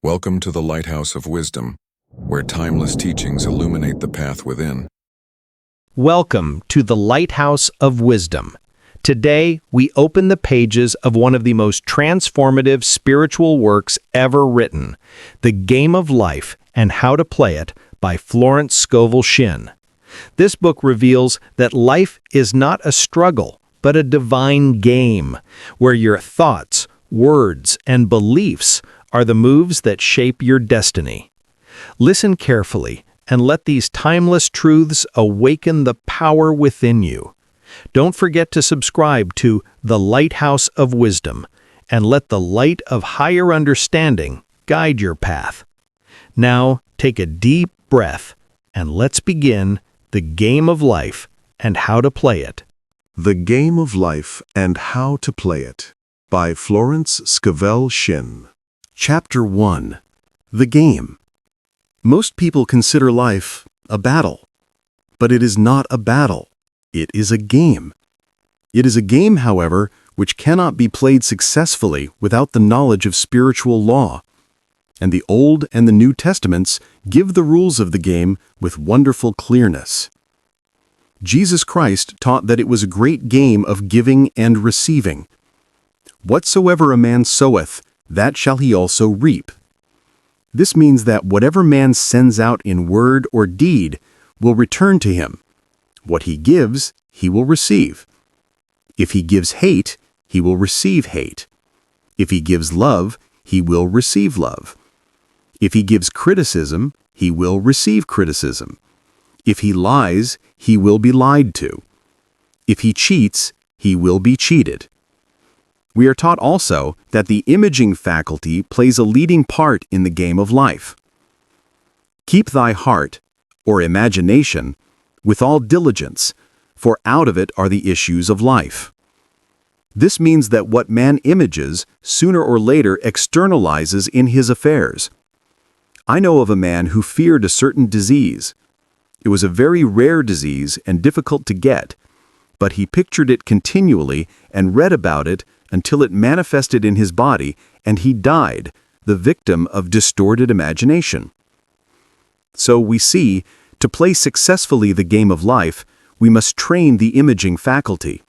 Welcome to the Lighthouse of Wisdom, where timeless teachings illuminate the path within. Welcome to the Lighthouse of Wisdom. Today, we open the pages of one of the most transformative spiritual works ever written, The Game of Life and How to Play It by Florence Scovel Shinn. This book reveals that life is not a struggle, but a divine game, where your thoughts, words, and beliefs are the moves that shape your destiny. Listen carefully and let these timeless truths awaken the power within you. Don't forget to subscribe to The Lighthouse of Wisdom and let the light of higher understanding guide your path. Now, take a deep breath and let's begin The Game of Life and How to Play It. The Game of Life and How to Play It by Florence Scovel Shinn. Chapter 1. The Game. Most people consider life a battle, but it is not a battle. It is a game. It is a game, however, which cannot be played successfully without the knowledge of spiritual law. And the Old and the New Testaments give the rules of the game with wonderful clearness. Jesus Christ taught that it was a great game of giving and receiving. Whatsoever a man soweth, that shall he also reap. This means that whatever man sends out in word or deed will return to him. What he gives, he will receive. If he gives hate, he will receive hate. If he gives love, he will receive love. If he gives criticism, he will receive criticism. If he lies, he will be lied to. If he cheats, he will be cheated. We are taught also that the imaging faculty plays a leading part in the game of life. Keep thy heart, or imagination, with all diligence, for out of it are the issues of life. This means that what man images, sooner or later externalizes in his affairs. I know of a man who feared a certain disease. It was a very rare disease and difficult to get, but he pictured it continually and read about it until it manifested in his body, and he died, the victim of distorted imagination. So we see, to play successfully the game of life, we must train the imaging faculty.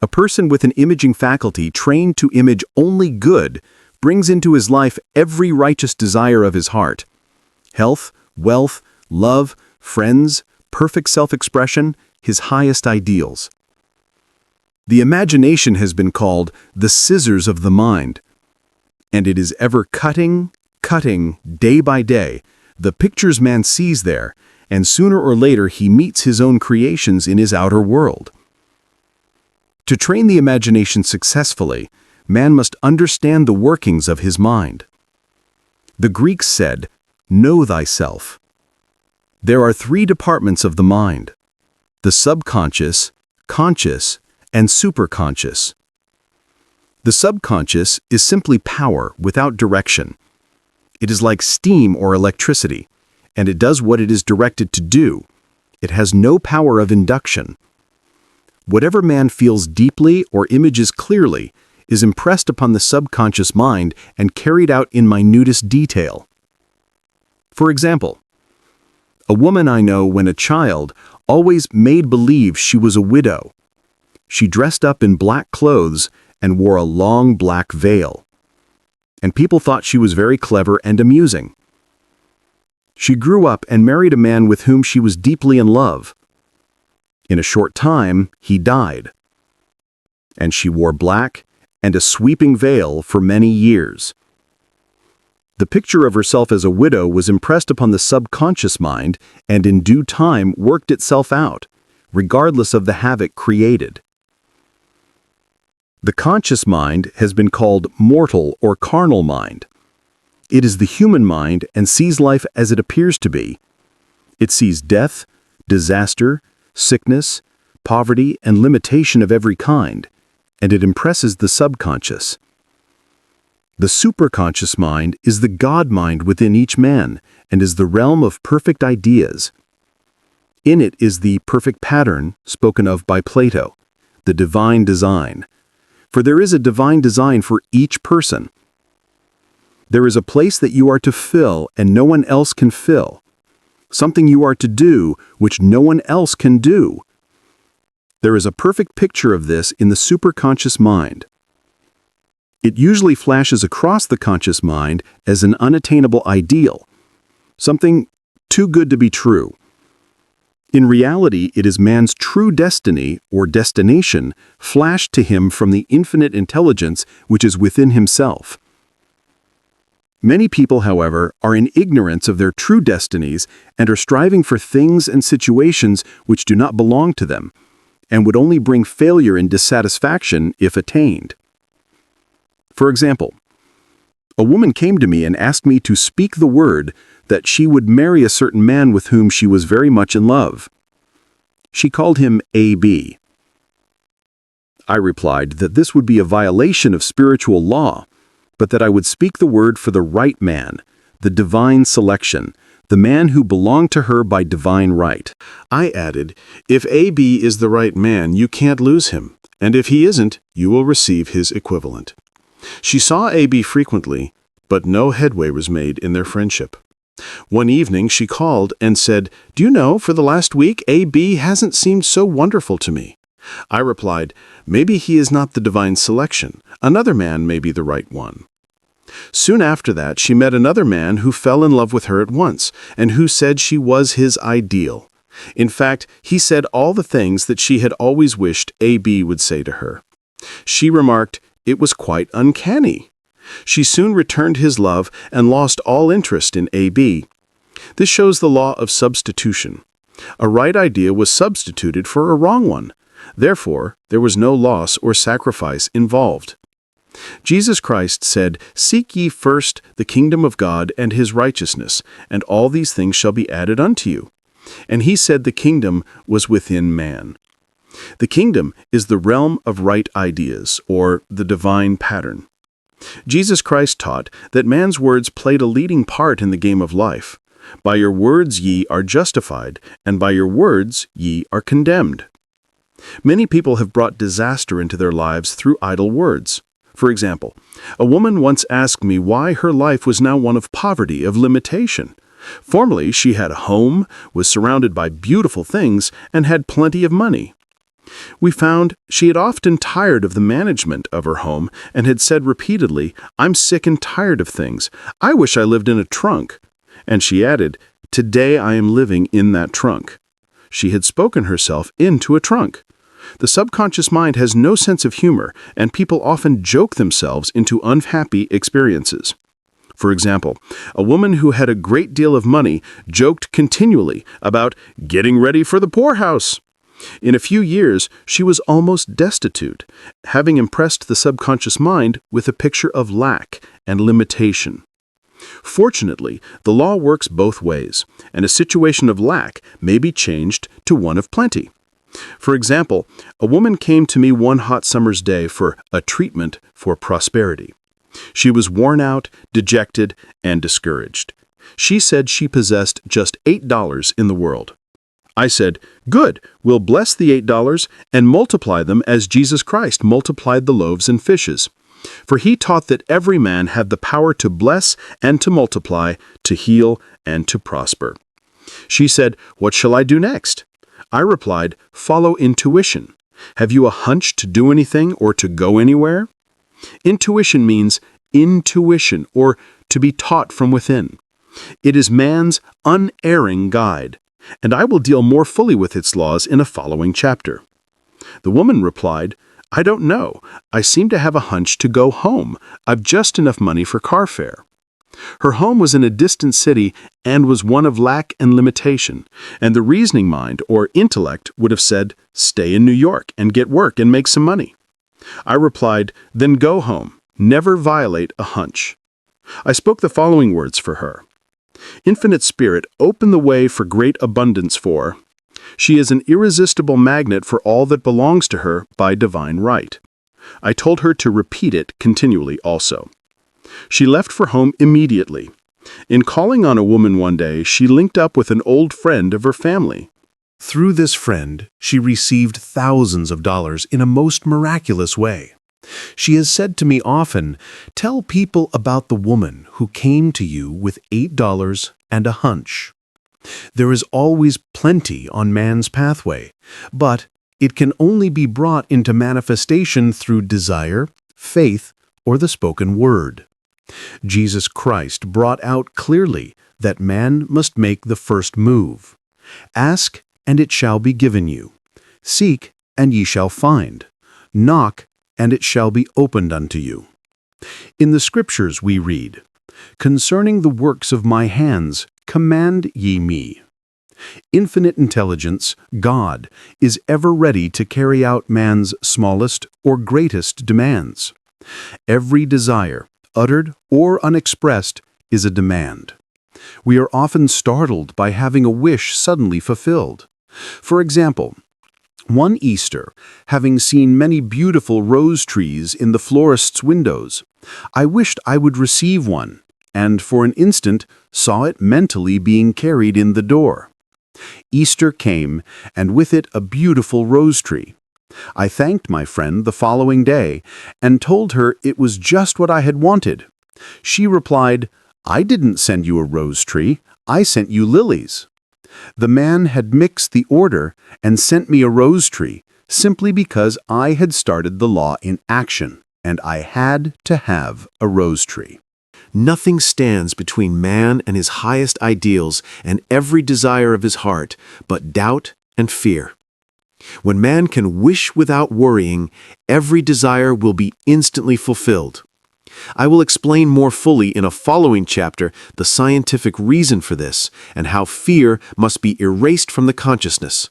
A person with an imaging faculty trained to image only good brings into his life every righteous desire of his heart: health, wealth, love, friends, perfect self-expression, his highest ideals. The imagination has been called the scissors of the mind, and it is ever cutting, day by day, the pictures man sees there, and sooner or later he meets his own creations in his outer world. To train the imagination successfully, man must understand the workings of his mind. The Greeks said, "Know thyself." There are three departments of the mind: the subconscious, conscious, and superconscious. The subconscious is simply power without direction. It is like steam or electricity, and it does what it is directed to do. It has no power of induction. Whatever man feels deeply or images clearly is impressed upon the subconscious mind and carried out in minutest detail. For example, a woman I know when a child always made believe she was a widow. She dressed up in black clothes and wore a long black veil. And people thought she was very clever and amusing. She grew up and married a man with whom she was deeply in love. In a short time, he died. And she wore black and a sweeping veil for many years. The picture of herself as a widow was impressed upon the subconscious mind and in due time worked itself out, regardless of the havoc created. The conscious mind has been called mortal or carnal mind. It is the human mind and sees life as it appears to be. It sees death, disaster, sickness, poverty, and limitation of every kind, and it impresses the subconscious. The superconscious mind is the God mind within each man and is the realm of perfect ideas. In it is the perfect pattern spoken of by Plato, the divine design. For there is a divine design for each person. There is a place that you are to fill and no one else can fill. Something you are to do which no one else can do. There is a perfect picture of this in the superconscious mind. It usually flashes across the conscious mind as an unattainable ideal, something too good to be true. In reality, it is man's true destiny or destination flashed to him from the infinite intelligence which is within himself. Many people, however, are in ignorance of their true destinies and are striving for things and situations which do not belong to them, and would only bring failure and dissatisfaction if attained. For example, a woman came to me and asked me to speak the word that she would marry a certain man with whom she was very much in love. She called him A.B. I replied that this would be a violation of spiritual law, but that I would speak the word for the right man, the divine selection, the man who belonged to her by divine right. I added, if A.B. is the right man, you can't lose him, and if he isn't, you will receive his equivalent. She saw A.B. frequently, but no headway was made in their friendship. One evening she called and said, "Do you know, for the last week, A.B. hasn't seemed so wonderful to me." I replied, "Maybe he is not the divine selection. Another man may be the right one." Soon after that, she met another man who fell in love with her at once, and who said she was his ideal. In fact, he said all the things that she had always wished A.B. would say to her. She remarked, it was quite uncanny. She soon returned his love and lost all interest in A.B. This shows the law of substitution. A right idea was substituted for a wrong one. Therefore, there was no loss or sacrifice involved. Jesus Christ said, "Seek ye first the kingdom of God and his righteousness, and all these things shall be added unto you." And he said the kingdom was within man. The kingdom is the realm of right ideas, or the divine pattern. Jesus Christ taught that man's words played a leading part in the game of life. By your words ye are justified, and by your words ye are condemned. Many people have brought disaster into their lives through idle words. For example, a woman once asked me why her life was now one of poverty, of limitation. Formerly, she had a home, was surrounded by beautiful things, and had plenty of money. We found she had often tired of the management of her home and had said repeatedly, "I'm sick and tired of things. I wish I lived in a trunk." And she added, "Today I am living in that trunk." She had spoken herself into a trunk. The subconscious mind has no sense of humor, and people often joke themselves into unhappy experiences. For example, a woman who had a great deal of money joked continually about getting ready for the poorhouse. In a few years, she was almost destitute, having impressed the subconscious mind with a picture of lack and limitation. Fortunately, the law works both ways, and a situation of lack may be changed to one of plenty. For example, a woman came to me one hot summer's day for a treatment for prosperity. She was worn out, dejected, and discouraged. She said she possessed just $8 in the world. I said, "Good, we'll bless the $8 and multiply them as Jesus Christ multiplied the loaves and fishes. For he taught that every man had the power to bless and to multiply, to heal and to prosper." She said, "What shall I do next?" I replied, "Follow intuition. Have you a hunch to do anything or to go anywhere?" Intuition means intuition, or to be taught from within. It is man's unerring guide, and I will deal more fully with its laws in a following chapter. The woman replied, "I don't know. I seem to have a hunch to go home. I've just enough money for car fare." Her home was in a distant city and was one of lack and limitation, and the reasoning mind, or intellect, would have said, "Stay in New York and get work and make some money." I replied, "Then go home. Never violate a hunch." I spoke the following words for her. Infinite Spirit, open the way for great abundance for. She is an irresistible magnet for all that belongs to her by divine right. I told her to repeat it continually also. She left for home immediately. In calling on a woman one day, she linked up with an old friend of her family. Through this friend, she received thousands of dollars in a most miraculous way. She has said to me often, "Tell people about the woman who came to you with $8 and a hunch." There is always plenty on man's pathway, but it can only be brought into manifestation through desire, faith, or the spoken word. Jesus Christ brought out clearly that man must make the first move. Ask, and it shall be given you. Seek, and ye shall find. Knock, and it shall be opened unto you. In the Scriptures we read, "Concerning the works of my hands, command ye me." Infinite intelligence, God, is ever ready to carry out man's smallest or greatest demands. Every desire, uttered or unexpressed, is a demand. We are often startled by having a wish suddenly fulfilled. For example, one Easter, having seen many beautiful rose trees in the florist's windows, I wished I would receive one, and for an instant saw it mentally being carried in the door. Easter came, and with it a beautiful rose tree. I thanked my friend the following day and told her it was just what I had wanted. She replied, "I didn't send you a rose tree, I sent you lilies." The man had mixed the order and sent me a rose tree simply because I had started the law in action, and I had to have a rose tree. Nothing stands between man and his highest ideals and every desire of his heart but doubt and fear. When man can wish without worrying, every desire will be instantly fulfilled. I will explain more fully in a following chapter the scientific reason for this and how fear must be erased from the consciousness.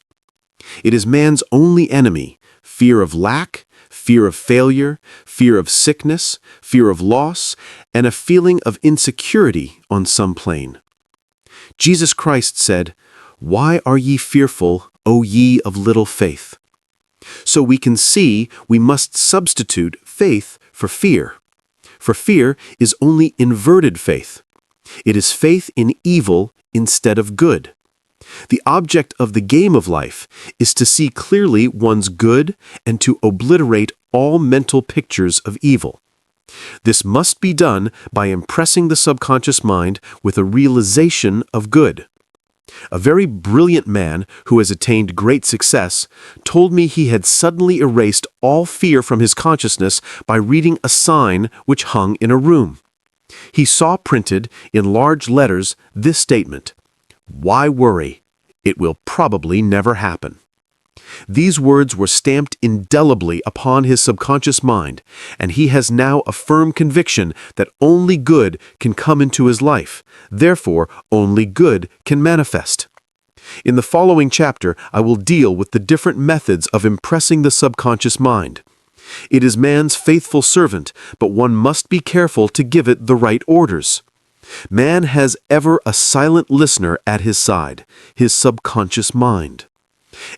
It is man's only enemy: fear of lack, fear of failure, fear of sickness, fear of loss, and a feeling of insecurity on some plane. Jesus Christ said, "Why are ye fearful, O ye of little faith?" So we can see we must substitute faith for fear. For fear is only inverted faith. It is faith in evil instead of good. The object of the game of life is to see clearly one's good and to obliterate all mental pictures of evil. This must be done by impressing the subconscious mind with a realization of good. A very brilliant man who has attained great success told me he had suddenly erased all fear from his consciousness by reading a sign which hung in a room. He saw printed in large letters this statement, "Why worry? It will probably never happen." These words were stamped indelibly upon his subconscious mind, and he has now a firm conviction that only good can come into his life. Therefore, only good can manifest. In the following chapter, I will deal with the different methods of impressing the subconscious mind. It is man's faithful servant, but one must be careful to give it the right orders. Man has ever a silent listener at his side, his subconscious mind.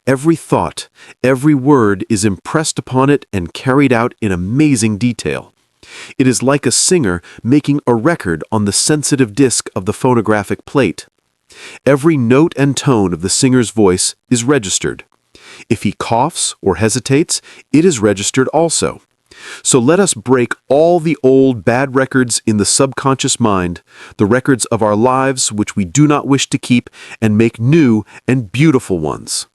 Every thought, every word is impressed upon it and carried out in amazing detail. It is like a singer making a record on the sensitive disc of the phonographic plate. Every note and tone of the singer's voice is registered. If he coughs or hesitates, it is registered also. So let us break all the old bad records in the subconscious mind, the records of our lives which we do not wish to keep, and make new and beautiful ones.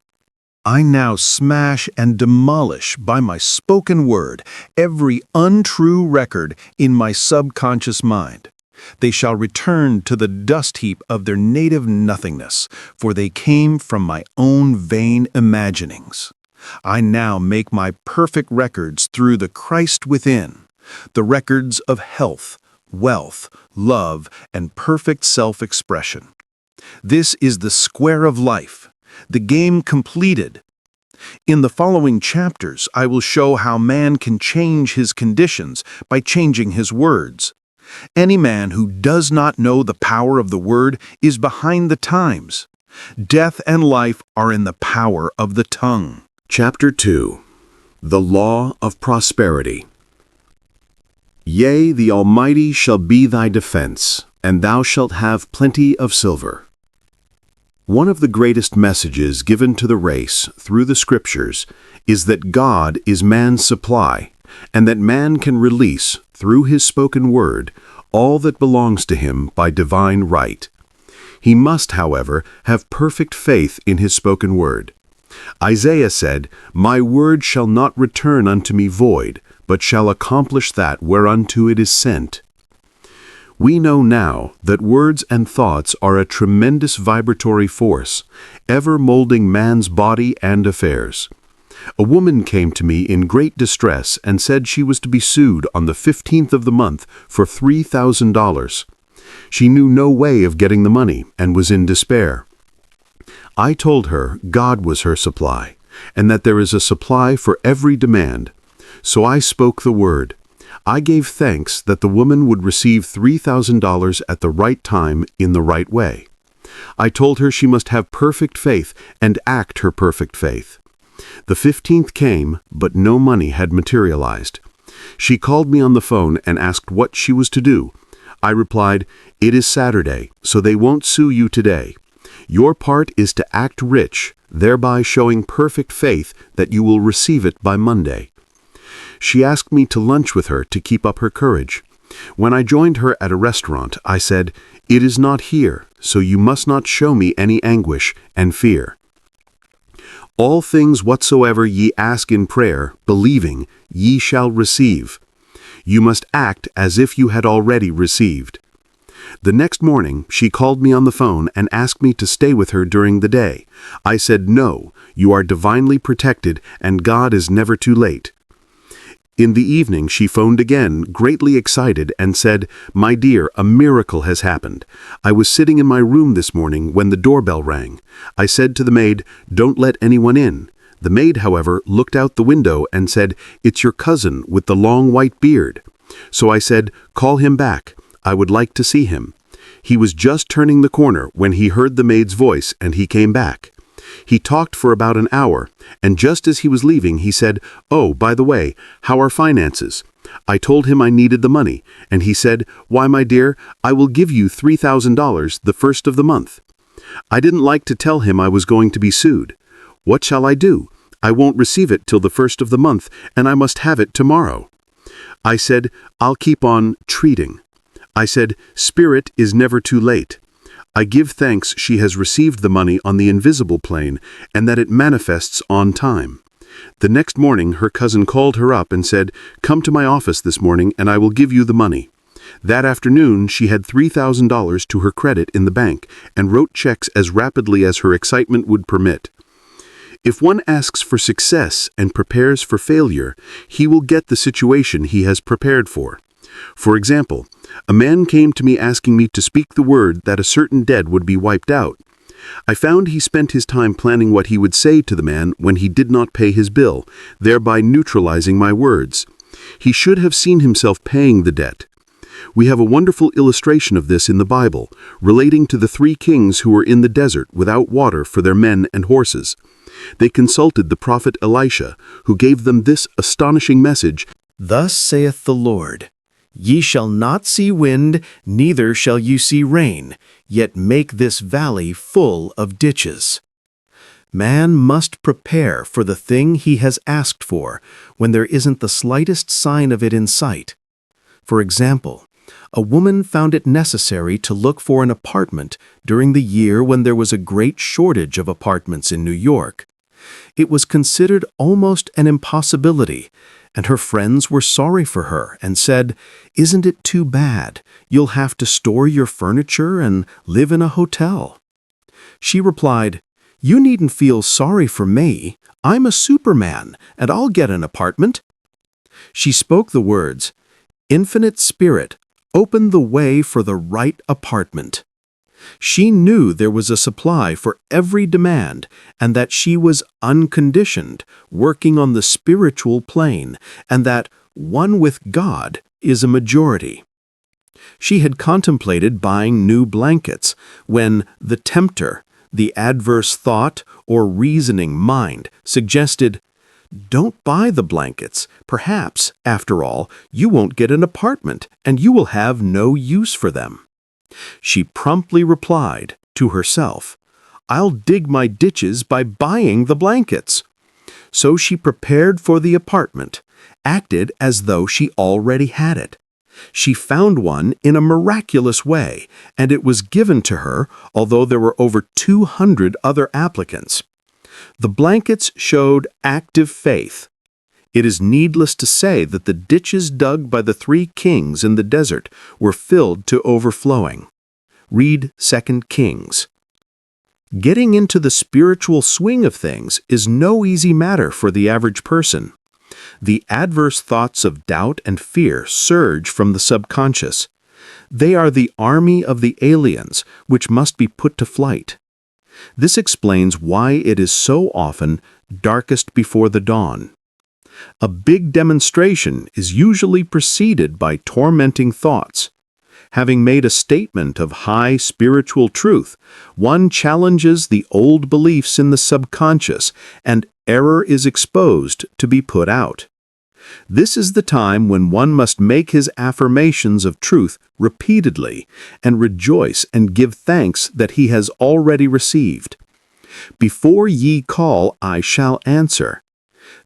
I now smash and demolish by my spoken word every untrue record in my subconscious mind. They shall return to the dust heap of their native nothingness, for they came from my own vain imaginings. I now make my perfect records through the Christ within, the records of health, wealth, love, and perfect self-expression. This is the square of life, the game completed. In the following chapters, I will show how man can change his conditions by changing his words. Any man who does not know the power of the word is behind the times. Death and life are in the power of the tongue. Chapter 2. The Law of Prosperity. Yea, the Almighty shall be thy defense, and thou shalt have plenty of silver. One of the greatest messages given to the race through the Scriptures is that God is man's supply, and that man can release, through his spoken word, all that belongs to him by divine right. He must, however, have perfect faith in his spoken word. Isaiah said, "My word shall not return unto me void, but shall accomplish that whereunto it is sent." We know now that words and thoughts are a tremendous vibratory force, ever molding man's body and affairs. A woman came to me in great distress and said she was to be sued on the 15th of the month for $3,000. She knew no way of getting the money and was in despair. I told her God was her supply, and that there is a supply for every demand. So I spoke the word. I gave thanks that the woman would receive $3,000 at the right time in the right way. I told her she must have perfect faith and act her perfect faith. The 15th came, but no money had materialized. She called me on the phone and asked what she was to do. I replied, "It is Saturday, so they won't sue you today. Your part is to act rich, thereby showing perfect faith that you will receive it by Monday." She asked me to lunch with her to keep up her courage. When I joined her at a restaurant, I said, "It is not here, so you must not show me any anguish and fear. All things whatsoever ye ask in prayer, believing, ye shall receive. You must act as if you had already received." The next morning, she called me on the phone and asked me to stay with her during the day. I said, "No, you are divinely protected and God is never too late." In the evening, she phoned again, greatly excited, and said, "My dear, a miracle has happened. I was sitting in my room this morning when the doorbell rang. I said to the maid, 'Don't let anyone in.' The maid, however, looked out the window and said, 'It's your cousin with the long white beard.' So I said, 'Call him back. I would like to see him.' He was just turning the corner when he heard the maid's voice, and he came back. He talked for about an hour, and just as he was leaving, he said, 'Oh, by the way, how are finances?' I told him I needed the money, and he said, 'Why, my dear, I will give you $3,000 the first of the month.' I didn't like to tell him I was going to be sued. What shall I do? I won't receive it till the first of the month, and I must have it tomorrow." I said, "I'll keep on treating." I said, "Spirit is never too late." I give thanks she has received the money on the invisible plane and that it manifests on time. The next morning, her cousin called her up and said, "Come to my office this morning and I will give you the money." That afternoon, she had $3,000 to her credit in the bank and wrote checks as rapidly as her excitement would permit. If one asks for success and prepares for failure, he will get the situation he has prepared for. For example, a man came to me asking me to speak the word that a certain debt would be wiped out. I found he spent his time planning what he would say to the man when he did not pay his bill, thereby neutralizing my words. He should have seen himself paying the debt. We have a wonderful illustration of this in the Bible, relating to the 3 kings who were in the desert without water for their men and horses. They consulted the prophet Elisha, who gave them this astonishing message, "Thus saith the Lord, Ye shall not see wind, neither shall you see rain, yet make this valley full of ditches." Man must prepare for the thing he has asked for when there isn't the slightest sign of it in sight. For example, a woman found it necessary to look for an apartment during the year when there was a great shortage of apartments in New York. It was considered almost an impossibility, and her friends were sorry for her and said, "Isn't it too bad? You'll have to store your furniture and live in a hotel." She replied, "You needn't feel sorry for me. I'm a Superman, and I'll get an apartment." She spoke the words, "Infinite Spirit, open the way for the right apartment." She knew there was a supply for every demand and that she was unconditioned, working on the spiritual plane, and that one with God is a majority. She had contemplated buying new blankets when the tempter, the adverse thought or reasoning mind, suggested, "Don't buy the blankets. Perhaps, after all, you won't get an apartment and you will have no use for them." She promptly replied to herself, "I'll dig my ditches by buying the blankets." So she prepared for the apartment, acted as though she already had it. She found one in a miraculous way, and it was given to her, although there were over 200 other applicants. The blankets showed active faith. It is needless to say that the ditches dug by the 3 kings in the desert were filled to overflowing. Read 2 Kings. Getting into the spiritual swing of things is no easy matter for the average person. The adverse thoughts of doubt and fear surge from the subconscious. They are the army of the aliens, which must be put to flight. This explains why it is so often darkest before the dawn. A big demonstration is usually preceded by tormenting thoughts. Having made a statement of high spiritual truth, one challenges the old beliefs in the subconscious, and error is exposed to be put out. This is the time when one must make his affirmations of truth repeatedly and rejoice and give thanks that he has already received. Before ye call, I shall answer.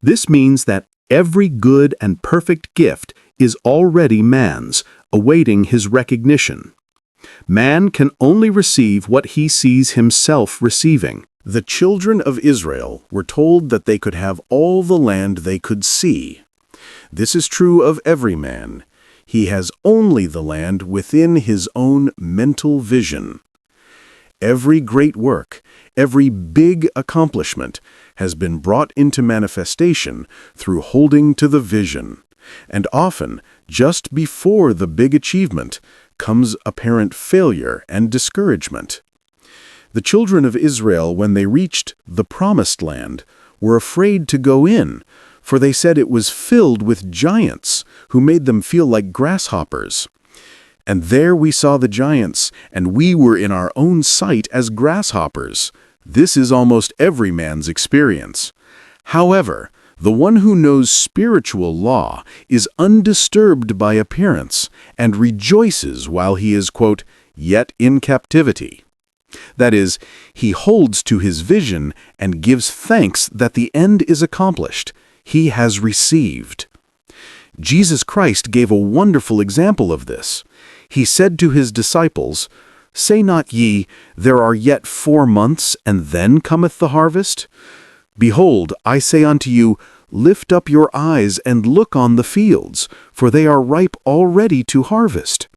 This means that every good and perfect gift is already man's, awaiting his recognition. Man can only receive what he sees himself receiving. The children of Israel were told that they could have all the land they could see. This is true of every man. He has only the land within his own mental vision. Every great work, every big accomplishment has been brought into manifestation through holding to the vision. And often, just before the big achievement, comes apparent failure and discouragement. The children of Israel, when they reached the Promised Land, were afraid to go in, for they said it was filled with giants who made them feel like grasshoppers. And there we saw the giants, and we were in our own sight as grasshoppers. This is almost every man's experience. However, the one who knows spiritual law is undisturbed by appearance and rejoices while he is, quote, yet in captivity. That is, he holds to his vision and gives thanks that the end is accomplished. He has received. Jesus Christ gave a wonderful example of this. He said to his disciples, Say not ye, there are yet 4 months, and then cometh the harvest? Behold, I say unto you, lift up your eyes and look on the fields, for they are ripe already to harvest.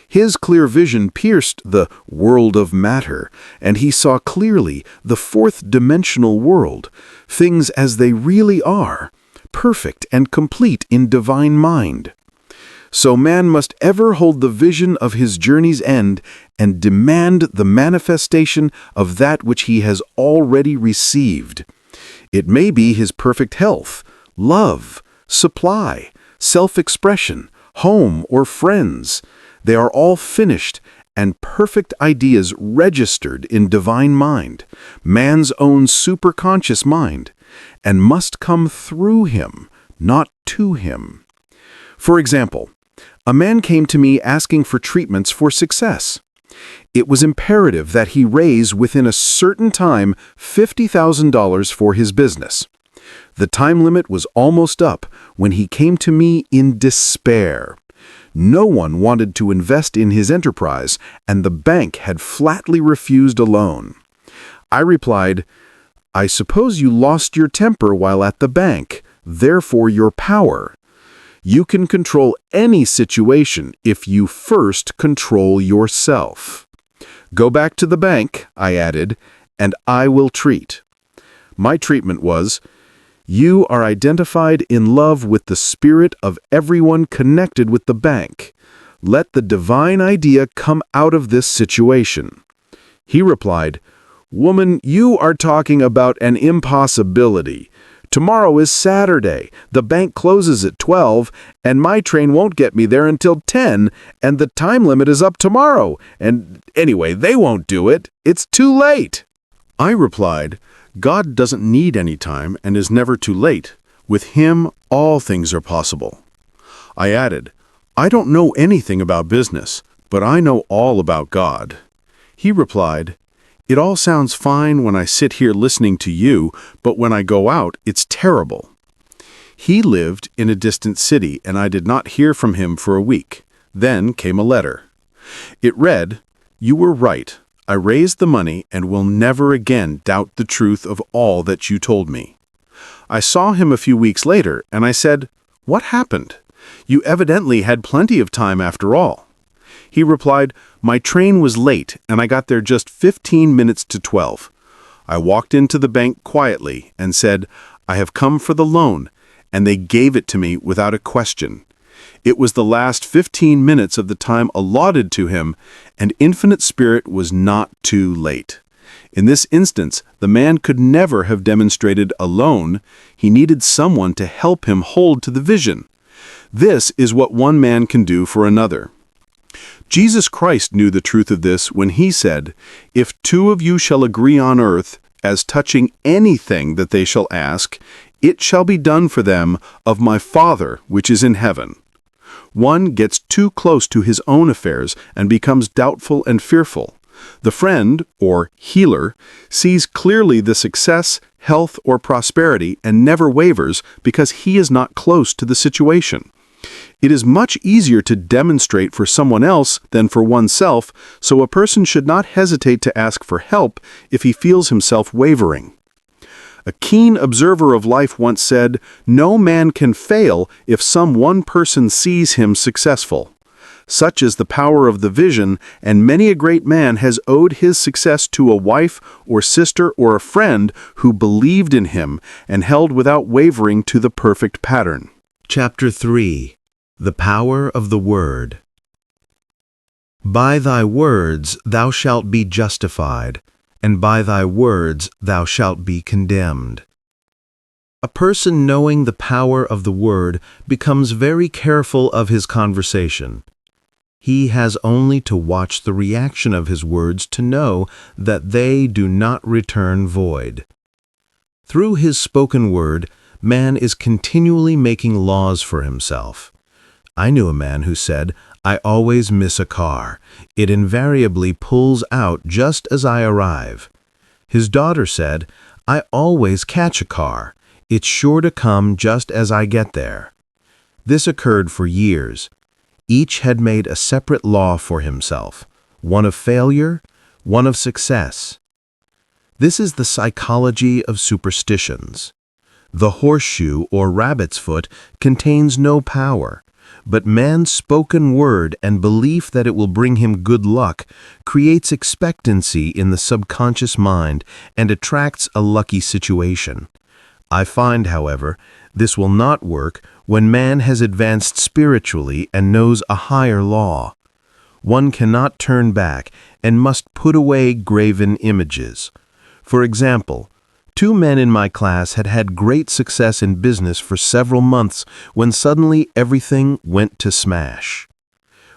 His clear vision pierced the world of matter, and he saw clearly the fourth-dimensional world, things as they really are, perfect and complete in divine mind. So man must ever hold the vision of his journey's end and demand the manifestation of that which he has already received. It may be his perfect health, love, supply, self-expression, home, or friends. They are all finished and perfect ideas registered in divine mind, man's own superconscious mind, and must come through him, not to him. For example, a man came to me asking for treatments for success. It was imperative that he raise within a certain time $50,000 for his business. The time limit was almost up when he came to me in despair. No one wanted to invest in his enterprise, and the bank had flatly refused a loan. I replied, I suppose you lost your temper while at the bank, therefore your power. You can control any situation if you first control yourself. Go back to the bank, I added, and I will treat. My treatment was, you are identified in love with the spirit of everyone connected with the bank. Let the divine idea come out of this situation. He replied, Woman, you are talking about an impossibility. Tomorrow is Saturday. The bank closes at 12, and my train won't get me there until 10, and the time limit is up tomorrow. And anyway, they won't do it. It's too late. I replied, God doesn't need any time and is never too late. With him, all things are possible. I added, I don't know anything about business, but I know all about God. He replied, It all sounds fine when I sit here listening to you, but when I go out, it's terrible. He lived in a distant city, and I did not hear from him for a week. Then came a letter. It read, "You were right. I raised the money and will never again doubt the truth of all that you told me." I saw him a few weeks later, and I said, "What happened? You evidently had plenty of time after all." He replied, "My train was late, and I got there just 15 minutes to 12. I walked into the bank quietly and said, 'I have come for the loan,' and they gave it to me without a question. It was the last 15 minutes of the time allotted to him, and Infinite Spirit was not too late. In this instance, the man could never have demonstrated alone. He needed someone to help him hold to the vision. This is what one man can do for another. Jesus Christ knew the truth of this when he said, "If two of you shall agree on earth, as touching anything that they shall ask, it shall be done for them of my Father which is in heaven." One gets too close to his own affairs and becomes doubtful and fearful. The friend, or healer, sees clearly the success, health, or prosperity and never wavers because he is not close to the situation. It is much easier to demonstrate for someone else than for oneself, so a person should not hesitate to ask for help if he feels himself wavering. A keen observer of life once said, "No man can fail if some one person sees him successful." Such is the power of the vision, and many a great man has owed his success to a wife or sister or a friend who believed in him and held without wavering to the perfect pattern. Chapter 3. The Power of the Word. By thy words thou shalt be justified, and by thy words thou shalt be condemned. A person knowing the power of the word becomes very careful of his conversation. He has only to watch the reaction of his words to know that they do not return void. Through his spoken word, man is continually making laws for himself. I knew a man who said, "I always miss a car. It invariably pulls out just as I arrive." His daughter said, "I always catch a car. It's sure to come just as I get there." This occurred for years. Each had made a separate law for himself, one of failure, one of success. This is the psychology of superstitions. The horseshoe or rabbit's foot contains no power, but man's spoken word and belief that it will bring him good luck creates expectancy in the subconscious mind and attracts a lucky situation. I find, however, this will not work when man has advanced spiritually and knows a higher law. One cannot turn back and must put away graven images. For example, 2 men in my class had had great success in business for several months when suddenly everything went to smash.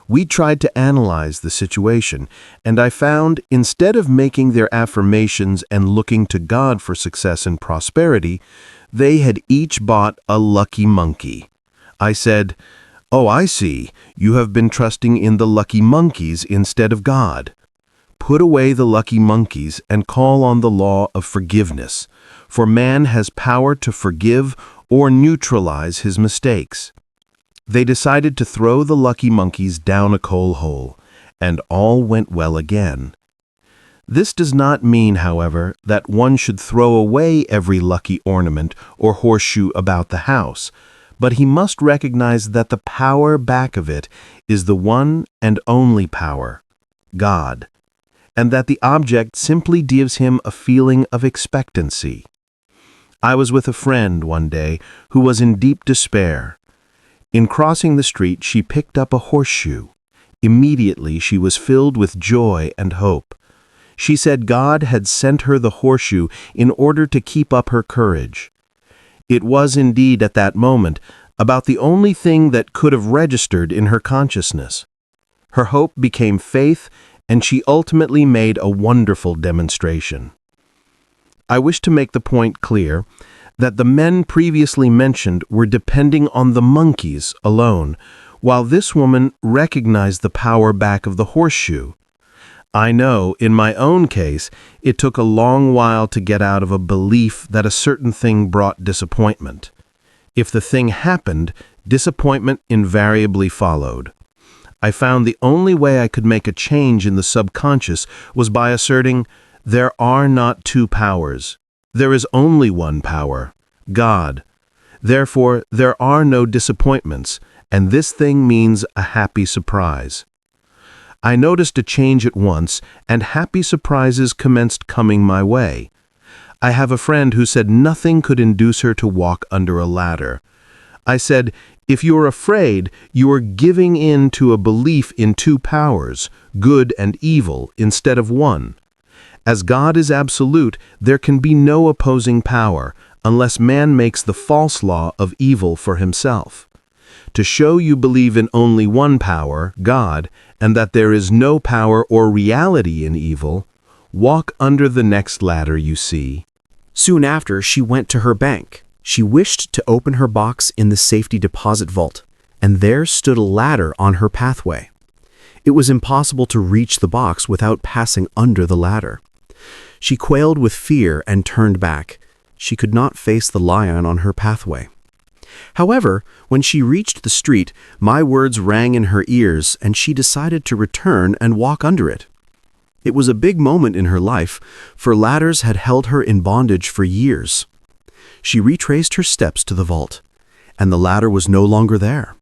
We tried to analyze the situation, and I found instead of making their affirmations and looking to God for success and prosperity, they had each bought a lucky monkey. I said, "Oh, I see. You have been trusting in the lucky monkeys instead of God. Put away the lucky monkeys and call on the law of forgiveness, for man has power to forgive or neutralize his mistakes." They decided to throw the lucky monkeys down a coal hole, and all went well again. This does not mean, however, that one should throw away every lucky ornament or horseshoe about the house, but he must recognize that the power back of it is the one and only power, God, and that the object simply gives him a feeling of expectancy. I was with a friend one day who was in deep despair. In crossing the street, she picked up a horseshoe. Immediately, she was filled with joy and hope. She said God had sent her the horseshoe in order to keep up her courage. It was indeed at that moment about the only thing that could have registered in her consciousness. Her hope became faith, and she ultimately made a wonderful demonstration. I wish to make the point clear that the men previously mentioned were depending on the monkeys alone, while this woman recognized the power back of the horseshoe. I know, in my own case, it took a long while to get out of a belief that a certain thing brought disappointment. If the thing happened, disappointment invariably followed. I found the only way I could make a change in the subconscious was by asserting, there are not two powers. There is only one power, God. Therefore, there are no disappointments, and this thing means a happy surprise. I noticed a change at once, and happy surprises commenced coming my way. I have a friend who said nothing could induce her to walk under a ladder. I said, if you are afraid, you are giving in to a belief in two powers, good and evil, instead of one. As God is absolute, there can be no opposing power, unless man makes the false law of evil for himself. To show you believe in only one power, God, and that there is no power or reality in evil, walk under the next ladder you see. Soon after, she went to her bank. She wished to open her box in the safety deposit vault, and there stood a ladder on her pathway. It was impossible to reach the box without passing under the ladder. She quailed with fear and turned back. She could not face the lion on her pathway. However, when she reached the street, my words rang in her ears, and she decided to return and walk under it. It was a big moment in her life, for ladders had held her in bondage for years. She retraced her steps to the vault, and the ladder was no longer there.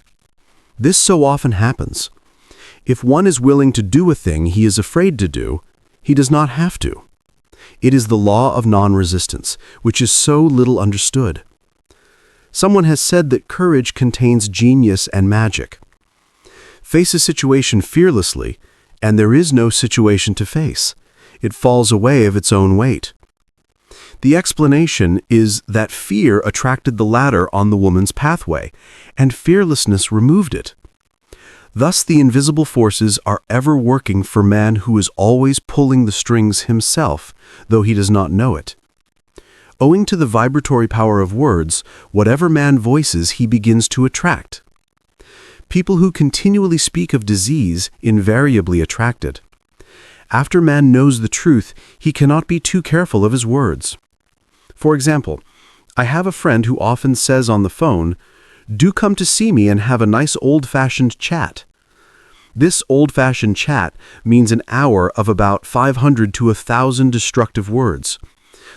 This so often happens. If one is willing to do a thing he is afraid to do, he does not have to. It is the law of non-resistance, which is so little understood. Someone has said that courage contains genius and magic. Face a situation fearlessly, and there is no situation to face. It falls away of its own weight. The explanation is that fear attracted the ladder on the woman's pathway, and fearlessness removed it. Thus the invisible forces are ever working for man who is always pulling the strings himself, though he does not know it. Owing to the vibratory power of words, whatever man voices he begins to attract. People who continually speak of disease invariably attract it. After man knows the truth, he cannot be too careful of his words. For example, I have a friend who often says on the phone, "Do come to see me and have a nice old-fashioned chat." This old-fashioned chat means an hour of about 500 to 1,000 destructive words,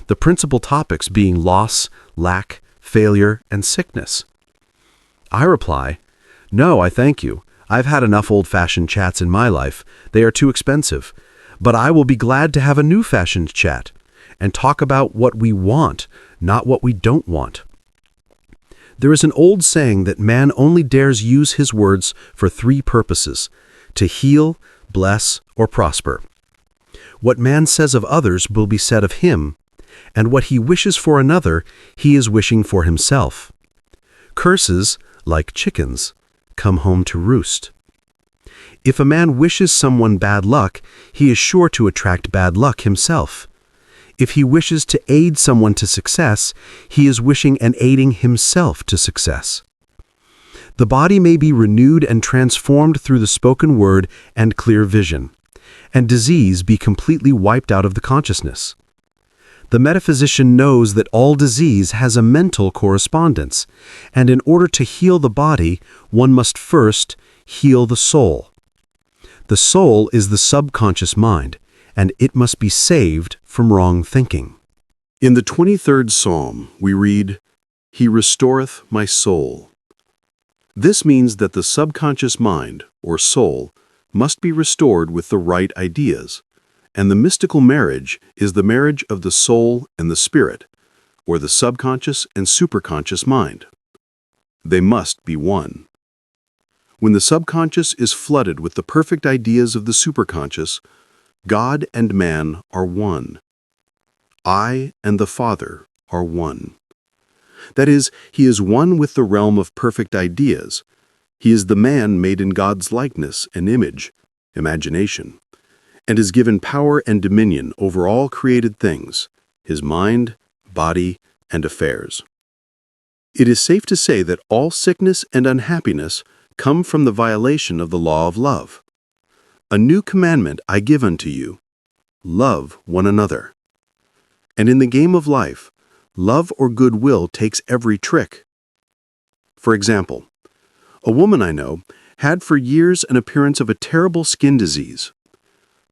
the principal topics being loss, lack, failure, and sickness. I reply, "No, I thank you. I've had enough old-fashioned chats in my life. They are too expensive. But I will be glad to have a new-fashioned chat and talk about what we want, not what we don't want." There is an old saying that man only dares use his words for three purposes: to heal, bless, or prosper. What man says of others will be said of him, and what he wishes for another, he is wishing for himself. Curses, like chickens, come home to roost. If a man wishes someone bad luck, he is sure to attract bad luck himself. If he wishes to aid someone to success, he is wishing and aiding himself to success. The body may be renewed and transformed through the spoken word and clear vision, and disease be completely wiped out of the consciousness. The metaphysician knows that all disease has a mental correspondence, and in order to heal the body, one must first heal the soul. The soul is the subconscious mind, and it must be saved from wrong thinking. In the 23rd Psalm, we read, "He restoreth my soul." This means that the subconscious mind, or soul, must be restored with the right ideas, and the mystical marriage is the marriage of the soul and the spirit, or the subconscious and superconscious mind. They must be one. When the subconscious is flooded with the perfect ideas of the superconscious, God and man are one. I and the Father are one. That is, he is one with the realm of perfect ideas. He is the man made in God's likeness and image, imagination, and is given power and dominion over all created things, his mind, body, and affairs. It is safe to say that all sickness and unhappiness come from the violation of the law of love. "A new commandment I give unto you, love one another." And in the game of life, love or goodwill takes every trick. For example, a woman I know had for years an appearance of a terrible skin disease.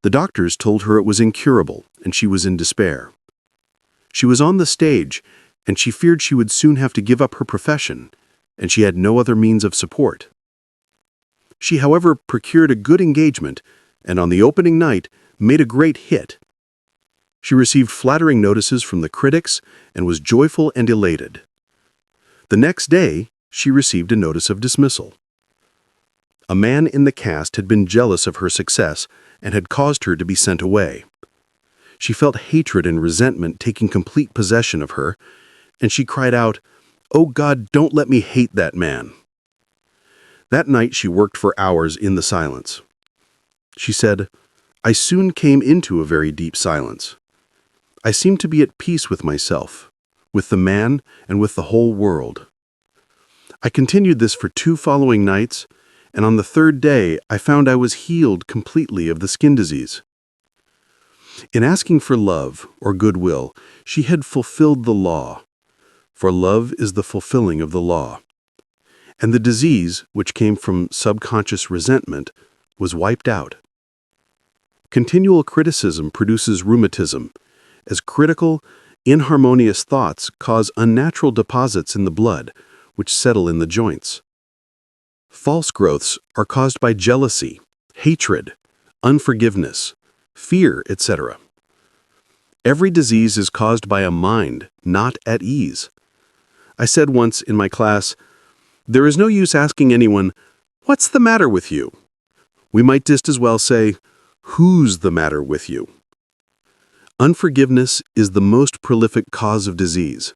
The doctors told her it was incurable, and she was in despair. She was on the stage, and she feared she would soon have to give up her profession, and she had no other means of support. She, however, procured a good engagement, and on the opening night made a great hit. She received flattering notices from the critics and was joyful and elated. The next day, she received a notice of dismissal. A man in the cast had been jealous of her success and had caused her to be sent away. She felt hatred and resentment taking complete possession of her, and she cried out, "Oh God, don't let me hate that man." That night she worked for hours in the silence. She said, "I soon came into a very deep silence. I seemed to be at peace with myself, with the man, and with the whole world. I continued this for 2 following nights, and on the 3rd day I found I was healed completely of the skin disease." In asking for love or goodwill, she had fulfilled the law, for love is the fulfilling of the law. And the disease, which came from subconscious resentment, was wiped out. Continual criticism produces rheumatism, as critical, inharmonious thoughts cause unnatural deposits in the blood, which settle in the joints. False growths are caused by jealousy, hatred, unforgiveness, fear, etc. Every disease is caused by a mind not at ease. I said once in my class, "There is no use asking anyone, 'What's the matter with you?' We might just as well say, 'Who's the matter with you?'" Unforgiveness is the most prolific cause of disease.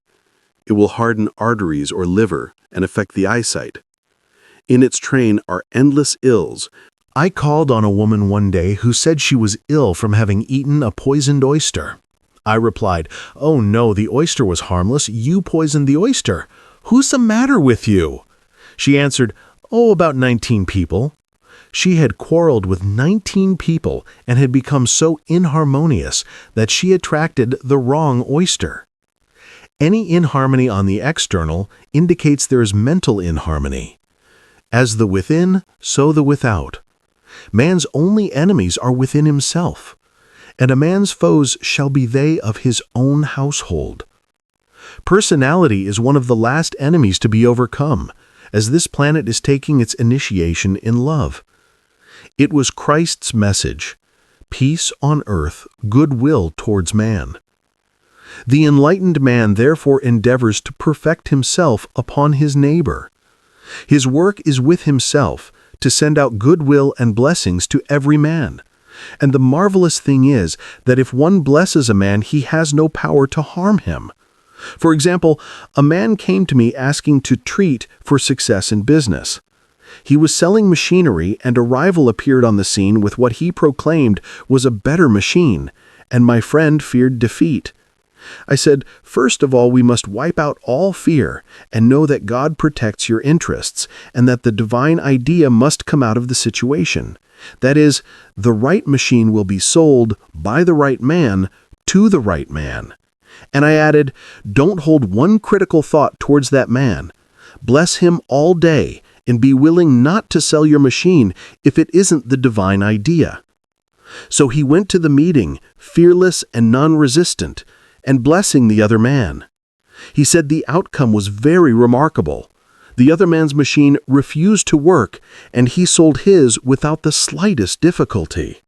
It will harden arteries or liver and affect the eyesight. In its train are endless ills. I called on a woman one day who said she was ill from having eaten a poisoned oyster. I replied, "Oh no, the oyster was harmless. You poisoned the oyster. Who's the matter with you?" She answered, "Oh, about 19 people." She had quarreled with 19 people and had become so inharmonious that she attracted the wrong oyster. Any inharmony on the external indicates there is mental inharmony. As the within, so the without. Man's only enemies are within himself, and a man's foes shall be they of his own household. Personality is one of the last enemies to be overcome, as this planet is taking its initiation in love. It was Christ's message, peace on earth, goodwill towards man. The enlightened man therefore endeavors to perfect himself upon his neighbor. His work is with himself, to send out goodwill and blessings to every man. And the marvelous thing is that if one blesses a man, he has no power to harm him. For example, a man came to me asking to treat for success in business. He was selling machinery, and a rival appeared on the scene with what he proclaimed was a better machine, and my friend feared defeat. I said, "First of all, we must wipe out all fear and know that God protects your interests and that the divine idea must come out of the situation. That is, the right machine will be sold by the right man to the right man." And I added, "Don't hold one critical thought towards that man. Bless him all day and be willing not to sell your machine if it isn't the divine idea." So he went to the meeting, fearless and non-resistant, and blessing the other man. He said the outcome was very remarkable. The other man's machine refused to work, and he sold his without the slightest difficulty.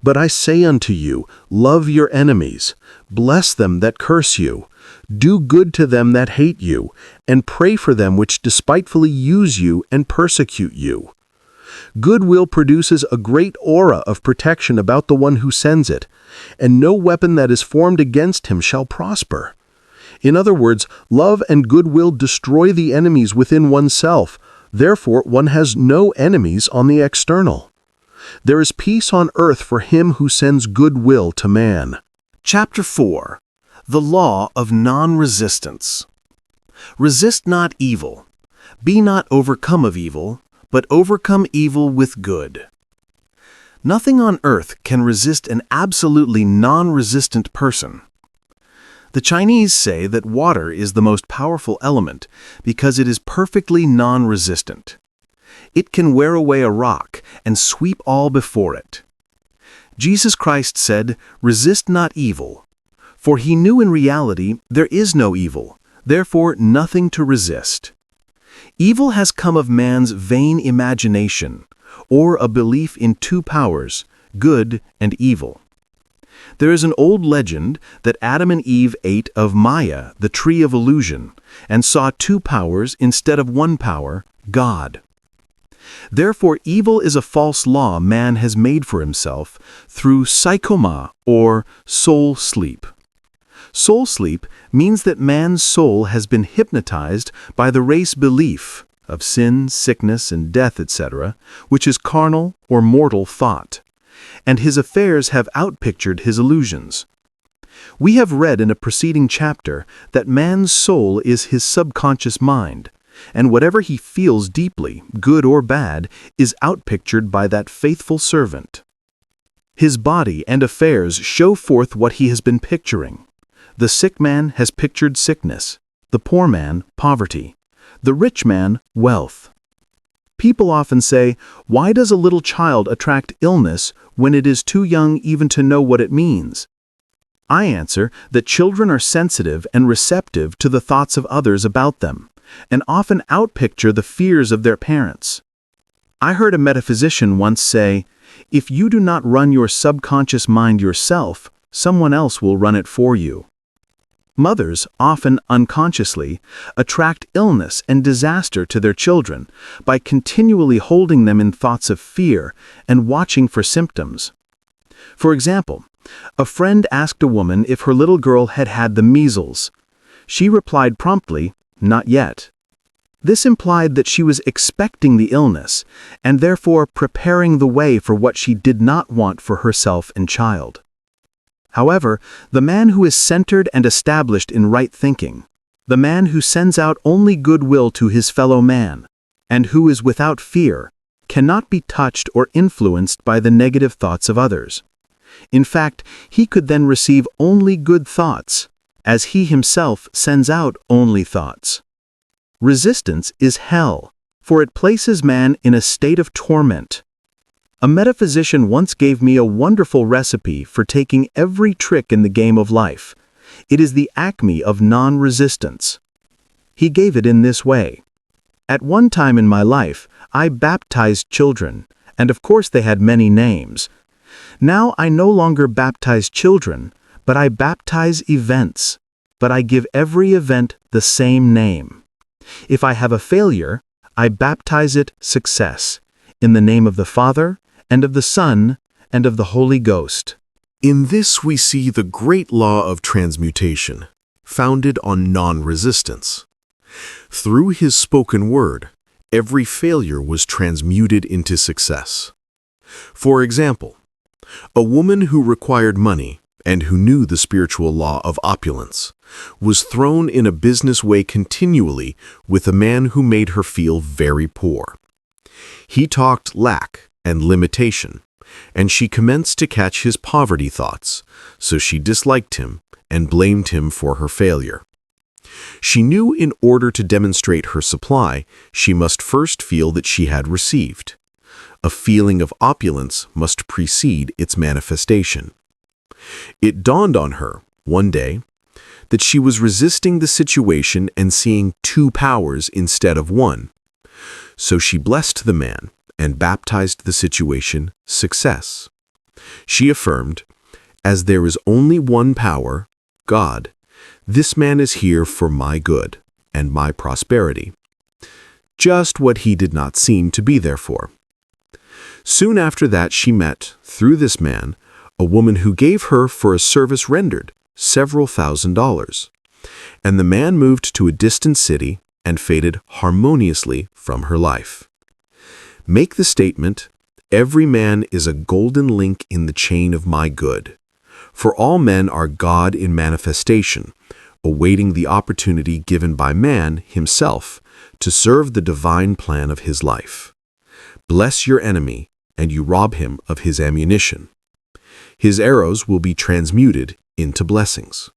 "But I say unto you, love your enemies, bless them that curse you, do good to them that hate you, and pray for them which despitefully use you and persecute you." Goodwill produces a great aura of protection about the one who sends it, and no weapon that is formed against him shall prosper. In other words, love and goodwill destroy the enemies within oneself. Therefore, one has no enemies on the external. There is peace on earth for him who sends goodwill to man. Chapter 4. The Law of Non-Resistance. Resist not evil. Be not overcome of evil, but overcome evil with good. Nothing on earth can resist an absolutely non-resistant person. The Chinese say that water is the most powerful element because it is perfectly non-resistant. It can wear away a rock and sweep all before it. Jesus Christ said, "Resist not evil," for he knew in reality there is no evil, therefore nothing to resist. Evil has come of man's vain imagination, or a belief in two powers, good and evil. There is an old legend that Adam and Eve ate of Maya, the tree of illusion, and saw two powers instead of one power, God. Therefore, evil is a false law man has made for himself through psychoma, or soul sleep. Soul sleep means that man's soul has been hypnotized by the race belief of sin, sickness, and death, etc., which is carnal or mortal thought, and his affairs have outpictured his illusions. We have read in a preceding chapter that man's soul is his subconscious mind, and whatever he feels deeply, good or bad, is outpictured by that faithful servant. His body and affairs show forth what he has been picturing. The sick man has pictured sickness, the poor man, poverty, the rich man, wealth. People often say, "Why does a little child attract illness when it is too young even to know what it means?" I answer that children are sensitive and receptive to the thoughts of others about them, and often outpicture the fears of their parents. I heard a metaphysician once say, "If you do not run your subconscious mind yourself, someone else will run it for you." Mothers, often unconsciously, attract illness and disaster to their children by continually holding them in thoughts of fear and watching for symptoms. For example, a friend asked a woman if her little girl had had the measles. She replied promptly, "Not yet." This implied that she was expecting the illness and therefore preparing the way for what she did not want for herself and child. However, the man who is centered and established in right thinking, the man who sends out only goodwill to his fellow man, and who is without fear, cannot be touched or influenced by the negative thoughts of others. In fact, he could then receive only good thoughts, as he himself sends out only thoughts. Resistance is hell, for it places man in a state of torment. A metaphysician once gave me a wonderful recipe for taking every trick in the game of life. It is the acme of non-resistance. He gave it in this way. At one time in my life, I baptized children, and of course they had many names. Now I no longer baptize children, but I baptize events, but I give every event the same name. If I have a failure, I baptize it success, in the name of the Father, and of the Son, and of the Holy Ghost. In this we see the great law of transmutation, founded on non-resistance. Through his spoken word, every failure was transmuted into success. For example, a woman who required money and who knew the spiritual law of opulence was thrown in a business way continually with a man who made her feel very poor. He talked lack and limitation, and she commenced to catch his poverty thoughts, so she disliked him and blamed him for her failure. She knew in order to demonstrate her supply, she must first feel that she had received. A feeling of opulence must precede its manifestation. It dawned on her, one day, that she was resisting the situation and seeing two powers instead of one. So she blessed the man and baptized the situation success. She affirmed, "As there is only one power, God, this man is here for my good and my prosperity." Just what he did not seem to be there for. Soon after that she met, through this man, a woman who gave her for a service rendered several $1,000s, and the man moved to a distant city and faded harmoniously from her life. Make the statement, "Every man is a golden link in the chain of my good," for all men are God in manifestation, awaiting the opportunity given by man himself to serve the divine plan of his life. Bless your enemy, and you rob him of his ammunition. His arrows will be transmuted into blessings.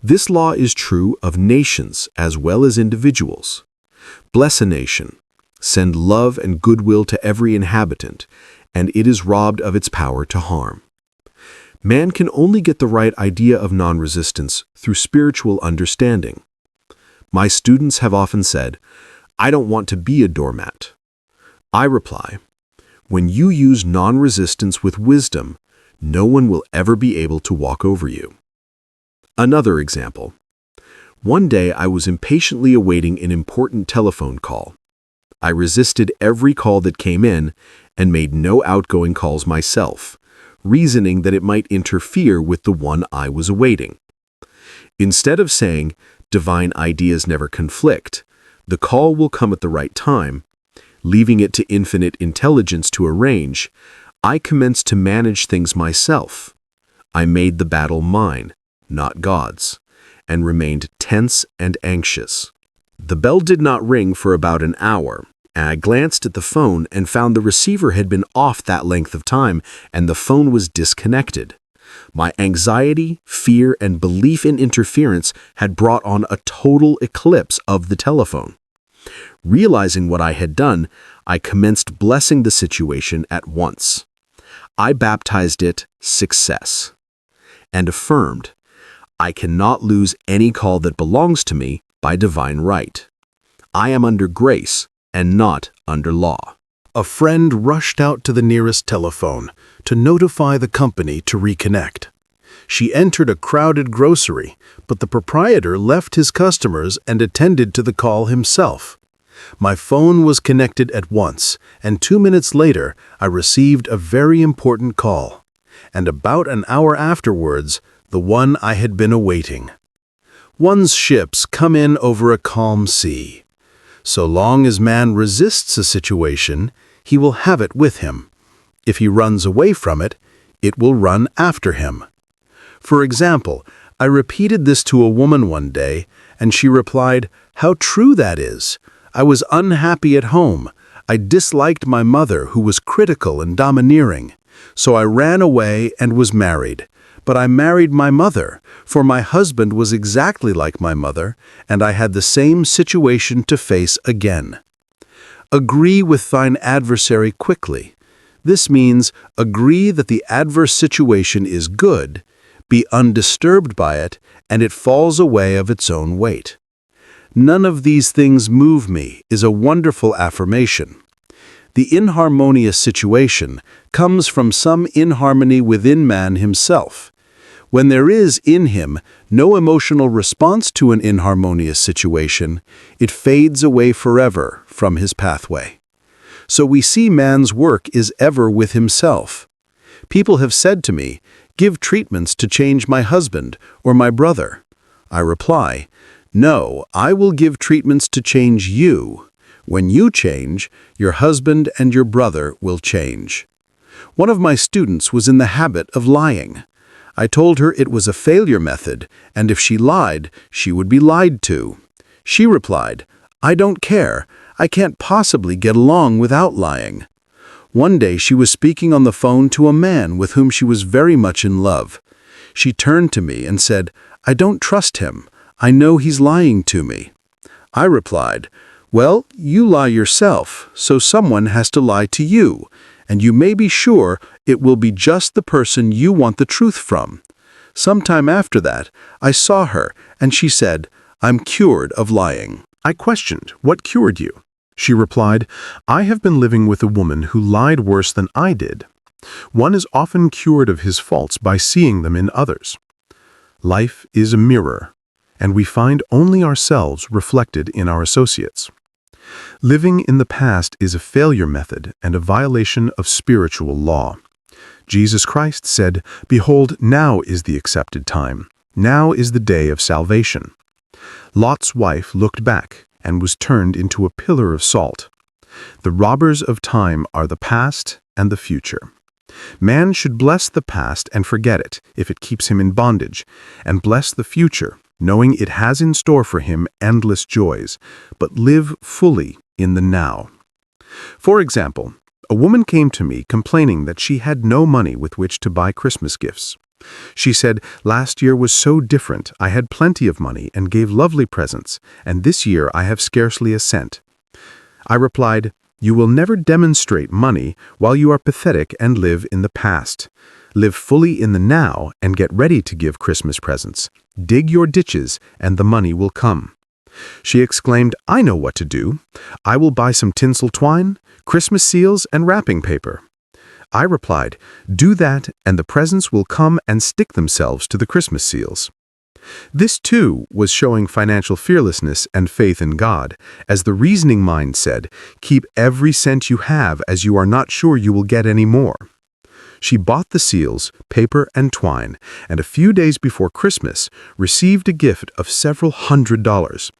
This law is true of nations as well as individuals. Bless a nation, send love and goodwill to every inhabitant, and it is robbed of its power to harm. Man can only get the right idea of non-resistance through spiritual understanding. My students have often said, "I don't want to be a doormat." I reply, when you use non-resistance with wisdom, no one will ever be able to walk over you. Another example. One day I was impatiently awaiting an important telephone call. I resisted every call that came in and made no outgoing calls myself, reasoning that it might interfere with the one I was awaiting. Instead of saying, "Divine ideas never conflict, the call will come at the right time," leaving it to infinite intelligence to arrange, I commenced to manage things myself. I made the battle mine, not God's, and remained tense and anxious. The bell did not ring for about an hour, and I glanced at the phone and found the receiver had been off that length of time and the phone was disconnected. My anxiety, fear, and belief in interference had brought on a total eclipse of the telephone. Realizing what I had done, I commenced blessing the situation at once. I baptized it success and affirmed, I cannot lose any call that belongs to me by divine right. I am under grace and not under law. A friend rushed out to the nearest telephone to notify the company to reconnect. She entered a crowded grocery, but the proprietor left his customers and attended to the call himself. My phone was connected at once, and 2 minutes later, I received a very important call. And about an hour afterwards, the one I had been awaiting. One's ships come in over a calm sea. So long as man resists a situation, he will have it with him. If he runs away from it, it will run after him. For example, I repeated this to a woman one day, and she replied, "How true that is. I was unhappy at home. I disliked my mother, who was critical and domineering. So I ran away and was married. But I married my mother, for my husband was exactly like my mother, and I had the same situation to face again. Agree with thine adversary quickly. This means agree that the adverse situation is good, be undisturbed by it, and it falls away of its own weight. None of these things move me is a wonderful affirmation. The inharmonious situation comes from some inharmony within man himself. When there is in him no emotional response to an inharmonious situation, it fades away forever from his pathway. So we see man's work is ever with himself. People have said to me, "Give treatments to change my husband or my brother." I reply, "No, I will give treatments to change you. When you change, your husband and your brother will change." One of my students was in the habit of lying. I told her it was a failure method, and if she lied, she would be lied to. She replied, "I don't care. I can't possibly get along without lying." One day she was speaking on the phone to a man with whom she was very much in love. She turned to me and said, "I don't trust him. I know he's lying to me." I replied, "Well, you lie yourself, so someone has to lie to you, and you may be sure it will be just the person you want the truth from." Sometime after that, I saw her, and she said, "I'm cured of lying." I questioned, "What cured you?" She replied, "I have been living with a woman who lied worse than I did. One is often cured of his faults by seeing them in others. Life is a mirror, and we find only ourselves reflected in our associates. Living in the past is a failure method and a violation of spiritual law. Jesus Christ said, 'Behold, now is the accepted time. Now is the day of salvation.' Lot's wife looked back and was turned into a pillar of salt. The robbers of time are the past and the future. Man should bless the past and forget it if it keeps him in bondage, and bless the future, knowing it has in store for him endless joys, but live fully in the now. For example, a woman came to me complaining that she had no money with which to buy Christmas gifts. She said, "Last year was so different. I had plenty of money and gave lovely presents, and this year I have scarcely a cent." I replied, "You will never demonstrate money while you are pathetic and live in the past. Live fully in the now and get ready to give Christmas presents. Dig your ditches and the money will come." She exclaimed, "I know what to do. I will buy some tinsel twine, Christmas seals, and wrapping paper." I replied, "Do that and the presents will come and stick themselves to the Christmas seals." This, too, was showing financial fearlessness and faith in God, as the reasoning mind said, "Keep every cent you have as you are not sure you will get any more." She bought the seals, paper, and twine, and a few days before Christmas received a gift of several $100s.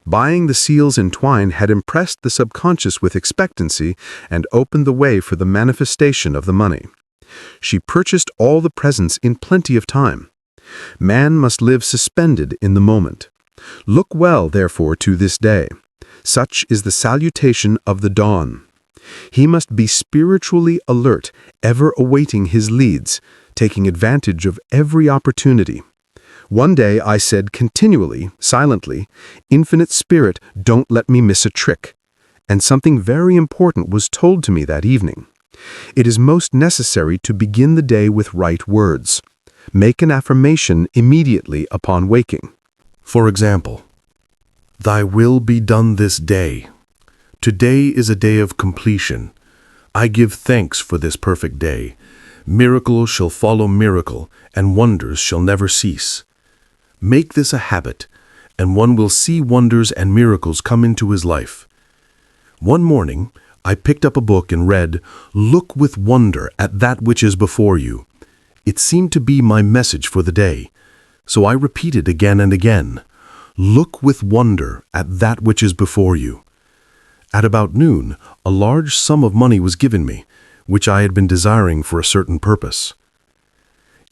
Buying the seals and twine had impressed the subconscious with expectancy and opened the way for the manifestation of the money. She purchased all the presents in plenty of time. Man must live suspended in the moment. Look well, therefore, to this day. Such is the salutation of the dawn. He must be spiritually alert, ever awaiting his leads, taking advantage of every opportunity. One day I said continually, silently, "Infinite Spirit, don't let me miss a trick." And something very important was told to me that evening. It is most necessary to begin the day with right words. Make an affirmation immediately upon waking. For example, "Thy will be done this day. Today is a day of completion. I give thanks for this perfect day. Miracle shall follow miracle, and wonders shall never cease." Make this a habit, and one will see wonders and miracles come into his life. One morning, I picked up a book and read, "Look with wonder at that which is before you." It seemed to be my message for the day, so I repeated again and again, "Look with wonder at that which is before you." At about noon, a large sum of money was given me, which I had been desiring for a certain purpose.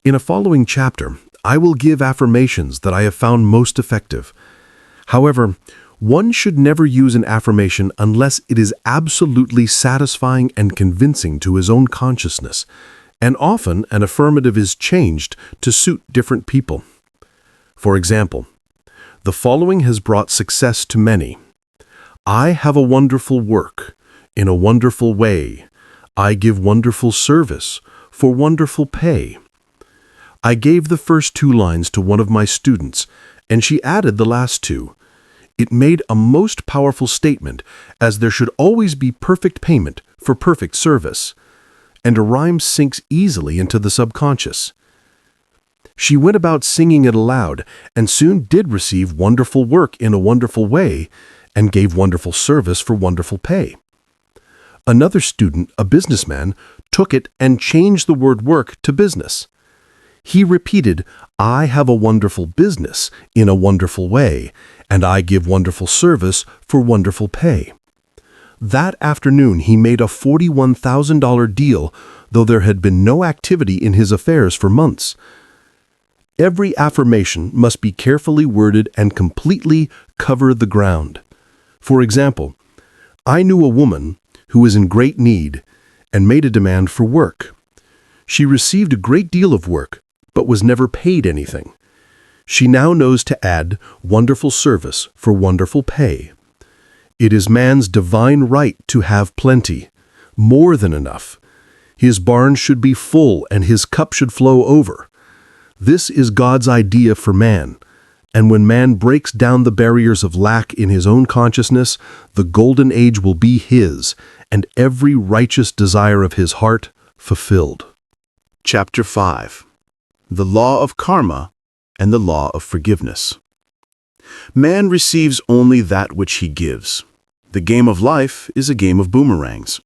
In a following chapter, I will give affirmations that I have found most effective. However, one should never use an affirmation unless it is absolutely satisfying and convincing to his own consciousness, and often an affirmative is changed to suit different people. For example, the following has brought success to many. "I have a wonderful work, in a wonderful way. I give wonderful service, for wonderful pay." I gave the first two lines to one of my students, and she added the last two. It made a most powerful statement, as there should always be perfect payment for perfect service, and a rhyme sinks easily into the subconscious. She went about singing it aloud, and soon did receive wonderful work in a wonderful way, and gave wonderful service for wonderful pay. Another student, a businessman, took it and changed the word work to business. He repeated, "I have a wonderful business in a wonderful way, and I give wonderful service for wonderful pay." That afternoon he made a $41,000 deal, though there had been no activity in his affairs for months. Every affirmation must be carefully worded and completely cover the ground. For example, I knew a woman who was in great need and made a demand for work. She received a great deal of work, but was never paid anything. She now knows to add wonderful service for wonderful pay. It is man's divine right to have plenty, more than enough. His barn should be full and his cup should flow over. This is God's idea for man, and when man breaks down the barriers of lack in his own consciousness, the golden age will be his, and every righteous desire of his heart fulfilled. Chapter 5. The Law of Karma and the Law of Forgiveness. Man receives only that which he gives. The game of life is a game of boomerangs.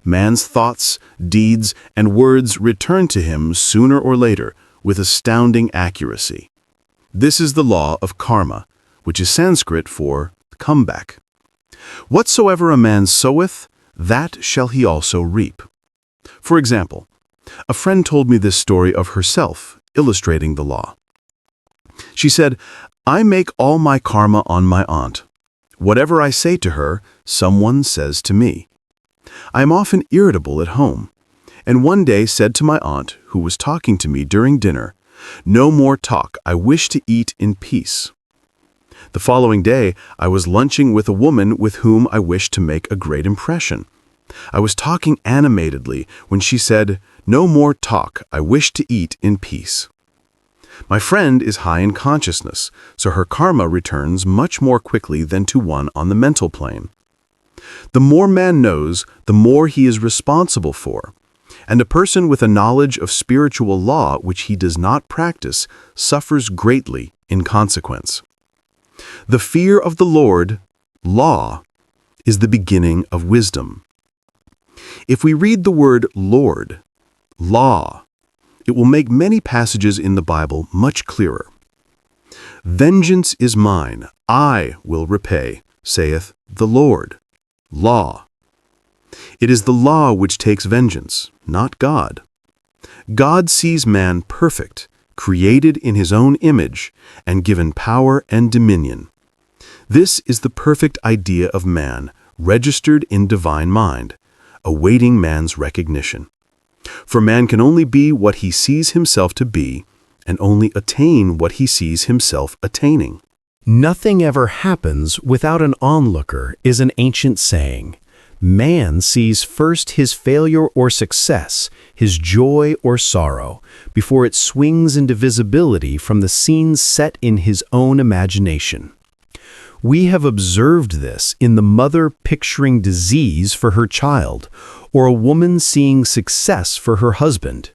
Man's thoughts, deeds, and words return to him sooner or later with astounding accuracy. This is the law of karma, which is Sanskrit for comeback. Whatsoever a man soweth, that shall he also reap. For example, a friend told me this story of herself, illustrating the law. She said, "I make all my karma on my aunt. Whatever I say to her, someone says to me. I am often irritable at home, and one day said to my aunt, who was talking to me during dinner, "No more talk, I wish to eat in peace." The following day, I was lunching with a woman with whom I wished to make a great impression. I was talking animatedly when she said, "No more talk, I wish to eat in peace." My friend is high in consciousness, so her karma returns much more quickly than to one on the mental plane. The more man knows, the more he is responsible for, and a person with a knowledge of spiritual law which he does not practice suffers greatly in consequence. The fear of the Lord, law, is the beginning of wisdom. If we read the word Lord, law, it will make many passages in the Bible much clearer. "Vengeance is mine, I will repay, saith the Lord." Law. It is the law which takes vengeance, not God. God sees man perfect, created in his own image, and given power and dominion. This is the perfect idea of man, registered in divine mind, awaiting man's recognition. For man can only be what he sees himself to be, and only attain what he sees himself attaining. Nothing ever happens without an onlooker is an ancient saying. Man sees first his failure or success, his joy or sorrow, before it swings into visibility from the scenes set in his own imagination. We have observed this in the mother picturing disease for her child, or a woman seeing success for her husband.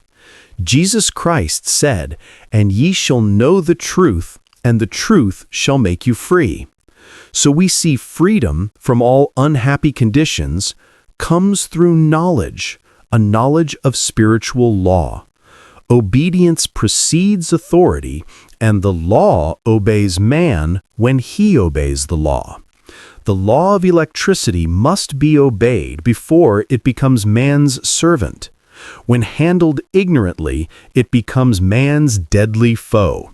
Jesus Christ said, "And ye shall know the truth, and the truth shall make you free." So we see freedom from all unhappy conditions comes through knowledge, a knowledge of spiritual law. Obedience precedes authority, and the law obeys man when he obeys the law. The law of electricity must be obeyed before it becomes man's servant. When handled ignorantly, it becomes man's deadly foe.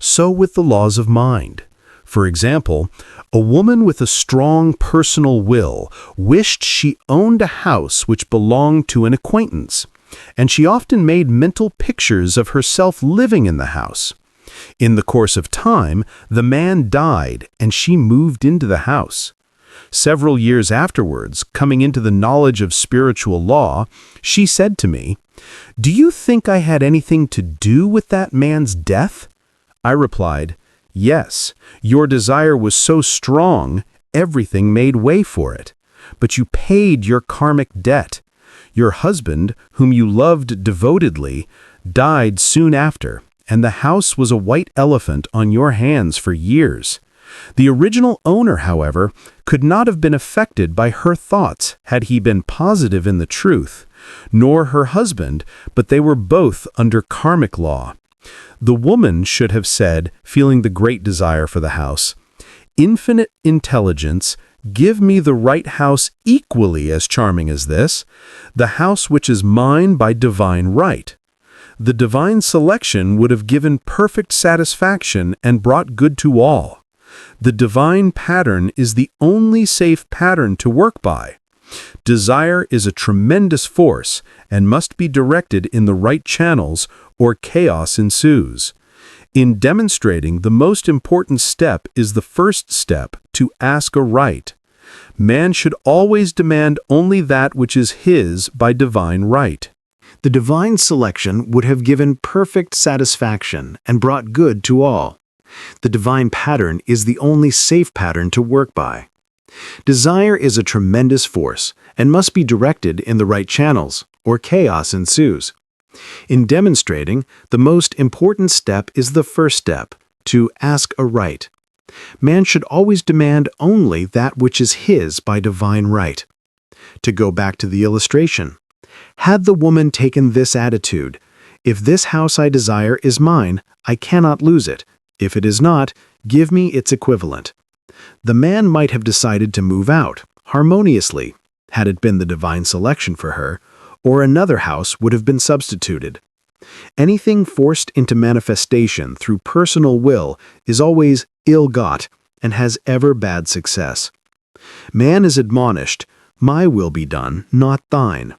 So with the laws of mind. For example, a woman with a strong personal will wished she owned a house which belonged to an acquaintance, and she often made mental pictures of herself living in the house. In the course of time, the man died and she moved into the house. Several years afterwards, coming into the knowledge of spiritual law, she said to me, "Do you think I had anything to do with that man's death?" I replied, "Yes, your desire was so strong, everything made way for it. But you paid your karmic debt. Your husband, whom you loved devotedly, died soon after, and the house was a white elephant on your hands for years. The original owner, however, could not have been affected by her thoughts had he been positive in the truth, nor her husband, but they were both under karmic law. The woman should have said, feeling the great desire for the house, 'Infinite intelligence, give me the right house equally as charming as this, the house which is mine by divine right.' The divine selection would have given perfect satisfaction and brought good to all. The divine pattern is the only safe pattern to work by. Desire is a tremendous force and must be directed in the right channels or chaos ensues. In demonstrating, the most important step is the first step, to ask aright. Man should always demand only that which is his by divine right. The divine selection would have given perfect satisfaction and brought good to all. The divine pattern is the only safe pattern to work by. Desire is a tremendous force and must be directed in the right channels, or chaos ensues. In demonstrating, the most important step is the first step, to ask aright. Man should always demand only that which is his by divine right. To go back to the illustration, had the woman taken this attitude, "If this house I desire is mine, I cannot lose it. If it is not, give me its equivalent," the man might have decided to move out, harmoniously, had it been the divine selection for her, or another house would have been substituted. Anything forced into manifestation through personal will is always ill-got and has ever bad success. Man is admonished, "My will be done, not thine."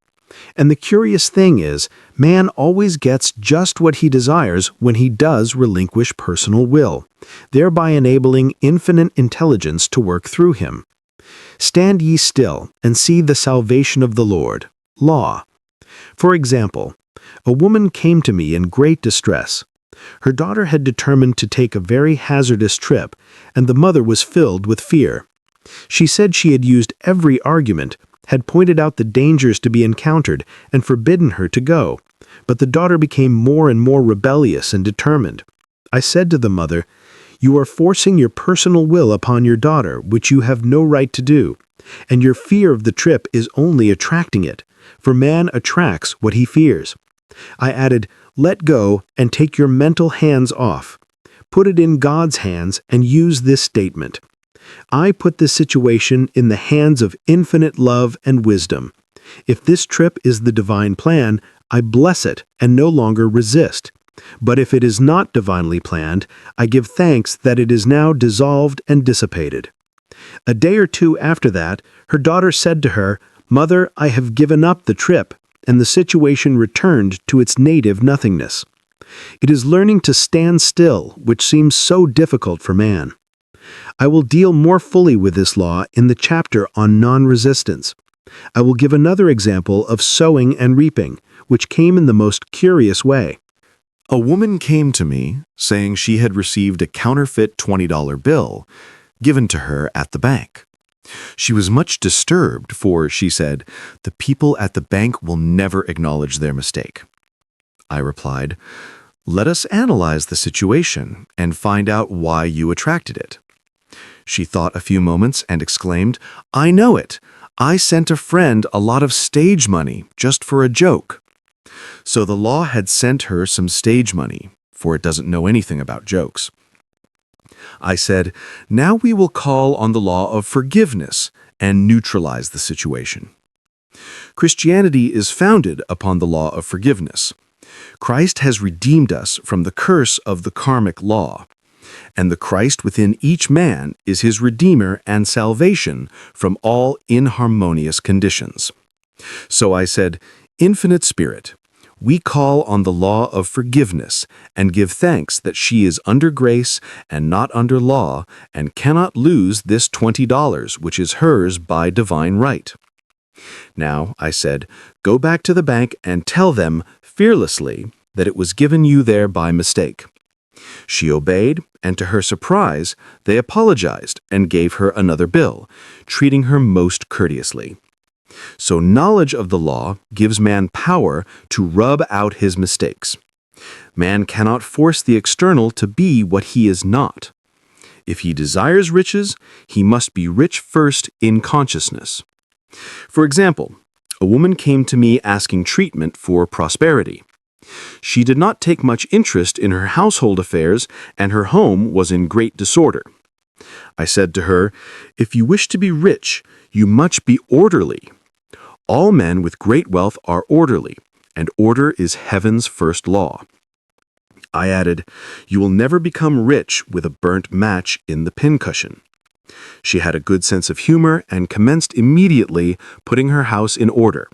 And the curious thing is, man always gets just what he desires when he does relinquish personal will, thereby enabling infinite intelligence to work through him. Stand ye still and see the salvation of the Lord. Law. For example, a woman came to me in great distress. Her daughter had determined to take a very hazardous trip, and the mother was filled with fear. She said she had used every argument, had pointed out the dangers to be encountered, and forbidden her to go. But the daughter became more and more rebellious and determined. I said to the mother, "You are forcing your personal will upon your daughter, which you have no right to do, and your fear of the trip is only attracting it, for man attracts what he fears." I added, "Let go and take your mental hands off. Put it in God's hands and use this statement. I put this situation in the hands of infinite love and wisdom. If this trip is the divine plan, I bless it and no longer resist. But if it is not divinely planned, I give thanks that it is now dissolved and dissipated." A day or two after that, her daughter said to her, "Mother, I have given up the trip," and the situation returned to its native nothingness. It is learning to stand still which seems so difficult for man. I will deal more fully with this law in the chapter on non-resistance. I will give another example of sowing and reaping, which came in the most curious way. A woman came to me saying she had received a counterfeit $20 bill given to her at the bank. She was much disturbed, for, she said, the people at the bank will never acknowledge their mistake. I replied, "Let us analyze the situation and find out why you attracted it." She thought a few moments and exclaimed, "I know it. I sent a friend a lot of stage money just for a joke." So the law had sent her some stage money, for it doesn't know anything about jokes. I said, "Now we will call on the law of forgiveness and neutralize the situation." Christianity is founded upon the law of forgiveness. Christ has redeemed us from the curse of the karmic law, and the Christ within each man is his Redeemer and salvation from all inharmonious conditions. So I said, "Infinite Spirit, we call on the law of forgiveness and give thanks that she is under grace and not under law and cannot lose this $20, which is hers by divine right. Now," I said, "go back to the bank and tell them fearlessly that it was given you there by mistake." She obeyed, and to her surprise, they apologized and gave her another bill, treating her most courteously. So knowledge of the law gives man power to rub out his mistakes. Man cannot force the external to be what he is not. If he desires riches, he must be rich first in consciousness. For example, a woman came to me asking treatment for prosperity. She did not take much interest in her household affairs, and her home was in great disorder. I said to her, "If you wish to be rich, you must be orderly. All men with great wealth are orderly, and order is heaven's first law." I added, "You will never become rich with a burnt match in the pincushion." She had a good sense of humor and commenced immediately putting her house in order.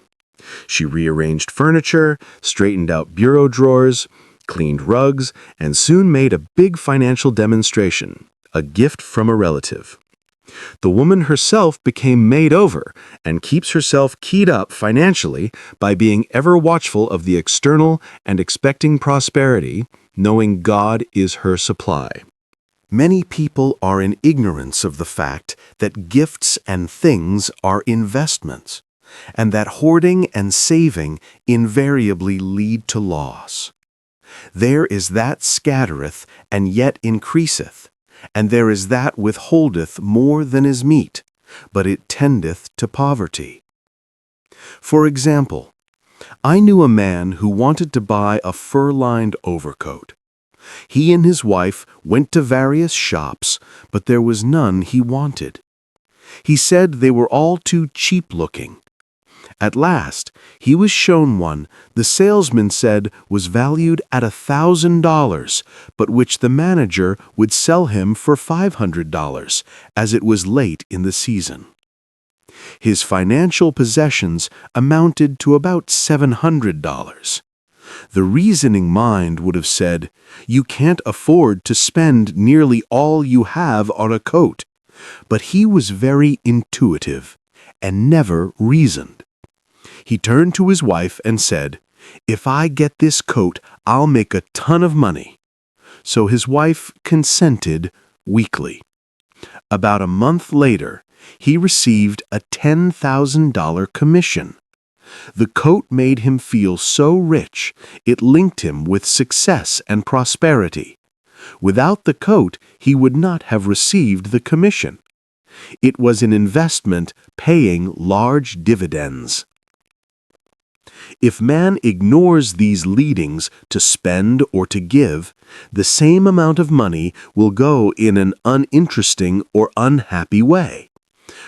She rearranged furniture, straightened out bureau drawers, cleaned rugs, and soon made a big financial demonstration, a gift from a relative. The woman herself became made over and keeps herself keyed up financially by being ever watchful of the external and expecting prosperity, knowing God is her supply. Many people are in ignorance of the fact that gifts and things are investments, and that hoarding and saving invariably lead to loss. There is that scattereth and yet increaseth, and there is that withholdeth more than is meet, but it tendeth to poverty. For example, I knew a man who wanted to buy a fur-lined overcoat. He and his wife went to various shops, but there was none he wanted. He said they were all too cheap-looking. At last, he was shown one the salesman said was valued at $1,000, but which the manager would sell him for $500, as it was late in the season. His financial possessions amounted to about $700. The reasoning mind would have said, "You can't afford to spend nearly all you have on a coat." But he was very intuitive and never reasoned. He turned to his wife and said, "If I get this coat, I'll make a ton of money." So his wife consented weakly. About a month later, he received a $10,000 commission. The coat made him feel so rich, it linked him with success and prosperity. Without the coat, he would not have received the commission. It was an investment paying large dividends. If man ignores these leadings to spend or to give, the same amount of money will go in an uninteresting or unhappy way.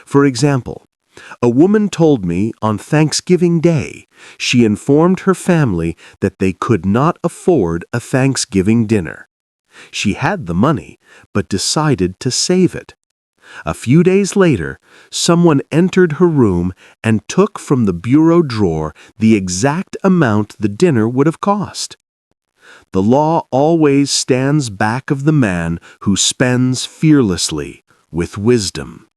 For example, a woman told me on Thanksgiving Day she informed her family that they could not afford a Thanksgiving dinner. She had the money, but decided to save it. A few days later, someone entered her room and took from the bureau drawer the exact amount the dinner would have cost. The law always stands back of the man who spends fearlessly, with wisdom.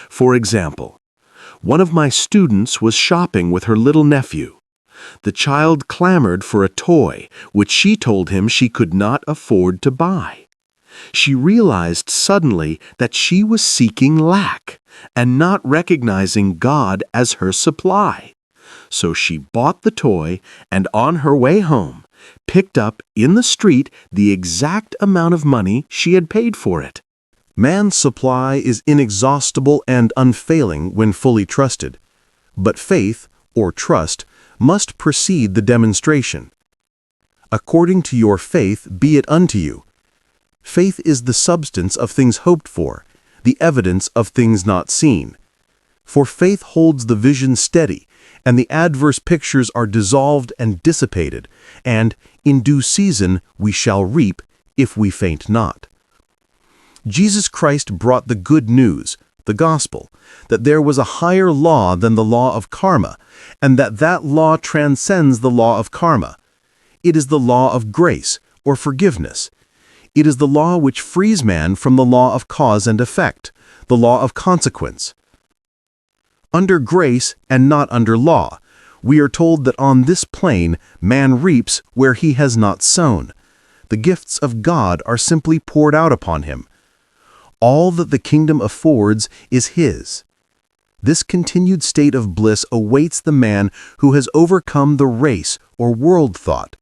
For example, one of my students was shopping with her little nephew. The child clamored for a toy, which she told him she could not afford to buy. She realized suddenly that she was seeking lack and not recognizing God as her supply. So she bought the toy and on her way home, picked up in the street the exact amount of money she had paid for it. Man's supply is inexhaustible and unfailing when fully trusted, but faith, or trust, must precede the demonstration. According to your faith be it unto you. Faith is the substance of things hoped for, the evidence of things not seen. For faith holds the vision steady, and the adverse pictures are dissolved and dissipated, and in due season we shall reap, if we faint not. Jesus Christ brought the good news, the gospel, that there was a higher law than the law of karma, and that law transcends the law of karma. It is the law of grace, or forgiveness. It is the law which frees man from the law of cause and effect, the law of consequence. Under grace and not under law, we are told that on this plane man reaps where he has not sown. The gifts of God are simply poured out upon him. All that the kingdom affords is his. This continued state of bliss awaits the man who has overcome the race or world thought.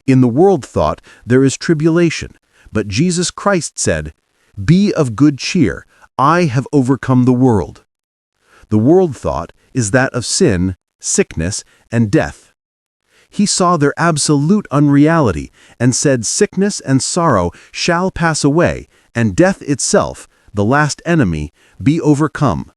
In the world thought there is tribulation, but Jesus Christ said, "Be of good cheer, I have overcome the world." The world thought is that of sin, sickness, and death. He saw their absolute unreality and said sickness and sorrow shall pass away, and death itself, the last enemy, be overcome.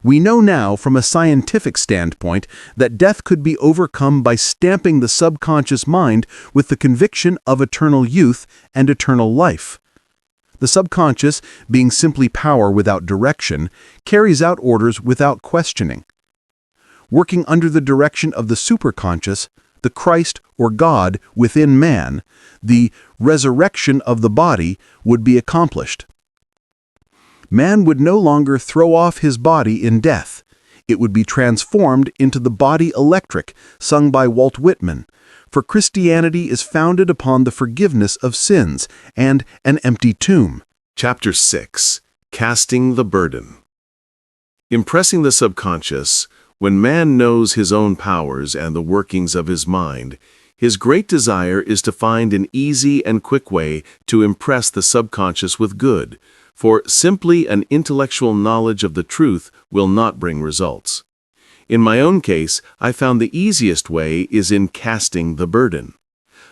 We know now from a scientific standpoint that death could be overcome by stamping the subconscious mind with the conviction of eternal youth and eternal life. The subconscious, being simply power without direction, carries out orders without questioning. Working under the direction of the superconscious, the Christ or God within man, the resurrection of the body would be accomplished. Man would no longer throw off his body in death. It would be transformed into the body electric, sung by Walt Whitman, for Christianity is founded upon the forgiveness of sins and an empty tomb. Chapter 6. Casting the Burden. Impressing the subconscious, when man knows his own powers and the workings of his mind, his great desire is to find an easy and quick way to impress the subconscious with good, for simply an intellectual knowledge of the truth will not bring results. In my own case, I found the easiest way is in casting the burden.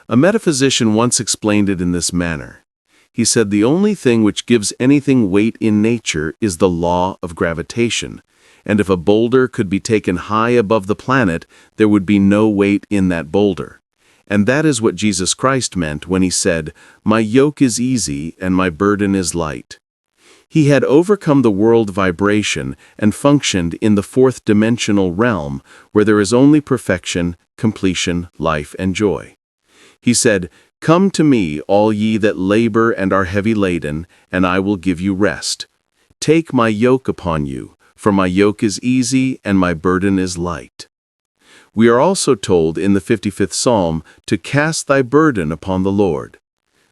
A metaphysician once explained it in this manner. He said the only thing which gives anything weight in nature is the law of gravitation, and if a boulder could be taken high above the planet, there would be no weight in that boulder. And that is what Jesus Christ meant when he said, "My yoke is easy and my burden is light." He had overcome the world vibration and functioned in the fourth-dimensional realm where there is only perfection, completion, life, and joy. He said, "Come to me, all ye that labor and are heavy laden, and I will give you rest. Take my yoke upon you, for my yoke is easy and my burden is light." We are also told in the 55th Psalm to cast thy burden upon the Lord.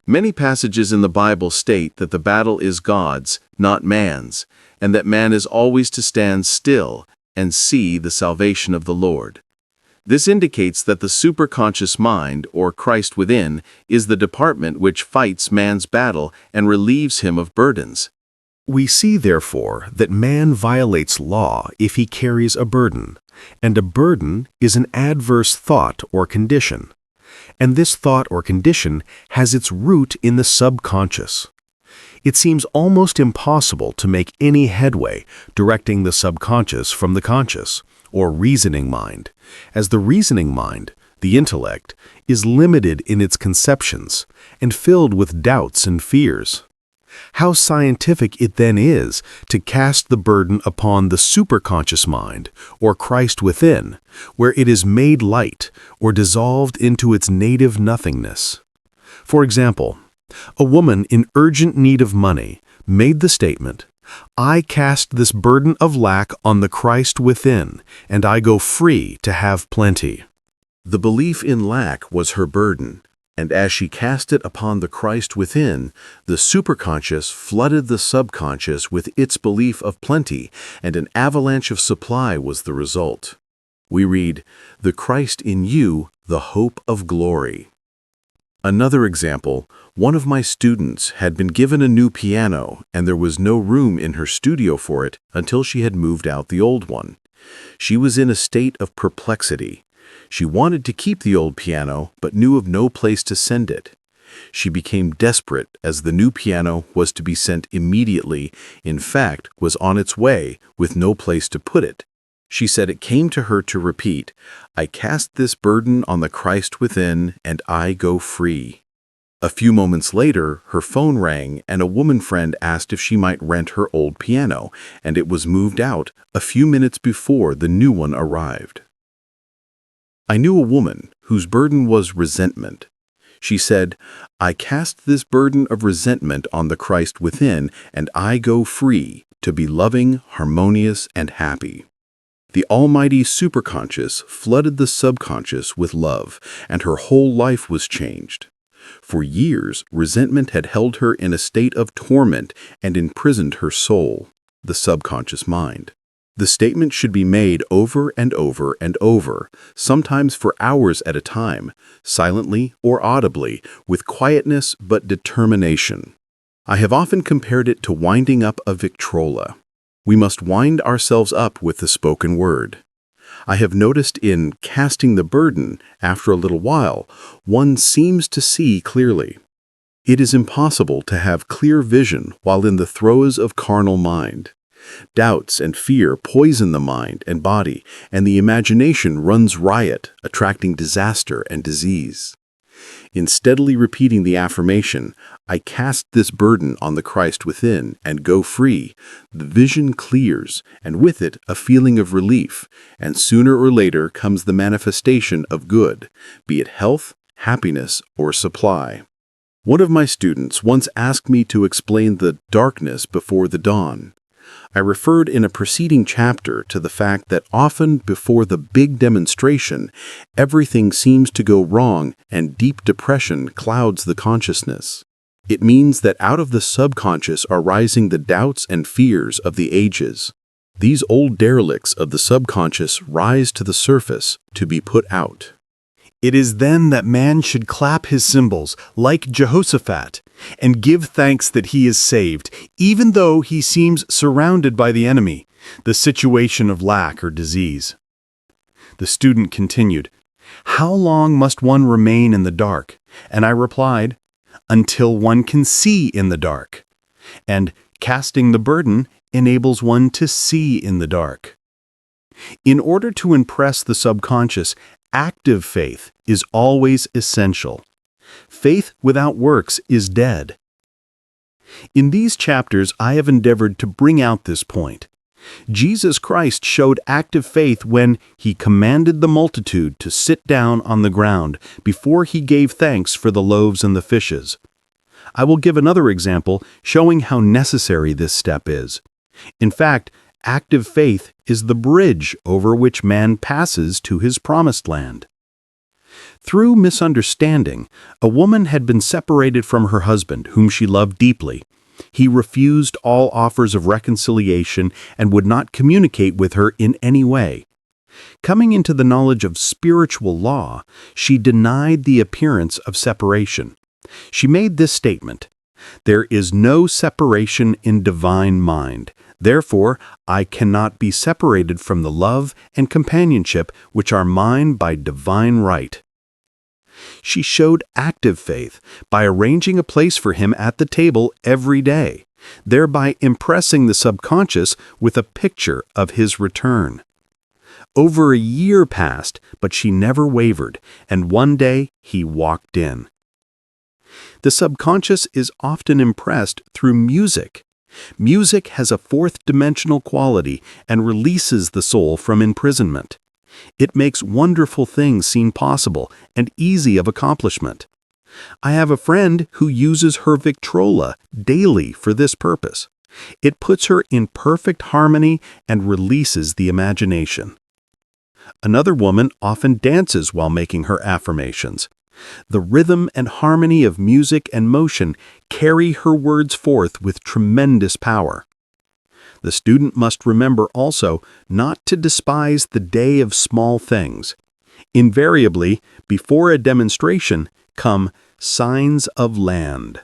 Many passages in the Bible state that the battle is God's, not man's, and that man is always to stand still and see the salvation of the Lord. This indicates that the superconscious mind, or Christ within, is the department which fights man's battle and relieves him of burdens. We see, therefore, that man violates law if he carries a burden, and a burden is an adverse thought or condition. And this thought or condition has its root in the subconscious. It seems almost impossible to make any headway directing the subconscious from the conscious, or reasoning mind, as the reasoning mind, the intellect, is limited in its conceptions and filled with doubts and fears. How scientific it then is to cast the burden upon the superconscious mind, or Christ within, where it is made light or dissolved into its native nothingness. For example, a woman in urgent need of money made the statement, "I cast this burden of lack on the Christ within, and I go free to have plenty." The belief in lack was her burden, and as she cast it upon the Christ within, the superconscious flooded the subconscious with its belief of plenty, and an avalanche of supply was the result. We read, "The Christ in you, the hope of glory." Another example, one of my students had been given a new piano, and there was no room in her studio for it until she had moved out the old one. She was in a state of perplexity. She wanted to keep the old piano, but knew of no place to send it. She became desperate as the new piano was to be sent immediately, in fact, was on its way with no place to put it. She said it came to her to repeat, "I cast this burden on the Christ within, and I go free." A few moments later, her phone rang and a woman friend asked if she might rent her old piano, and it was moved out a few minutes before the new one arrived. I knew a woman whose burden was resentment. She said, "I cast this burden of resentment on the Christ within, and I go free to be loving, harmonious, and happy." The almighty superconscious flooded the subconscious with love, and her whole life was changed. For years, resentment had held her in a state of torment and imprisoned her soul, the subconscious mind. The statement should be made over and over and over, sometimes for hours at a time, silently or audibly, with quietness but determination. I have often compared it to winding up a Victrola. We must wind ourselves up with the spoken word. I have noticed in casting the burden, after a little while, one seems to see clearly. It is impossible to have clear vision while in the throes of carnal mind. Doubts and fear poison the mind and body, and the imagination runs riot, attracting disaster and disease. In steadily repeating the affirmation, "I cast this burden on the Christ within and go free," the vision clears, and with it a feeling of relief, and sooner or later comes the manifestation of good, be it health, happiness, or supply. One of my students once asked me to explain the darkness before the dawn. I referred in a preceding chapter to the fact that often before the big demonstration, everything seems to go wrong and deep depression clouds the consciousness. It means that out of the subconscious are rising the doubts and fears of the ages. These old derelicts of the subconscious rise to the surface to be put out. It is then that man should clap his cymbals, like Jehoshaphat, and give thanks that he is saved, even though he seems surrounded by the enemy, the situation of lack or disease. The student continued, "How long must one remain in the dark?" And I replied, "Until one can see in the dark." And casting the burden enables one to see in the dark. In order to impress the subconscious, active faith is always essential. Faith without works is dead. In these chapters, I have endeavored to bring out this point. Jesus Christ showed active faith when he commanded the multitude to sit down on the ground before he gave thanks for the loaves and the fishes. I will give another example showing how necessary this step is. In fact, active faith is the bridge over which man passes to his promised land. Through misunderstanding, a woman had been separated from her husband, whom she loved deeply. He refused all offers of reconciliation and would not communicate with her in any way. Coming into the knowledge of spiritual law, she denied the appearance of separation. She made this statement, "There is no separation in divine mind. Therefore, I cannot be separated from the love and companionship which are mine by divine right." She showed active faith by arranging a place for him at the table every day, thereby impressing the subconscious with a picture of his return. Over a year passed, but she never wavered, and one day he walked in. The subconscious is often impressed through music. Music has a fourth-dimensional quality and releases the soul from imprisonment. It makes wonderful things seem possible and easy of accomplishment. I have a friend who uses her Victrola daily for this purpose. It puts her in perfect harmony and releases the imagination. Another woman often dances while making her affirmations. The rhythm and harmony of music and motion carry her words forth with tremendous power. The student must remember also not to despise the day of small things. Invariably, before a demonstration, come signs of land.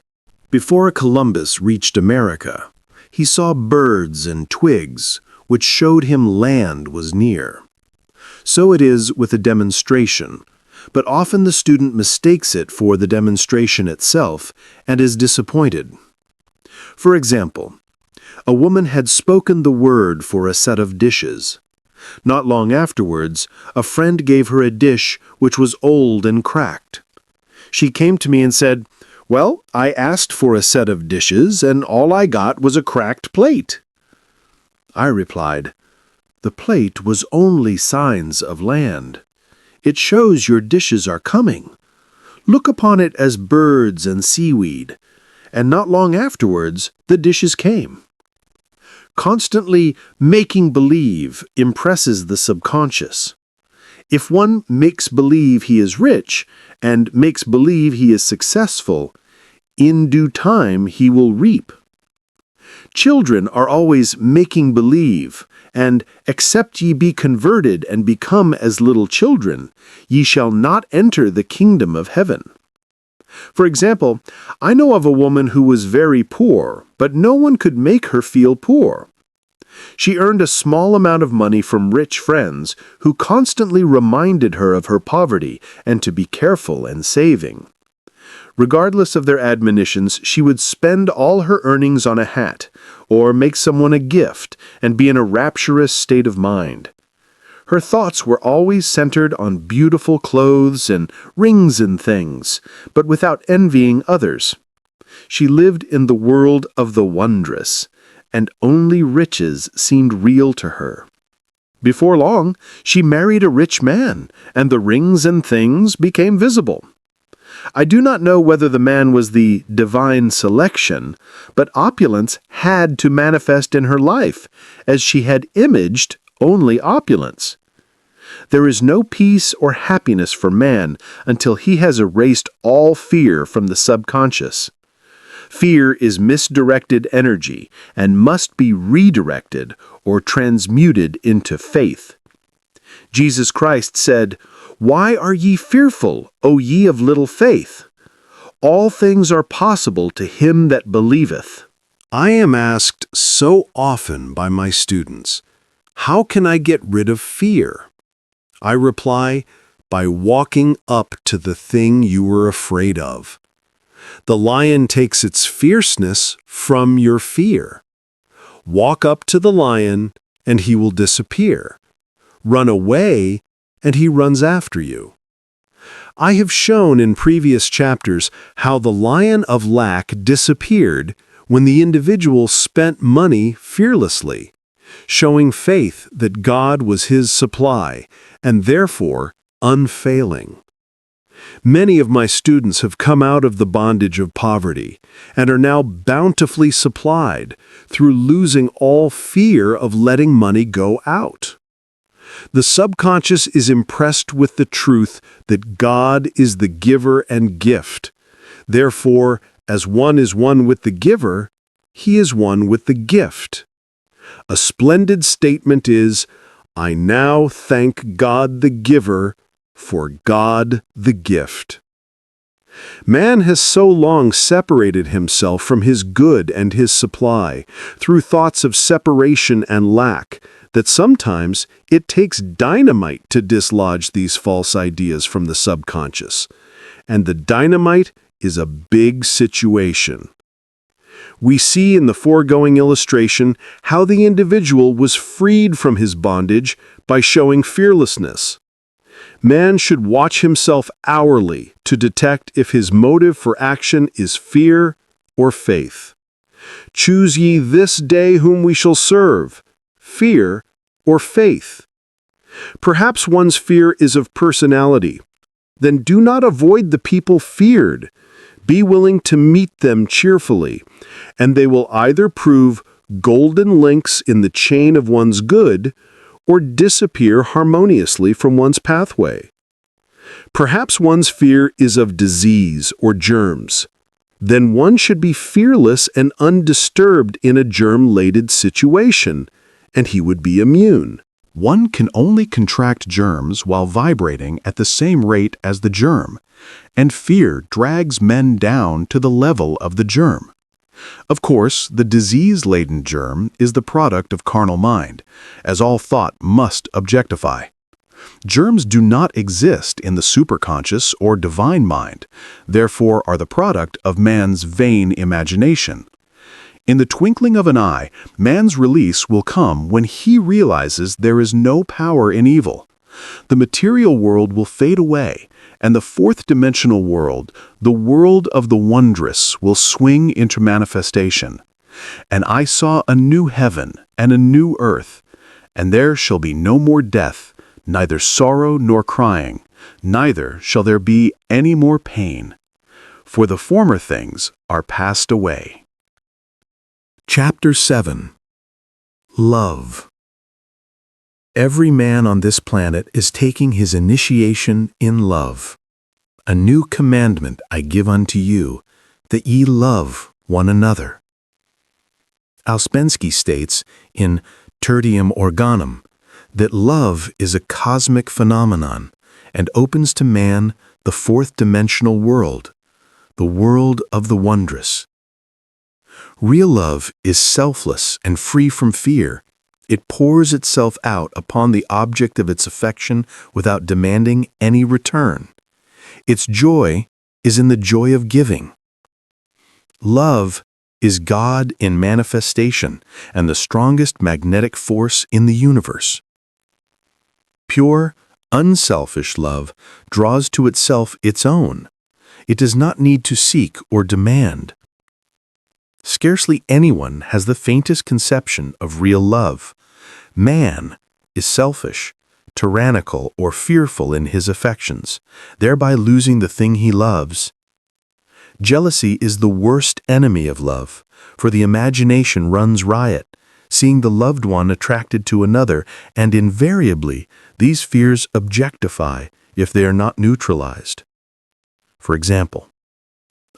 Before Columbus reached America, he saw birds and twigs, which showed him land was near. So it is with a demonstration, but often the student mistakes it for the demonstration itself and is disappointed. For example, a woman had spoken the word for a set of dishes. Not long afterwards, a friend gave her a dish which was old and cracked. She came to me and said, "Well, I asked for a set of dishes, and all I got was a cracked plate." I replied, "The plate was only signs of land. It shows your dishes are coming. Look upon it as birds and seaweed." And not long afterwards, the dishes came. Constantly making believe impresses the subconscious. If one makes believe he is rich and makes believe he is successful, in due time he will reap. Children are always making believe, and except ye be converted and become as little children, ye shall not enter the kingdom of heaven. For example, I know of a woman who was very poor, but no one could make her feel poor. She earned a small amount of money from rich friends who constantly reminded her of her poverty and to be careful and saving. Regardless of their admonitions, she would spend all her earnings on a hat, or make someone a gift, and be in a rapturous state of mind. Her thoughts were always centered on beautiful clothes and rings and things, but without envying others. She lived in the world of the wondrous, and only riches seemed real to her. Before long, she married a rich man, and the rings and things became visible. I do not know whether the man was the divine selection, but opulence had to manifest in her life, as she had imaged only opulence. There is no peace or happiness for man until he has erased all fear from the subconscious. Fear is misdirected energy and must be redirected or transmuted into faith. Jesus Christ said, "Why are ye fearful, O ye of little faith? All things are possible to him that believeth." I am asked so often by my students, how can I get rid of fear? I reply, by walking up to the thing you were afraid of. The lion takes its fierceness from your fear. Walk up to the lion, and he will disappear. Run away, and he runs after you. I have shown in previous chapters how the lion of lack disappeared when the individual spent money fearlessly, showing faith that God was his supply and therefore unfailing. Many of my students have come out of the bondage of poverty and are now bountifully supplied through losing all fear of letting money go out. The subconscious is impressed with the truth that God is the giver and gift. Therefore, as one is one with the giver, he is one with the gift. A splendid statement is, I now thank God the giver for God the gift. Man has so long separated himself from his good and his supply through thoughts of separation and lack that sometimes it takes dynamite to dislodge these false ideas from the subconscious. And the dynamite is a big situation. We see in the foregoing illustration how the individual was freed from his bondage by showing fearlessness. Man should watch himself hourly to detect if his motive for action is fear or faith. Choose ye this day whom we shall serve, fear or faith. Perhaps one's fear is of personality. Then do not avoid the people feared. Be willing to meet them cheerfully, and they will either prove golden links in the chain of one's good or disappear harmoniously from one's pathway. Perhaps one's fear is of disease or germs. Then one should be fearless and undisturbed in a germ-laden situation, and he would be immune. One can only contract germs while vibrating at the same rate as the germ, and fear drags men down to the level of the germ. Of course, the disease-laden germ is the product of carnal mind, as all thought must objectify. Germs do not exist in the superconscious or divine mind, therefore are the product of man's vain imagination. In the twinkling of an eye, man's release will come when he realizes there is no power in evil. The material world will fade away, and the fourth-dimensional world, the world of the wondrous, will swing into manifestation. And I saw a new heaven and a new earth, and there shall be no more death, neither sorrow nor crying, neither shall there be any more pain. For the former things are passed away. Chapter 7. Love. Every man on this planet is taking his initiation in love. A new commandment I give unto you, that ye love one another. Ouspensky states in Tertium Organum that love is a cosmic phenomenon and opens to man the fourth-dimensional world, the world of the wondrous. Real love is selfless and free from fear. It pours itself out upon the object of its affection without demanding any return. Its joy is in the joy of giving. Love is God in manifestation and the strongest magnetic force in the universe. Pure, unselfish love draws to itself its own. It does not need to seek or demand. Scarcely anyone has the faintest conception of real love. Man is selfish, tyrannical, or fearful in his affections, thereby losing the thing he loves. Jealousy is the worst enemy of love, for the imagination runs riot, seeing the loved one attracted to another, and invariably these fears objectify if they are not neutralized. For example,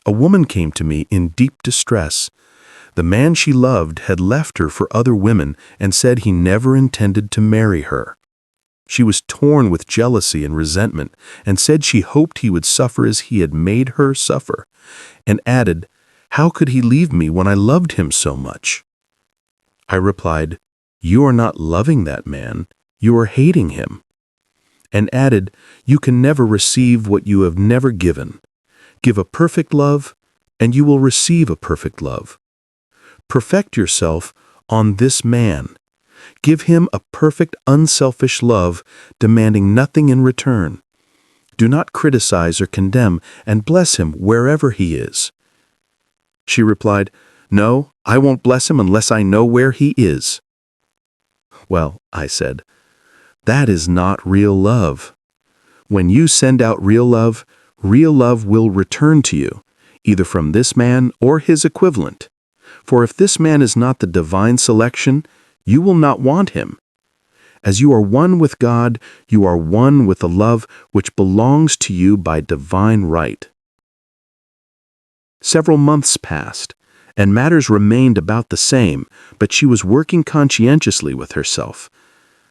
a woman came to me in deep distress. The man she loved had left her for other women and said he never intended to marry her. She was torn with jealousy and resentment and said she hoped he would suffer as he had made her suffer, and added, "How could he leave me when I loved him so much?" I replied, "You are not loving that man, you are hating him," and added, "You can never receive what you have never given. Give a perfect love, and you will receive a perfect love. Perfect yourself on this man. Give him a perfect, unselfish love, demanding nothing in return. Do not criticize or condemn, and bless him wherever he is." She replied, No, I won't bless him unless I know where he is." "Well," I said, "that is not real love. When you send out real love will return to you, either from this man or his equivalent. For if this man is not the divine selection, you will not want him. As you are one with God, you are one with the love which belongs to you by divine right." Several months passed, and matters remained about the same, but she was working conscientiously with herself.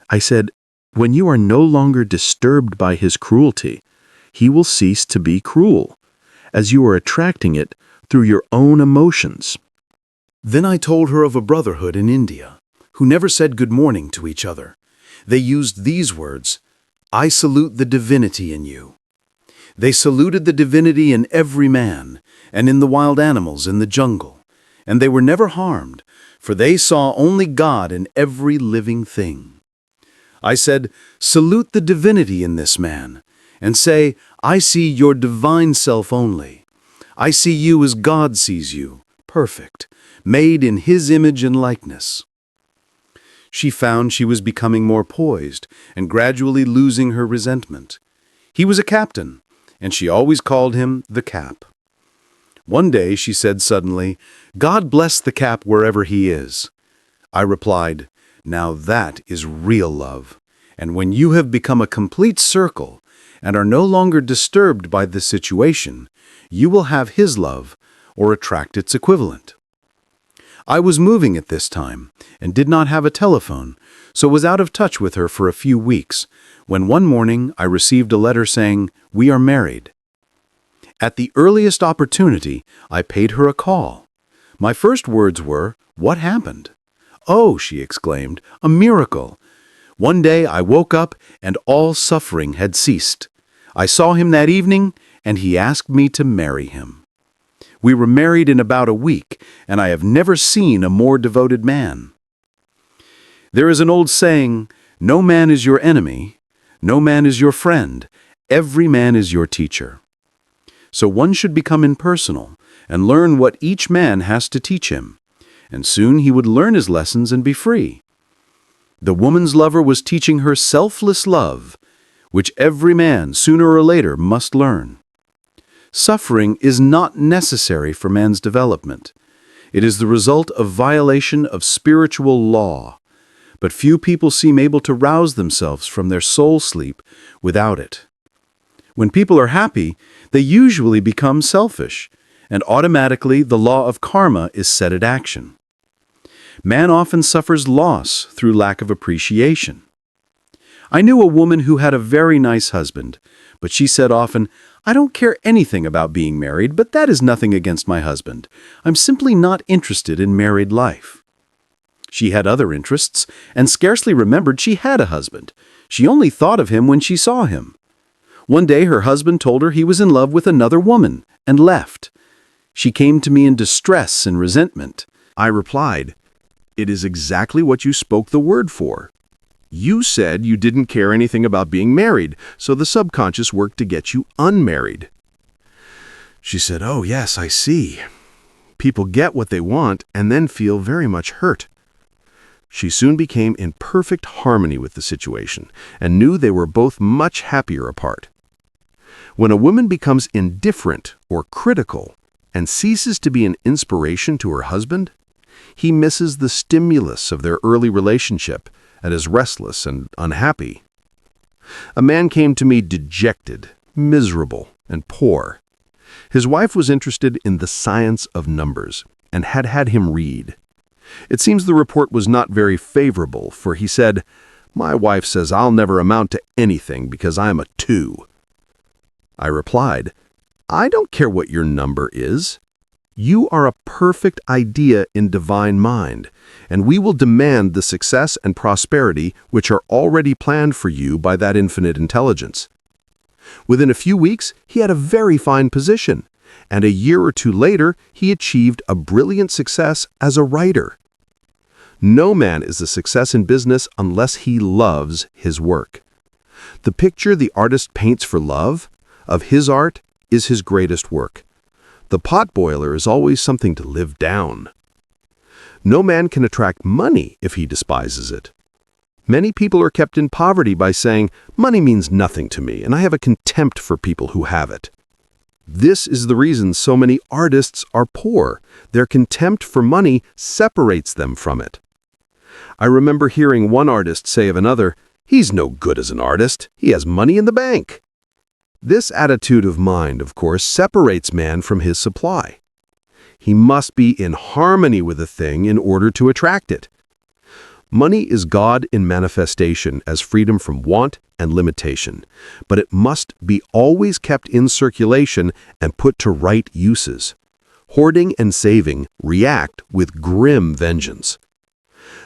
I said, "When you are no longer disturbed by his cruelty, he will cease to be cruel, as you are attracting it through your own emotions." Then I told her of a brotherhood in India, who never said good morning to each other. They used these words, "I salute the divinity in you." They saluted the divinity in every man, and in the wild animals in the jungle, and they were never harmed, for they saw only God in every living thing. I said, "Salute the divinity in this man, and say, I see your divine self only. I see you as God sees you, perfect, made in His image and likeness." She found she was becoming more poised and gradually losing her resentment. He was a captain, and she always called him the Cap. One day she said suddenly, "God bless the Cap wherever he is." I replied, "Now that is real love. And when you have become a complete circle and are no longer disturbed by this situation, you will have his love or attract its equivalent." I was moving at this time and did not have a telephone, so was out of touch with her for a few weeks, when one morning I received a letter saying, "We are married." At the earliest opportunity, I paid her a call. My first words were, "What happened?" "Oh," she exclaimed, "a miracle. One day I woke up and all suffering had ceased. I saw him that evening and he asked me to marry him. We were married in about a week, and I have never seen a more devoted man." There is an old saying, "No man is your enemy, no man is your friend, every man is your teacher." So one should become impersonal and learn what each man has to teach him, and soon he would learn his lessons and be free. The woman's lover was teaching her selfless love, which every man, sooner or later, must learn. Suffering is not necessary for man's development. It is the result of violation of spiritual law, but few people seem able to rouse themselves from their soul sleep without it. When people are happy, they usually become selfish, and automatically the law of karma is set in action. Man often suffers loss through lack of appreciation. I knew a woman who had a very nice husband, but she said often, "I don't care anything about being married, but that is nothing against my husband. I'm simply not interested in married life." She had other interests and scarcely remembered she had a husband. She only thought of him when she saw him. One day her husband told her he was in love with another woman and left. She came to me in distress and resentment. I replied, "It is exactly what you spoke the word for. You said you didn't care anything about being married, so the subconscious worked to get you unmarried." She said, "Oh yes, I see. People get what they want and then feel very much hurt." She soon became in perfect harmony with the situation and knew they were both much happier apart. When a woman becomes indifferent or critical and ceases to be an inspiration to her husband, he misses the stimulus of their early relationship and is restless and unhappy. A man came to me dejected, miserable, and poor. His wife was interested in the science of numbers and had had him read. It seems the report was not very favorable, for he said, "My wife says I'll never amount to anything because I'm a 2. I replied, "I don't care what your number is. You are a perfect idea in divine mind, and we will demand the success and prosperity which are already planned for you by that infinite intelligence." Within a few weeks, he had a very fine position, and a year or two later, he achieved a brilliant success as a writer. No man is a success in business unless he loves his work. The picture the artist paints for love of his art is his greatest work. The pot boiler is always something to live down. No man can attract money if he despises it. Many people are kept in poverty by saying, "Money means nothing to me, and I have a contempt for people who have it." This is the reason so many artists are poor. Their contempt for money separates them from it. I remember hearing one artist say of another, "He's no good as an artist. He has money in the bank." This attitude of mind, of course, separates man from his supply. He must be in harmony with a thing in order to attract it. Money is God in manifestation as freedom from want and limitation, but it must be always kept in circulation and put to right uses. Hoarding and saving react with grim vengeance.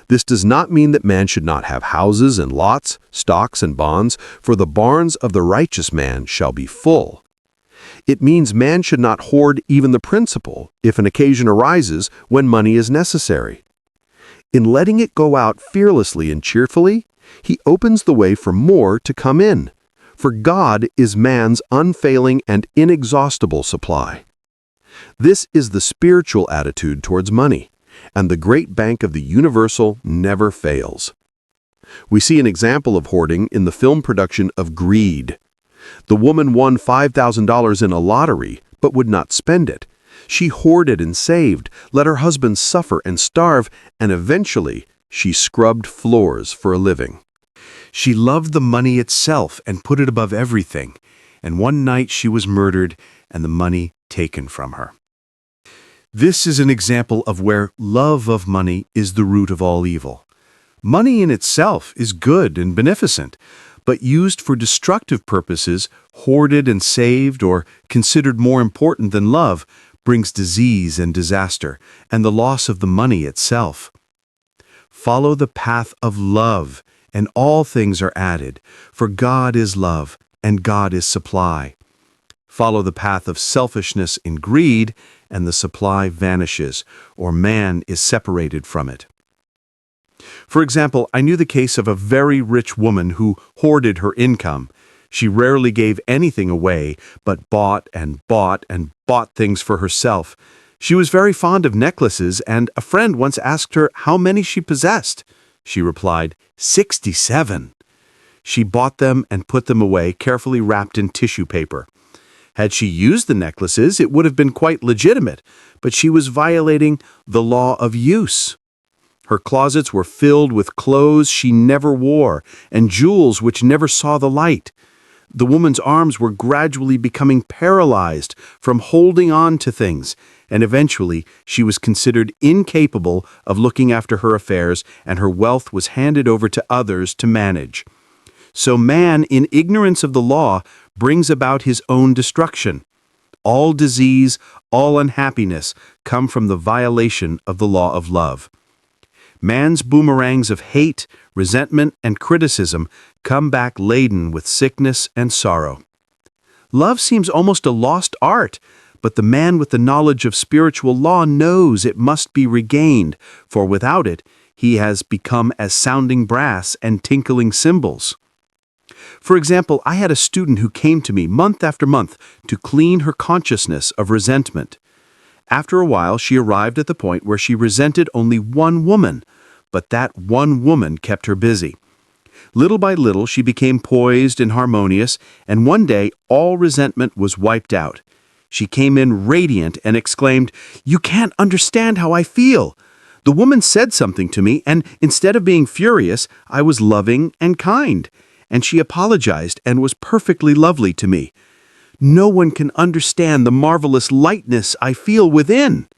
This does not mean that man should not have houses and lots, stocks and bonds, for the barns of the righteous man shall be full. It means man should not hoard even the principal if an occasion arises when money is necessary. In letting it go out fearlessly and cheerfully, he opens the way for more to come in, for God is man's unfailing and inexhaustible supply. This is the spiritual attitude towards money, and the great bank of the universal never fails. We see an example of hoarding in the film production of Greed. The woman won $5,000 in a lottery, but would not spend it. She hoarded and saved, let her husband suffer and starve, and eventually she scrubbed floors for a living. She loved the money itself and put it above everything, and one night she was murdered and the money taken from her. This is an example of where love of money is the root of all evil. Money in itself is good and beneficent, but used for destructive purposes, hoarded and saved or considered more important than love, brings disease and disaster, and the loss of the money itself. Follow the path of love, and all things are added, for God is love, and God is supply. Follow the path of selfishness in greed, and the supply vanishes, or man is separated from it. For example, I knew the case of a very rich woman who hoarded her income. She rarely gave anything away, but bought and bought and bought things for herself. She was very fond of necklaces, and a friend once asked her how many she possessed. She replied, 67. She bought them and put them away, carefully wrapped in tissue paper. Had she used the necklaces, it would have been quite legitimate, but she was violating the law of use. Her closets were filled with clothes she never wore and jewels which never saw the light. The woman's arms were gradually becoming paralyzed from holding on to things, and eventually she was considered incapable of looking after her affairs, and her wealth was handed over to others to manage. So man, in ignorance of the law, brings about his own destruction. All disease, all unhappiness come from the violation of the law of love. Man's boomerangs of hate, resentment, and criticism come back laden with sickness and sorrow. Love seems almost a lost art, but the man with the knowledge of spiritual law knows it must be regained, for without it, he has become as sounding brass and tinkling cymbals. For example, I had a student who came to me month after month to clean her consciousness of resentment. After a while, she arrived at the point where she resented only one woman, but that one woman kept her busy. Little by little, she became poised and harmonious, and one day, all resentment was wiped out. She came in radiant and exclaimed, "You can't understand how I feel. The woman said something to me, and instead of being furious, I was loving and kind, and she apologized and was perfectly lovely to me. No one can understand the marvelous lightness I feel within."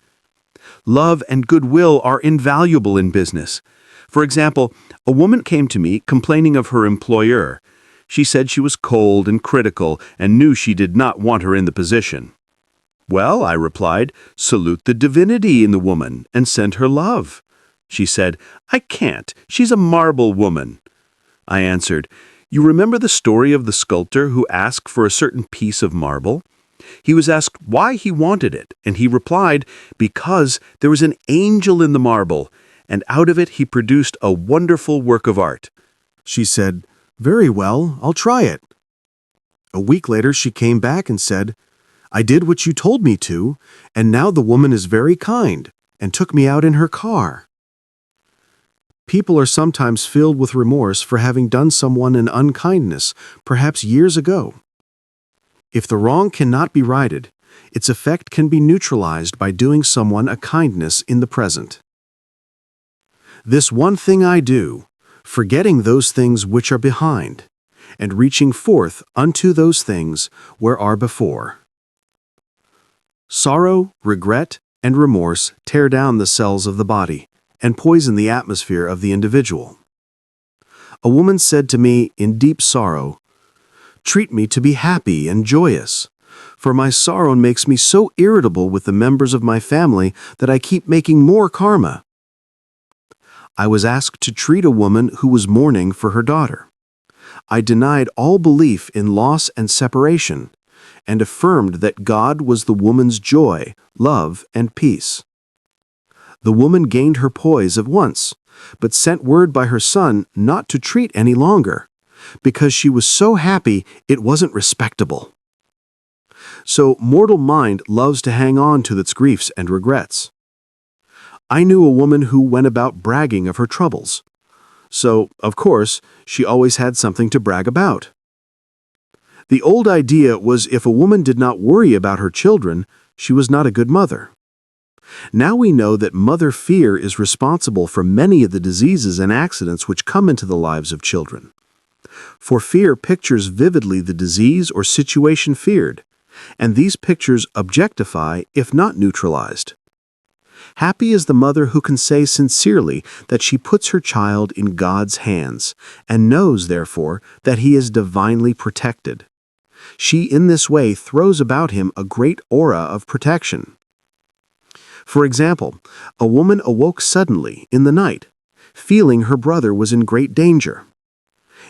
Love and goodwill are invaluable in business. For example, a woman came to me complaining of her employer. She said she was cold and critical and knew she did not want her in the position. "Well," I replied, "salute the divinity in the woman and send her love." She said, "I can't. She's a marble woman." I answered, "You remember the story of the sculptor who asked for a certain piece of marble? He was asked why he wanted it, and he replied, because there was an angel in the marble, and out of it he produced a wonderful work of art." She said, "Very well, I'll try it." A week later she came back and said, "I did what you told me to, and now the woman is very kind, and took me out in her car." People are sometimes filled with remorse for having done someone an unkindness, perhaps years ago. If the wrong cannot be righted, its effect can be neutralized by doing someone a kindness in the present. This one thing I do, forgetting those things which are behind, and reaching forth unto those things where are before. Sorrow, regret, and remorse tear down the cells of the body and poison the atmosphere of the individual. A woman said to me in deep sorrow, "Treat me to be happy and joyous, for my sorrow makes me so irritable with the members of my family that I keep making more karma." I was asked to treat a woman who was mourning for her daughter. I denied all belief in loss and separation, and affirmed that God was the woman's joy, love, and peace. The woman gained her poise at once, but sent word by her son not to treat any longer, because she was so happy it wasn't respectable. So mortal mind loves to hang on to its griefs and regrets. I knew a woman who went about bragging of her troubles. So, of course, she always had something to brag about. The old idea was if a woman did not worry about her children, she was not a good mother. Now we know that mother fear is responsible for many of the diseases and accidents which come into the lives of children. For fear pictures vividly the disease or situation feared, and these pictures objectify if not neutralized. Happy is the mother who can say sincerely that she puts her child in God's hands and knows, therefore, that he is divinely protected. She in this way throws about him a great aura of protection. For example, a woman awoke suddenly in the night, feeling her brother was in great danger.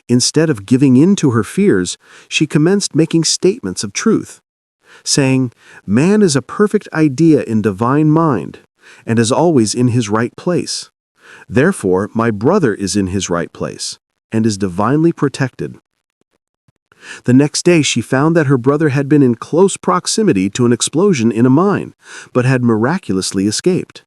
Instead of giving in to her fears, she commenced making statements of truth, saying, "Man is a perfect idea in divine mind, and is always in his right place. Therefore, my brother is in his right place, and is divinely protected." The next day she found that her brother had been in close proximity to an explosion in a mine, but had miraculously escaped.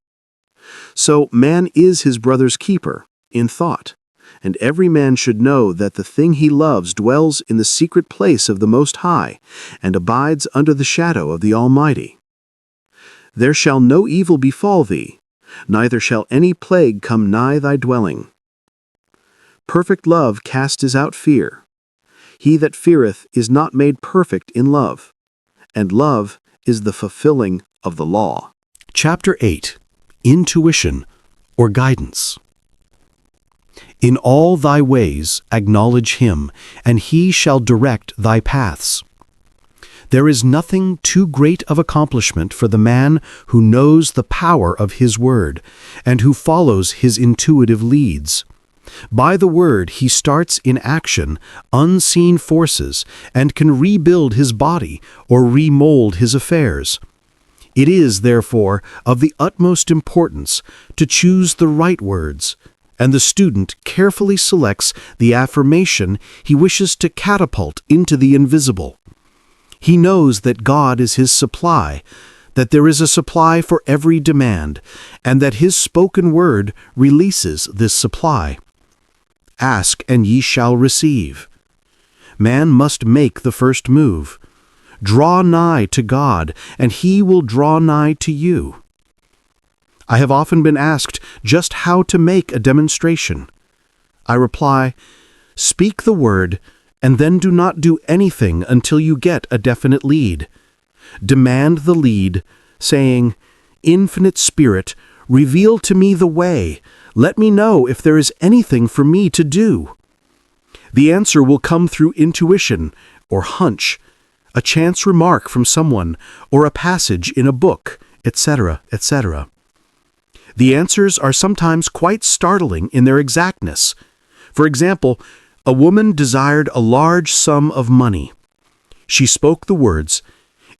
So man is his brother's keeper, in thought, and every man should know that the thing he loves dwells in the secret place of the Most High, and abides under the shadow of the Almighty. There shall no evil befall thee, neither shall any plague come nigh thy dwelling. Perfect love casteth out fear. He that feareth is not made perfect in love, and love is the fulfilling of the law. Chapter 8. Intuition, or Guidance. In all thy ways acknowledge him, and he shall direct thy paths. There is nothing too great of accomplishment for the man who knows the power of his word, and who follows his intuitive leads. By the word he starts in action unseen forces, and can rebuild his body or remold his affairs. It is, therefore, of the utmost importance to choose the right words, and the student carefully selects the affirmation he wishes to catapult into the invisible. He knows that God is his supply, that there is a supply for every demand, and that his spoken word releases this supply. Ask, and ye shall receive. Man must make the first move. Draw nigh to God, and he will draw nigh to you. I have often been asked just how to make a demonstration. I reply, speak the word, and then do not do anything until you get a definite lead. Demand the lead, saying, "Infinite Spirit, reveal to me the way. Let me know if there is anything for me to do." The answer will come through intuition or hunch, a chance remark from someone, or a passage in a book, etc., etc. The answers are sometimes quite startling in their exactness. For example, a woman desired a large sum of money. She spoke the words,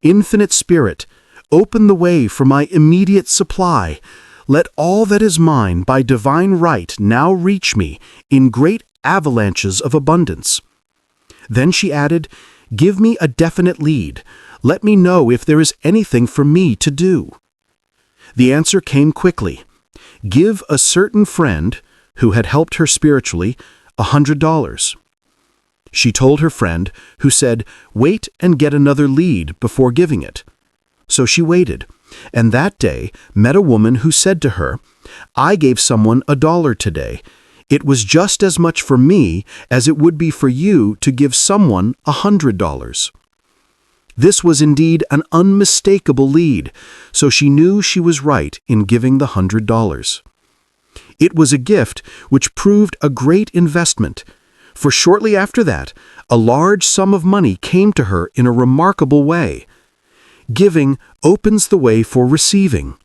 "Infinite Spirit, open the way for my immediate supply. Let all that is mine by divine right now reach me in great avalanches of abundance." Then she added, "Give me a definite lead. Let me know if there is anything for me to do." The answer came quickly. Give a certain friend, who had helped her spiritually, $100. She told her friend, who said, "Wait and get another lead before giving it." So she waited, and that day met a woman who said to her, "I gave someone $1 today. It was just as much for me as it would be for you to give someone $100. This was indeed an unmistakable lead, so she knew she was right in giving the $100. It was a gift which proved a great investment, for shortly after that, a large sum of money came to her in a remarkable way. Giving opens the way for receiving.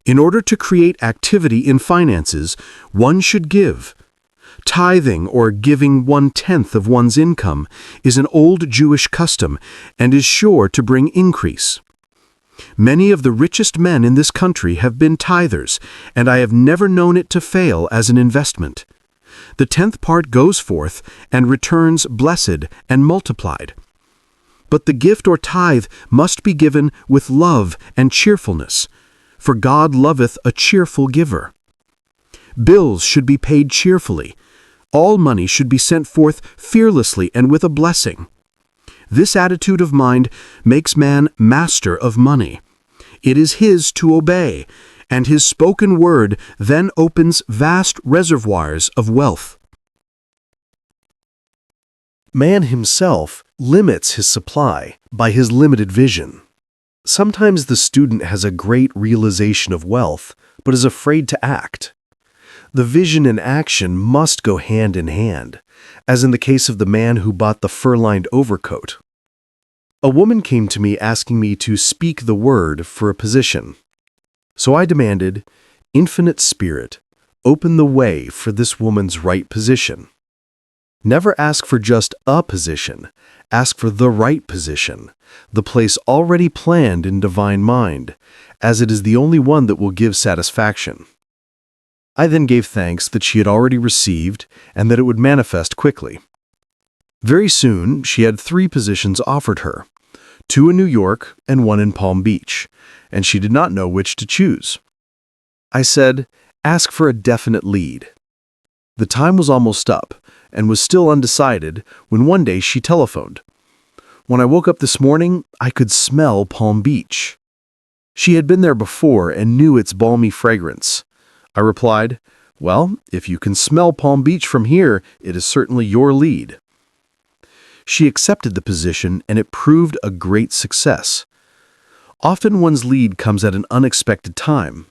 In order to create activity in finances, one should give. Tithing, or giving 1/10 of one's income, is an old Jewish custom and is sure to bring increase. Many of the richest men in this country have been tithers, and I have never known it to fail as an investment. The 10th part goes forth and returns blessed and multiplied. But the gift or tithe must be given with love and cheerfulness, for God loveth a cheerful giver. Bills should be paid cheerfully. All money should be sent forth fearlessly and with a blessing. This attitude of mind makes man master of money. It is his to obey, and his spoken word then opens vast reservoirs of wealth. Man himself limits his supply by his limited vision. Sometimes the student has a great realization of wealth, but is afraid to act. The vision and action must go hand in hand, as in the case of the man who bought the fur-lined overcoat. A woman came to me asking me to speak the word for a position. So I demanded, "Infinite Spirit, open the way for this woman's right position." Never ask for just a position. Ask for the right position, the place already planned in divine mind, as it is the only one that will give satisfaction. I then gave thanks that she had already received and that it would manifest quickly. Very soon, she had 3 positions offered her, 2 in New York and 1 in Palm Beach, and she did not know which to choose. I said, "Ask for a definite lead." The time was almost up, and was still undecided when one day she telephoned. When I woke up this morning, I could smell Palm Beach. She had been there before and knew its balmy fragrance. I replied, "Well, if you can smell Palm Beach from here, it is certainly your lead." She accepted the position, and it proved a great success. Often one's lead comes at an unexpected time.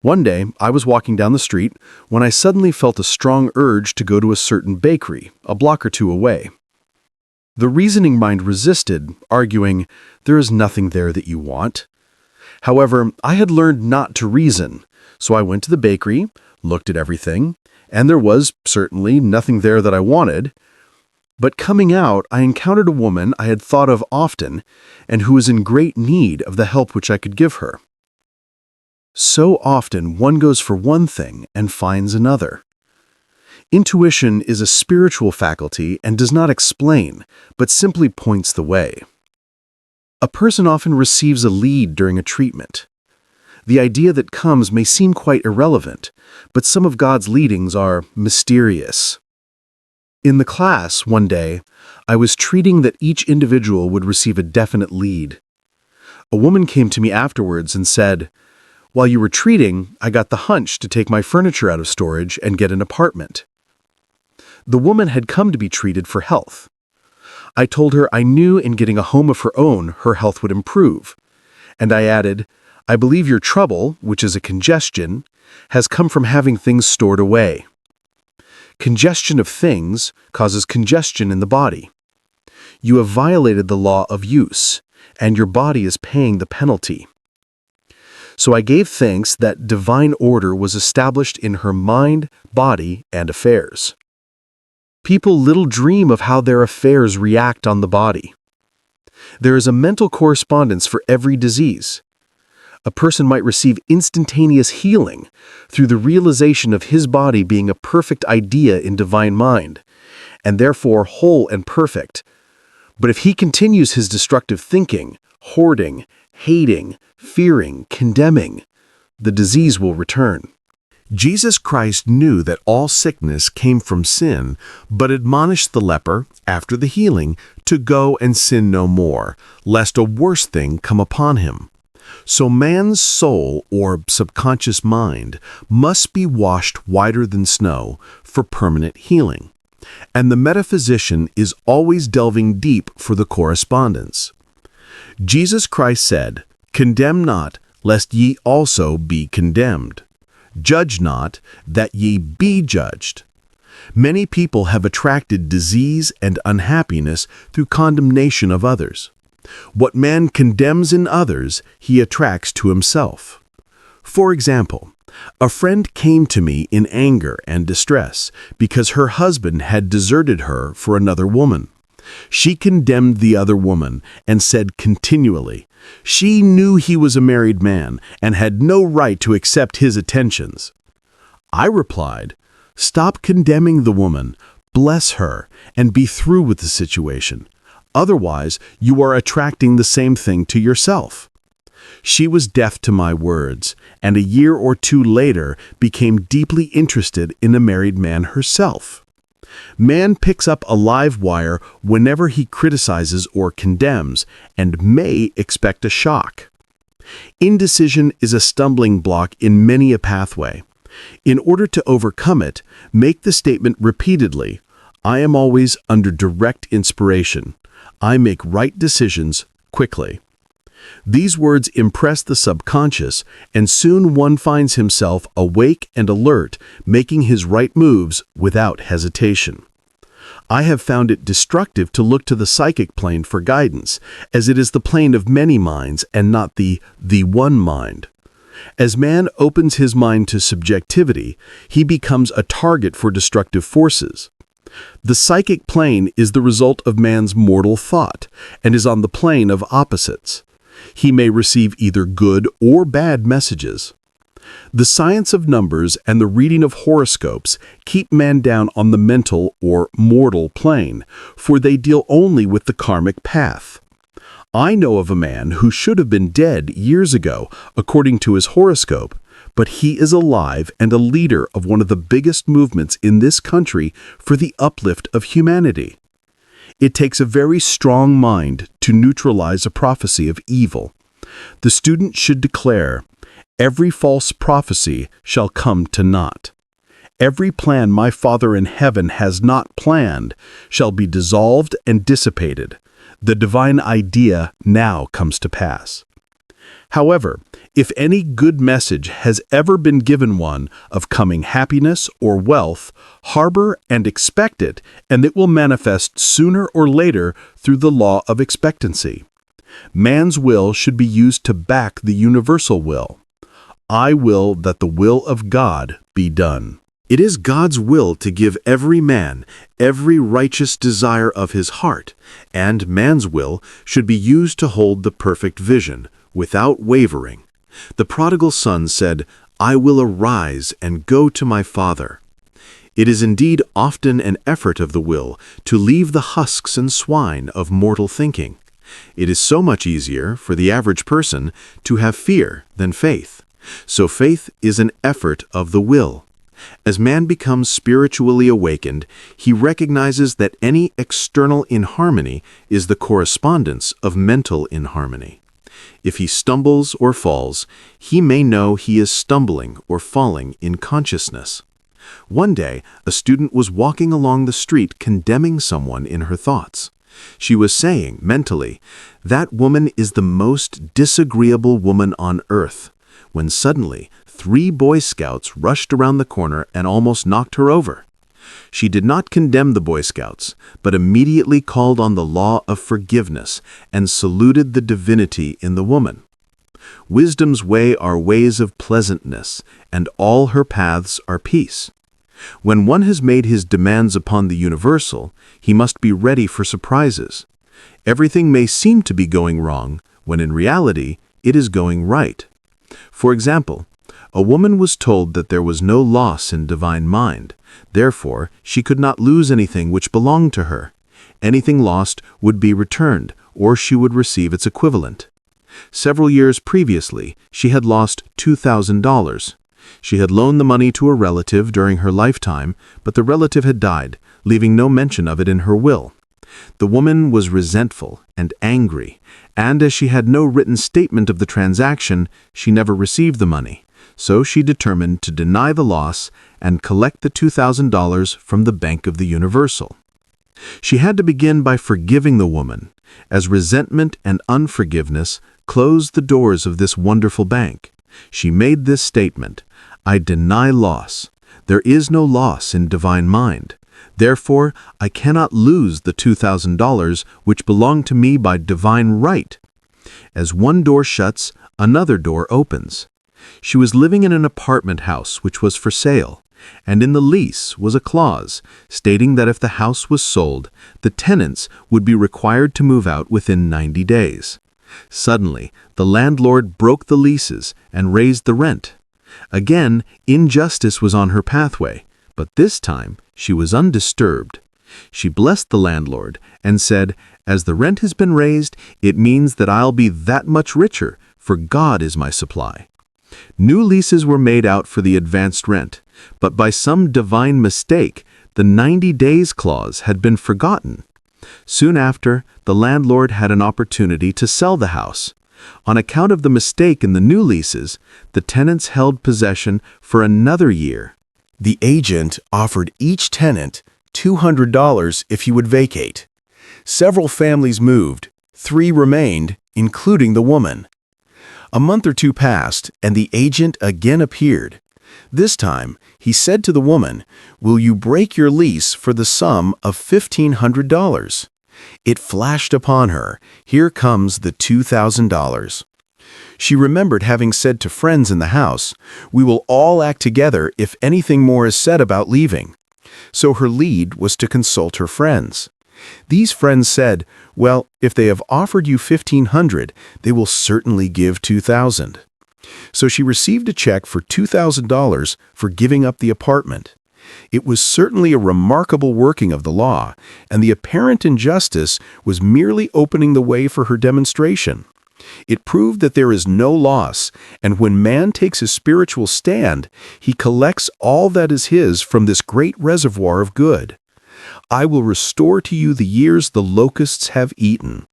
One day, I was walking down the street when I suddenly felt a strong urge to go to a certain bakery, a block or 2 away. The reasoning mind resisted, arguing, "There is nothing there that you want." However, I had learned not to reason, so I went to the bakery, looked at everything, and there was certainly nothing there that I wanted. But coming out, I encountered a woman I had thought of often and who was in great need of the help which I could give her. So often one goes for one thing and finds another. Intuition is a spiritual faculty and does not explain, but simply points the way. A person often receives a lead during a treatment. The idea that comes may seem quite irrelevant, but some of God's leadings are mysterious. In the class, one day, I was treating that each individual would receive a definite lead. A woman came to me afterwards and said, "While you were treating, I got the hunch to take my furniture out of storage and get an apartment." The woman had come to be treated for health. I told her I knew in getting a home of her own, her health would improve. And I added, "I believe your trouble, which is a congestion, has come from having things stored away. Congestion of things causes congestion in the body. You have violated the law of use, and your body is paying the penalty." So I gave thanks that divine order was established in her mind, body, and affairs. People little dream of how their affairs react on the body. There is a mental correspondence for every disease. A person might receive instantaneous healing through the realization of his body being a perfect idea in divine mind, and therefore whole and perfect. But if he continues his destructive thinking, hoarding, hating, fearing, condemning, the disease will return. Jesus Christ knew that all sickness came from sin, but admonished the leper, after the healing, to go and sin no more, lest a worse thing come upon him. So man's soul, or subconscious mind, must be washed whiter than snow for permanent healing. And the metaphysician is always delving deep for the correspondence. Jesus Christ said, "Condemn not, lest ye also be condemned. Judge not, that ye be judged." Many people have attracted disease and unhappiness through condemnation of others. What man condemns in others, he attracts to himself. For example, a friend came to me in anger and distress because her husband had deserted her for another woman. She condemned the other woman and said continually, she knew he was a married man and had no right to accept his attentions. I replied, "Stop condemning the woman, bless her, and be through with the situation. Otherwise, you are attracting the same thing to yourself." She was deaf to my words, and a year or two later became deeply interested in a married man herself. Man picks up a live wire whenever he criticizes or condemns, and may expect a shock. Indecision is a stumbling block in many a pathway. In order to overcome it, make the statement repeatedly, "I am always under direct inspiration. I make right decisions quickly." These words impress the subconscious, and soon one finds himself awake and alert, making his right moves without hesitation. I have found it destructive to look to the psychic plane for guidance, as it is the plane of many minds and not the one mind. As man opens his mind to subjectivity, he becomes a target for destructive forces. The psychic plane is the result of man's mortal thought, and is on the plane of opposites. He may receive either good or bad messages. The science of numbers and the reading of horoscopes keep man down on the mental or mortal plane, for they deal only with the karmic path. I know of a man who should have been dead years ago, according to his horoscope, but he is alive and a leader of one of the biggest movements in this country for the uplift of humanity. It takes a very strong mind to neutralize a prophecy of evil. The student should declare, "Every false prophecy shall come to naught. Every plan my Father in heaven has not planned shall be dissolved and dissipated. The divine idea now comes to pass." However, if any good message has ever been given one of coming happiness or wealth, harbor and expect it, and it will manifest sooner or later through the law of expectancy. Man's will should be used to back the universal will. I will that the will of God be done. It is God's will to give every man every righteous desire of his heart, and man's will should be used to hold the perfect vision, without wavering. The prodigal son said, "I will arise and go to my father." It is indeed often an effort of the will to leave the husks and swine of mortal thinking. It is so much easier for the average person to have fear than faith. So faith is an effort of the will. As man becomes spiritually awakened, he recognizes that any external inharmony is the correspondence of mental inharmony. If he stumbles or falls, he may know he is stumbling or falling in consciousness. One day, a student was walking along the street condemning someone in her thoughts. She was saying, mentally, "That woman is the most disagreeable woman on earth," when suddenly 3 Boy Scouts rushed around the corner and almost knocked her over. She did not condemn the Boy Scouts, but immediately called on the law of forgiveness and saluted the divinity in the woman. Wisdom's way are ways of pleasantness, and all her paths are peace. When one has made his demands upon the universal, he must be ready for surprises. Everything may seem to be going wrong, when in reality it is going right. For example, a woman was told that there was no loss in divine mind. Therefore, she could not lose anything which belonged to her. Anything lost would be returned, or she would receive its equivalent. Several years previously, she had lost $2,000. She had loaned the money to a relative during her lifetime, but the relative had died, leaving no mention of it in her will. The woman was resentful and angry, and as she had no written statement of the transaction, she never received the money. So she determined to deny the loss and collect the $2,000 from the Bank of the Universal. She had to begin by forgiving the woman, as resentment and unforgiveness closed the doors of this wonderful bank. She made this statement, "I deny loss. There is no loss in divine mind. Therefore, I cannot lose the $2,000 which belong to me by divine right." As one door shuts, another door opens. She was living in an apartment house which was for sale, and in the lease was a clause stating that if the house was sold, the tenants would be required to move out within 90 days. Suddenly, the landlord broke the leases and raised the rent. Again, injustice was on her pathway, but this time she was undisturbed. She blessed the landlord and said, "As the rent has been raised, it means that I'll be that much richer, for God is my supply." New leases were made out for the advanced rent, but by some divine mistake, the 90 days clause had been forgotten. Soon after, the landlord had an opportunity to sell the house. On account of the mistake in the new leases, the tenants held possession for another year. The agent offered each tenant $200 if he would vacate. Several families moved, 3 remained, including the woman. A month or 2 passed, and the agent again appeared. This time, he said to the woman, "Will you break your lease for the sum of $1,500? It flashed upon her, here comes the $2,000. She remembered having said to friends in the house, "We will all act together if anything more is said about leaving." So her lead was to consult her friends. These friends said, "Well, if they have offered you $1,500, they will certainly give $2,000. So she received a check for $2,000 for giving up the apartment. It was certainly a remarkable working of the law, and the apparent injustice was merely opening the way for her demonstration. It proved that there is no loss, and when man takes a spiritual stand, he collects all that is his from this great reservoir of good. "I will restore to you the years the locusts have eaten."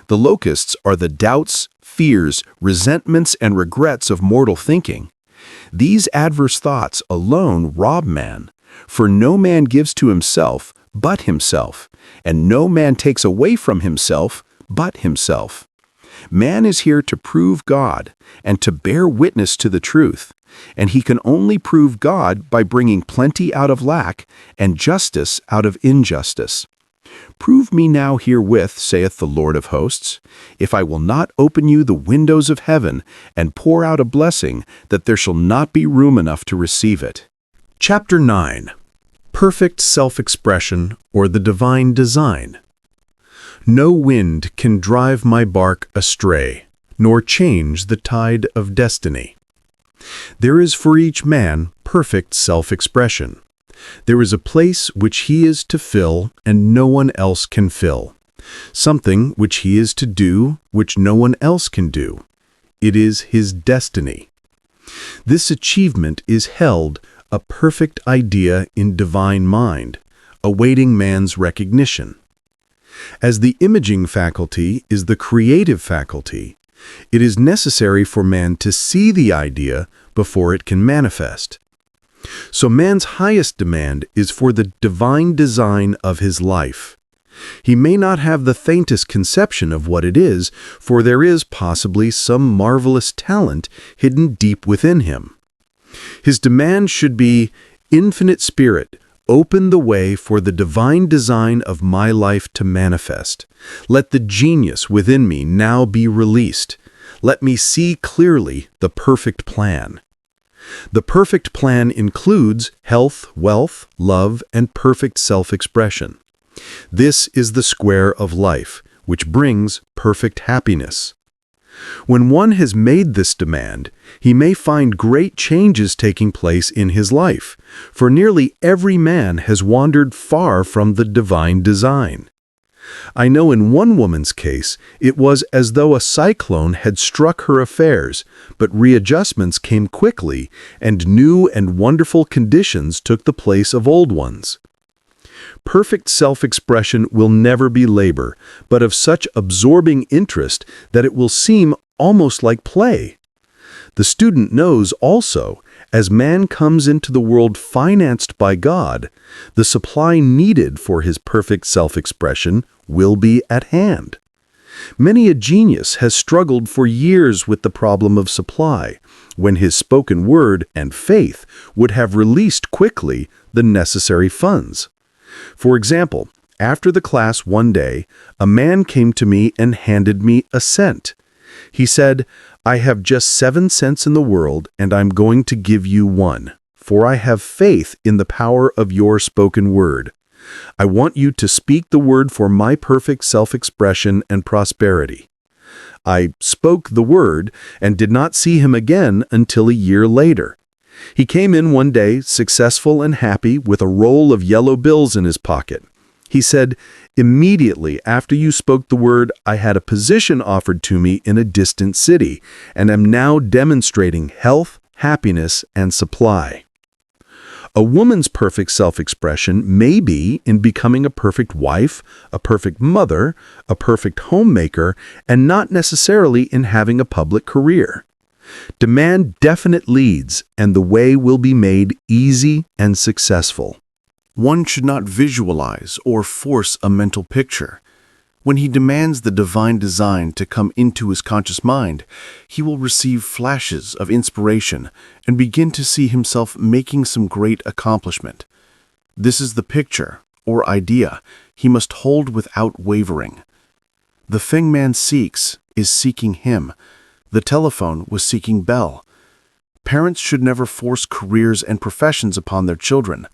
The locusts are the doubts, fears, resentments, and regrets of mortal thinking. These adverse thoughts alone rob man, for no man gives to himself but himself, and no man takes away from himself but himself. Man is here to prove God and to bear witness to the truth, and he can only prove God by bringing plenty out of lack and justice out of injustice. "Prove me now herewith, saith the Lord of hosts, if I will not open you the windows of heaven and pour out a blessing that there shall not be room enough to receive it." Chapter 9. Perfect Self-Expression, or the Divine Design. No wind can drive my bark astray, nor change the tide of destiny. There is for each man perfect self-expression. There is a place which he is to fill and no one else can fill, something which he is to do which no one else can do. It is his destiny. This achievement is held a perfect idea in divine mind, awaiting man's recognition. As the imaging faculty is the creative faculty, it is necessary for man to see the idea before it can manifest. So man's highest demand is for the divine design of his life. He may not have the faintest conception of what it is, for there is possibly some marvelous talent hidden deep within him. His demand should be, "Infinite Spirit, open the way for the divine design of my life to manifest. Let the genius within me now be released. Let me see clearly the perfect plan." The perfect plan includes health, wealth, love, and perfect self-expression. This is the square of life, which brings perfect happiness. When one has made this demand, he may find great changes taking place in his life, for nearly every man has wandered far from the divine design. I know in one woman's case, it was as though a cyclone had struck her affairs, but readjustments came quickly, and new and wonderful conditions took the place of old ones. Perfect self-expression will never be labor, but of such absorbing interest that it will seem almost like play. The student knows also, as man comes into the world financed by God, the supply needed for his perfect self-expression will be at hand. Many a genius has struggled for years with the problem of supply, when his spoken word and faith would have released quickly the necessary funds. For example, after the class one day, a man came to me and handed me a cent. He said, "I have just 7 cents in the world, and I'm going to give you 1, for I have faith in the power of your spoken word. I want you to speak the word for my perfect self-expression and prosperity." I spoke the word and did not see him again until a year later. He came in one day, successful and happy, with a roll of yellow bills in his pocket. He said, "Immediately after you spoke the word, I had a position offered to me in a distant city, and am now demonstrating health, happiness, and supply." A woman's perfect self-expression may be in becoming a perfect wife, a perfect mother, a perfect homemaker, and not necessarily in having a public career. Demand definite leads, and the way will be made easy and successful. One should not visualize or force a mental picture. When he demands the divine design to come into his conscious mind, he will receive flashes of inspiration and begin to see himself making some great accomplishment. This is the picture, or idea, he must hold without wavering. The thing man seeks is seeking him. The telephone was seeking Bell. Parents should never force careers and professions upon their children.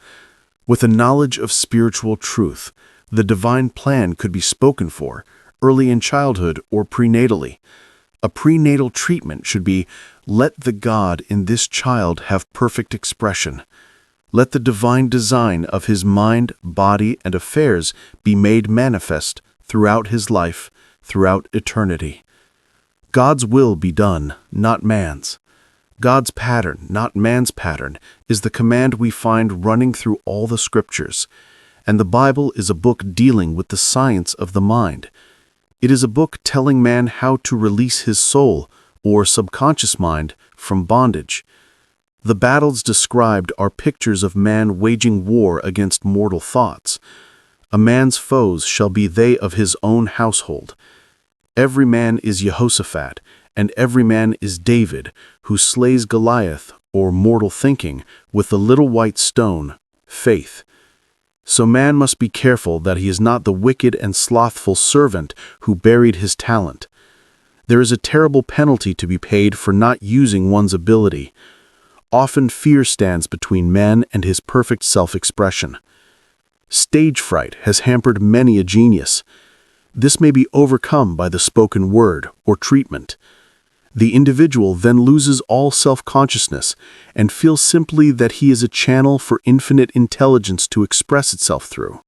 With a knowledge of spiritual truth, the divine plan could be spoken for, early in childhood or prenatally. A prenatal treatment should be, let the God in this child have perfect expression. Let the divine design of his mind, body, and affairs be made manifest throughout his life, throughout eternity. God's will be done, not man's. God's pattern, not man's pattern, is the command we find running through all the scriptures. And the Bible is a book dealing with the science of the mind. It is a book telling man how to release his soul, or subconscious mind, from bondage. The battles described are pictures of man waging war against mortal thoughts. A man's foes shall be they of his own household. Every man is Jehoshaphat, and every man is David, who slays Goliath, or mortal thinking, with the little white stone, faith. So man must be careful that he is not the wicked and slothful servant who buried his talent. There is a terrible penalty to be paid for not using one's ability. Often fear stands between man and his perfect self-expression. Stage fright has hampered many a genius. This may be overcome by the spoken word or treatment. The individual then loses all self-consciousness and feels simply that he is a channel for infinite intelligence to express itself through.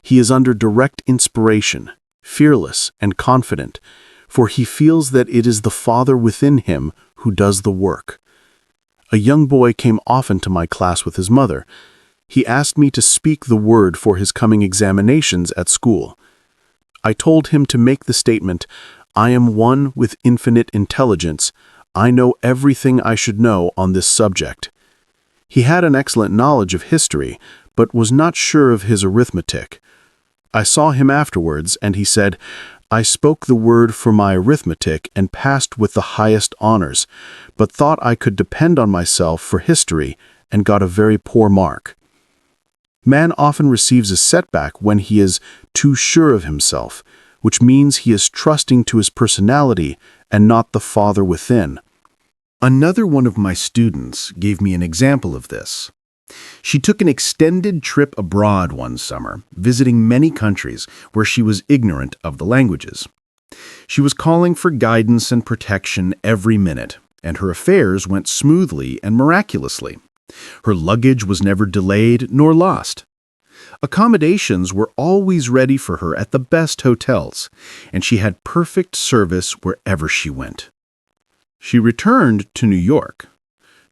He is under direct inspiration, fearless and confident, for he feels that it is the Father within him who does the work. A young boy came often to my class with his mother. He asked me to speak the word for his coming examinations at school. I told him to make the statement, "I am one with infinite intelligence. I know everything I should know on this subject." He had an excellent knowledge of history, but was not sure of his arithmetic. I saw him afterwards, and he said, "I spoke the word for my arithmetic and passed with the highest honors, but thought I could depend on myself for history and got a very poor mark." Man often receives a setback when he is too sure of himself, which means he is trusting to his personality and not the Father within. Another one of my students gave me an example of this. She took an extended trip abroad one summer, visiting many countries where she was ignorant of the languages. She was calling for guidance and protection every minute, and her affairs went smoothly and miraculously. Her luggage was never delayed nor lost. Accommodations were always ready for her at the best hotels, and she had perfect service wherever she went. She returned to New York.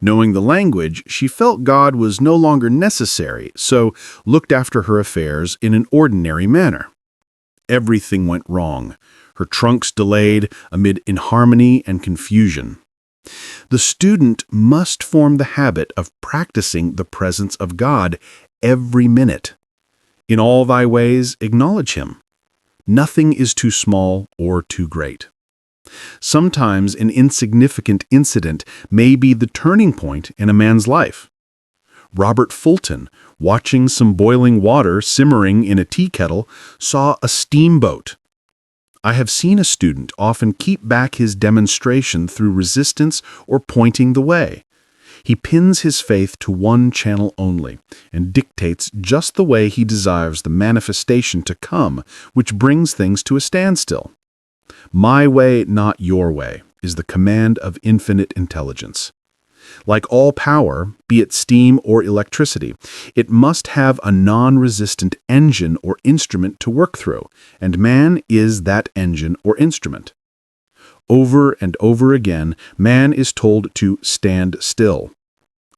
Knowing the language, she felt God was no longer necessary, so looked after her affairs in an ordinary manner. Everything went wrong. Her trunks delayed amid inharmony and confusion. The student must form the habit of practicing the presence of God every minute. In all thy ways, acknowledge Him. Nothing is too small or too great. Sometimes an insignificant incident may be the turning point in a man's life. Robert Fulton, watching some boiling water simmering in a tea kettle, saw a steamboat. I have seen a student often keep back his demonstration through resistance or pointing the way. He pins his faith to one channel only and dictates just the way he desires the manifestation to come, which brings things to a standstill. My way, not your way, is the command of infinite intelligence. Like all power, be it steam or electricity, it must have a non-resistant engine or instrument to work through, and man is that engine or instrument. Over and over again, man is told to stand still.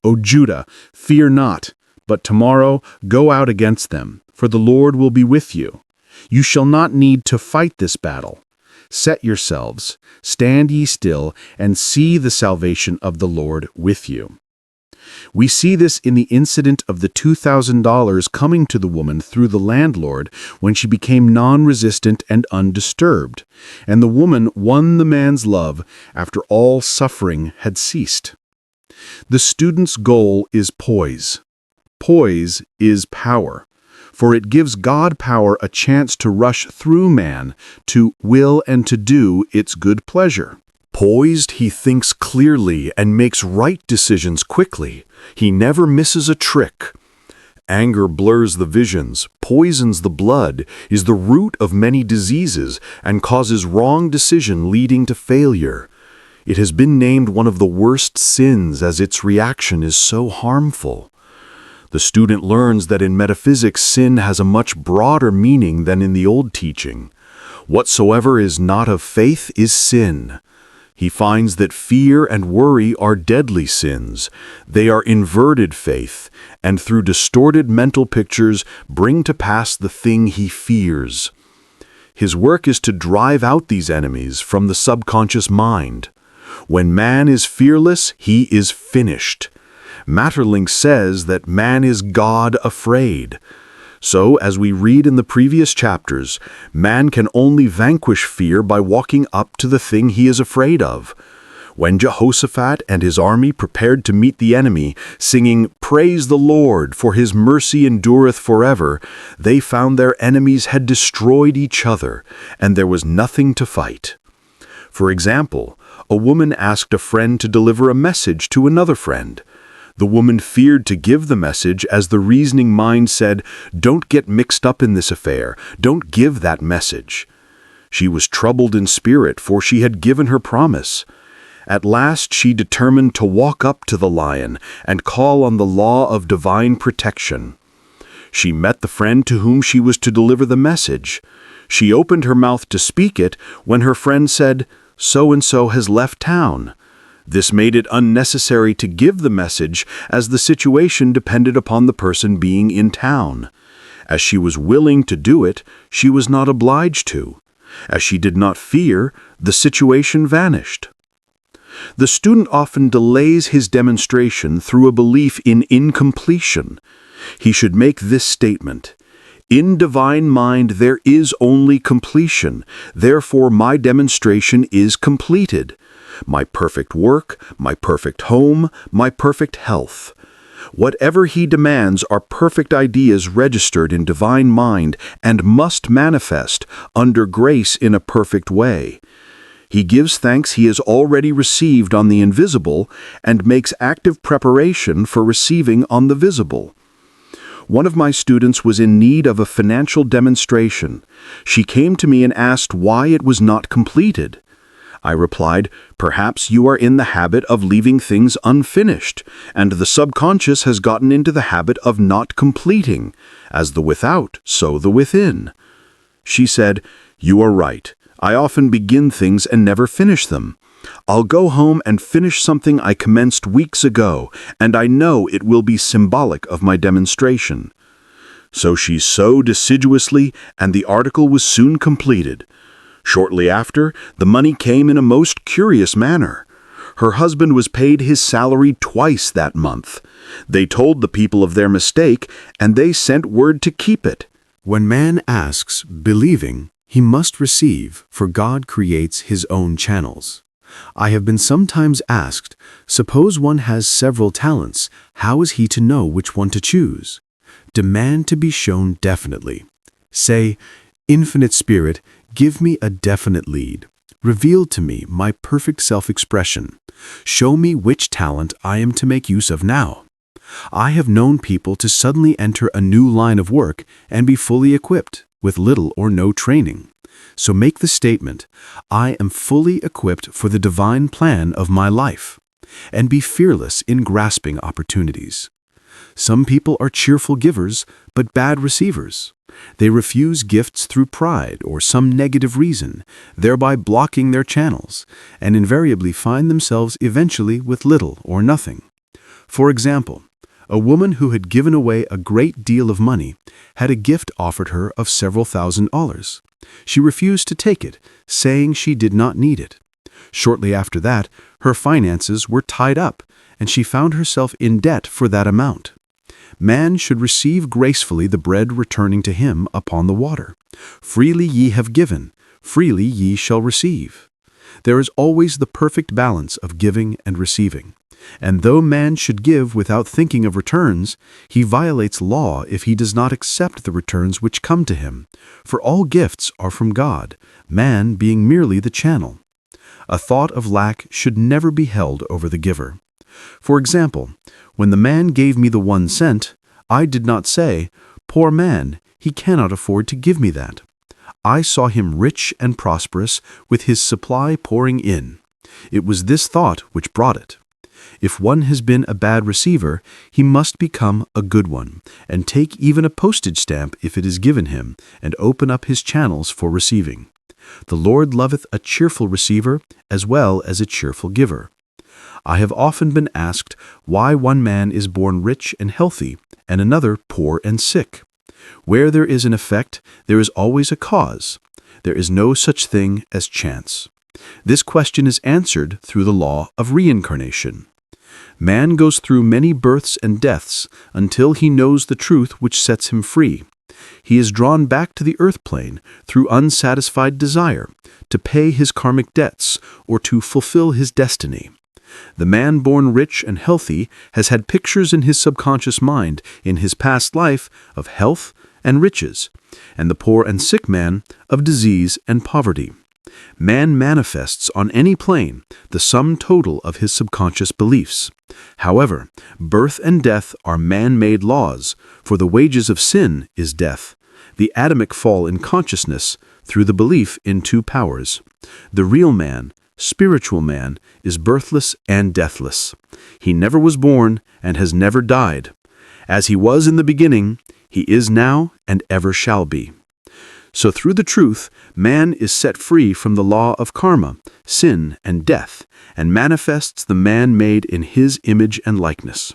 O Judah, fear not, but tomorrow go out against them, for the Lord will be with you. You shall not need to fight this battle. Set yourselves, stand ye still, and see the salvation of the Lord with you. We see this in the incident of the $2,000 coming to the woman through the landlord when she became non-resistant and undisturbed, and the woman won the man's love after all suffering had ceased. The student's goal is poise. Poise is power, for it gives God power a chance to rush through man, to will and to do its good pleasure. Poised, he thinks clearly and makes right decisions quickly. He never misses a trick. Anger blurs the visions, poisons the blood, is the root of many diseases, and causes wrong decision leading to failure. It has been named one of the worst sins as its reaction is so harmful. The student learns that in metaphysics sin has a much broader meaning than in the old teaching. Whatsoever is not of faith is sin. He finds that fear and worry are deadly sins. They are inverted faith, and through distorted mental pictures bring to pass the thing he fears. His work is to drive out these enemies from the subconscious mind. When man is fearless, he is finished. Maeterlinck says that man is God afraid. So, as we read in the previous chapters, man can only vanquish fear by walking up to the thing he is afraid of. When Jehoshaphat and his army prepared to meet the enemy, singing, "Praise the Lord, for his mercy endureth forever," they found their enemies had destroyed each other, and there was nothing to fight. For example, a woman asked a friend to deliver a message to another friend. The woman feared to give the message as the reasoning mind said, "Don't get mixed up in this affair. Don't give that message." She was troubled in spirit, for she had given her promise. At last she determined to walk up to the lion and call on the law of divine protection. She met the friend to whom she was to deliver the message. She opened her mouth to speak it when her friend said, "So-and-so has left town." This made it unnecessary to give the message, as the situation depended upon the person being in town. As she was willing to do it, she was not obliged to. As she did not fear, the situation vanished. The student often delays his demonstration through a belief in incompletion. He should make this statement: "In divine mind there is only completion, therefore my demonstration is completed. My perfect work, my perfect home, my perfect health. Whatever he demands are perfect ideas registered in divine mind and must manifest under grace in a perfect way. He gives thanks he has already received on the invisible and makes active preparation for receiving on the visible." One of my students was in need of a financial demonstration. She came to me and asked why it was not completed. I replied, "Perhaps you are in the habit of leaving things unfinished, and the subconscious has gotten into the habit of not completing. As the without, so the within." She said, "You are right. I often begin things and never finish them. I'll go home and finish something I commenced weeks ago, and I know it will be symbolic of my demonstration." So she sewed assiduously, and the article was soon completed. Shortly after, the money came in a most curious manner. Her husband was paid his salary twice that month. They told the people of their mistake, and they sent word to keep it. When man asks, believing, he must receive, for God creates his own channels. I have been sometimes asked, suppose one has several talents, how is he to know which one to choose? Demand to be shown definitely. Say, Infinite Spirit, give me a definite lead. Reveal to me my perfect self-expression. Show me which talent I am to make use of now. I have known people to suddenly enter a new line of work and be fully equipped, with little or no training. So make the statement, I am fully equipped for the divine plan of my life, and be fearless in grasping opportunities. Some people are cheerful givers, but bad receivers. They refuse gifts through pride or some negative reason, thereby blocking their channels, and invariably find themselves eventually with little or nothing. For example, a woman who had given away a great deal of money had a gift offered her of several $1,000s. She refused to take it, saying she did not need it. Shortly after that, her finances were tied up, and she found herself in debt for that amount. Man should receive gracefully the bread returning to him upon the water. Freely ye have given, freely ye shall receive. There is always the perfect balance of giving and receiving. And though man should give without thinking of returns, he violates law if he does not accept the returns which come to him. For all gifts are from God, man being merely the channel. A thought of lack should never be held over the giver. For example, when the man gave me the 1 cent, I did not say, "Poor man, he cannot afford to give me that." I saw him rich and prosperous, with his supply pouring in. It was this thought which brought it. If one has been a bad receiver, he must become a good one, and take even a postage stamp if it is given him, and open up his channels for receiving. The Lord loveth a cheerful receiver as well as a cheerful giver. I have often been asked why one man is born rich and healthy, and another poor and sick. Where there is an effect, there is always a cause. There is no such thing as chance. This question is answered through the law of reincarnation. Man goes through many births and deaths until he knows the truth which sets him free. He is drawn back to the earth plane through unsatisfied desire, to pay his karmic debts or to fulfill his destiny. The man born rich and healthy has had pictures in his subconscious mind in his past life of health and riches, and the poor and sick man of disease and poverty. Man manifests on any plane the sum total of his subconscious beliefs. However, birth and death are man-made laws, for the wages of sin is death. The Adamic fall in consciousness through the belief in 2 powers. The real man, spiritual man, is birthless and deathless. He never was born and has never died. As he was in the beginning, he is now and ever shall be. So through the truth, man is set free from the law of karma, sin, and death, and manifests the man made in his image and likeness.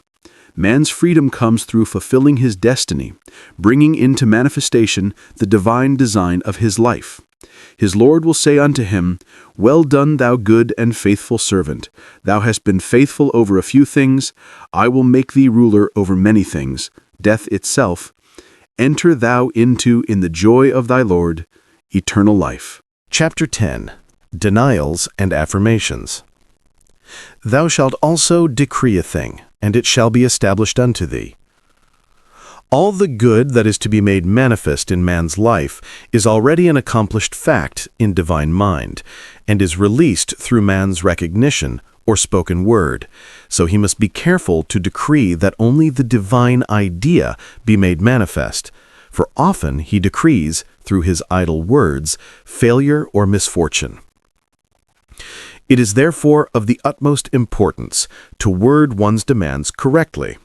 Man's freedom comes through fulfilling his destiny, bringing into manifestation the divine design of his life. His Lord will say unto him, "Well done, thou good and faithful servant. Thou hast been faithful over a few things. I will make thee ruler over many things, death itself. Enter thou into, in the joy of thy Lord, eternal life." Chapter 10. Denials and Affirmations. Thou shalt also decree a thing, and it shall be established unto thee. All the good that is to be made manifest in man's life is already an accomplished fact in divine mind, and is released through man's recognition or spoken word, so he must be careful to decree that only the divine idea be made manifest, for often he decrees, through his idle words, failure or misfortune. It is therefore of the utmost importance to word one's demands correctly,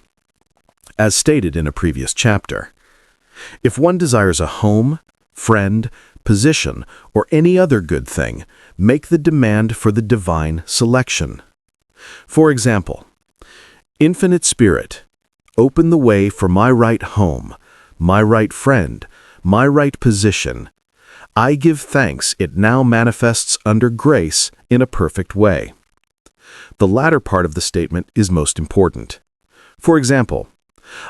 as stated in a previous chapter. If one desires a home, friend, position, or any other good thing, make the demand for the divine selection. For example, Infinite Spirit, open the way for my right home, my right friend, my right position. I give thanks it now manifests under grace in a perfect way. The latter part of the statement is most important. For example,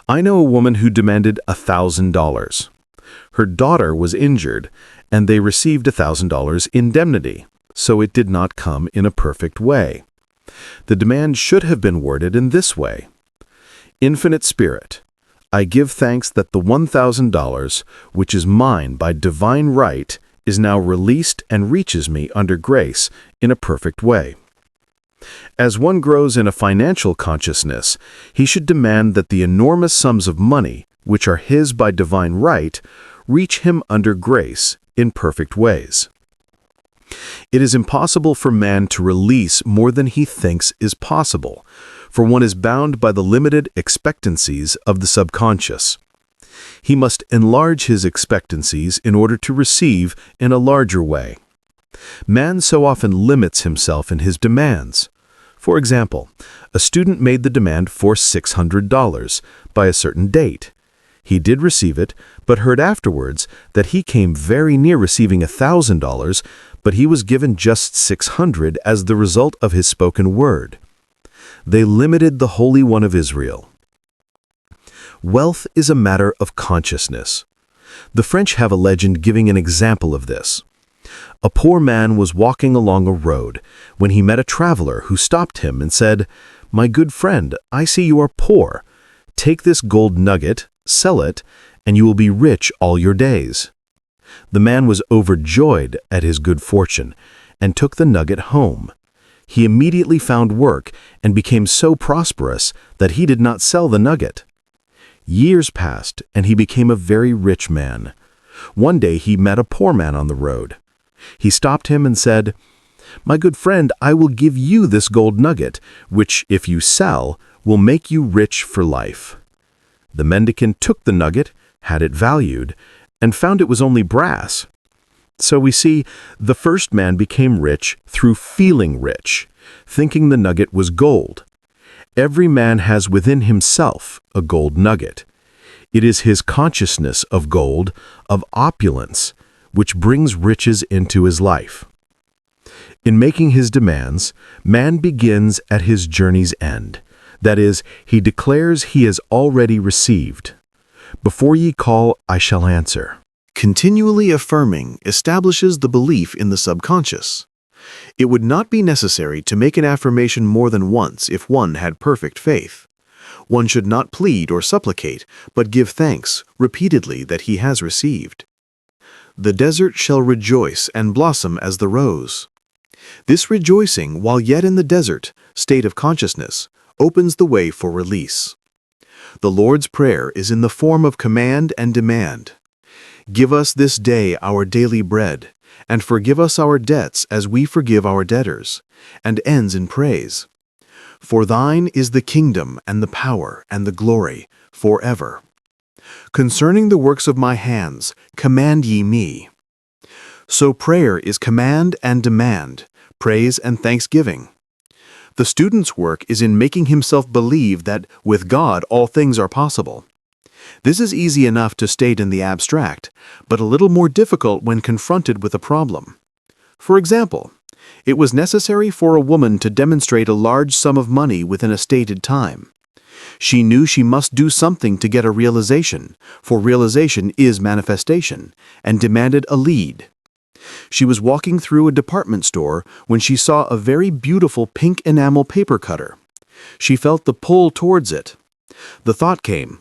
I know a woman who demanded $1,000. Her daughter was injured, and they received $1,000 indemnity, so it did not come in a perfect way. The demand should have been worded in this way: Infinite Spirit, I give thanks that the $1,000, which is mine by divine right, is now released and reaches me under grace in a perfect way. As one grows in a financial consciousness, he should demand that the enormous sums of money, which are his by divine right, reach him under grace in perfect ways. It is impossible for man to release more than he thinks is possible, for one is bound by the limited expectancies of the subconscious. He must enlarge his expectancies in order to receive in a larger way. Man so often limits himself in his demands. For example, a student made the demand for $600 by a certain date. He did receive it, but heard afterwards that he came very near receiving $1,000, but he was given just $600 as the result of his spoken word. They limited the Holy One of Israel. Wealth is a matter of consciousness. The French have a legend giving an example of this. A poor man was walking along a road when he met a traveler who stopped him and said, "My good friend, I see you are poor. Take this gold nugget, sell it, and you will be rich all your days." The man was overjoyed at his good fortune and took the nugget home. He immediately found work and became so prosperous that he did not sell the nugget. Years passed, and he became a very rich man. One day he met a poor man on the road. He stopped him and said, "My good friend, I will give you this gold nugget, which, if you sell, will make you rich for life." The mendicant took the nugget, had it valued, and found it was only brass. So we see, the first man became rich through feeling rich, thinking the nugget was gold. Every man has within himself a gold nugget. It is his consciousness of gold, of opulence, which brings riches into his life. In making his demands, man begins at his journey's end. That is, he declares he has already received. Before ye call, I shall answer. Continually affirming establishes the belief in the subconscious. It would not be necessary to make an affirmation more than once if one had perfect faith. One should not plead or supplicate, but give thanks repeatedly that he has received. The desert shall rejoice and blossom as the rose. This rejoicing, while yet in the desert state of consciousness, opens the way for release. The Lord's Prayer is in the form of command and demand. Give us this day our daily bread, and forgive us our debts as we forgive our debtors, and ends in praise. For thine is the kingdom and the power and the glory forever. Concerning the works of my hands, command ye me. So prayer is command and demand, praise and thanksgiving. The student's work is in making himself believe that with God all things are possible. This is easy enough to state in the abstract, but a little more difficult when confronted with a problem. For example, it was necessary for a woman to demonstrate a large sum of money within a stated time. She knew she must do something to get a realization, for realization is manifestation, and demanded a lead. She was walking through a department store when she saw a very beautiful pink enamel paper cutter. She felt the pull towards it. The thought came,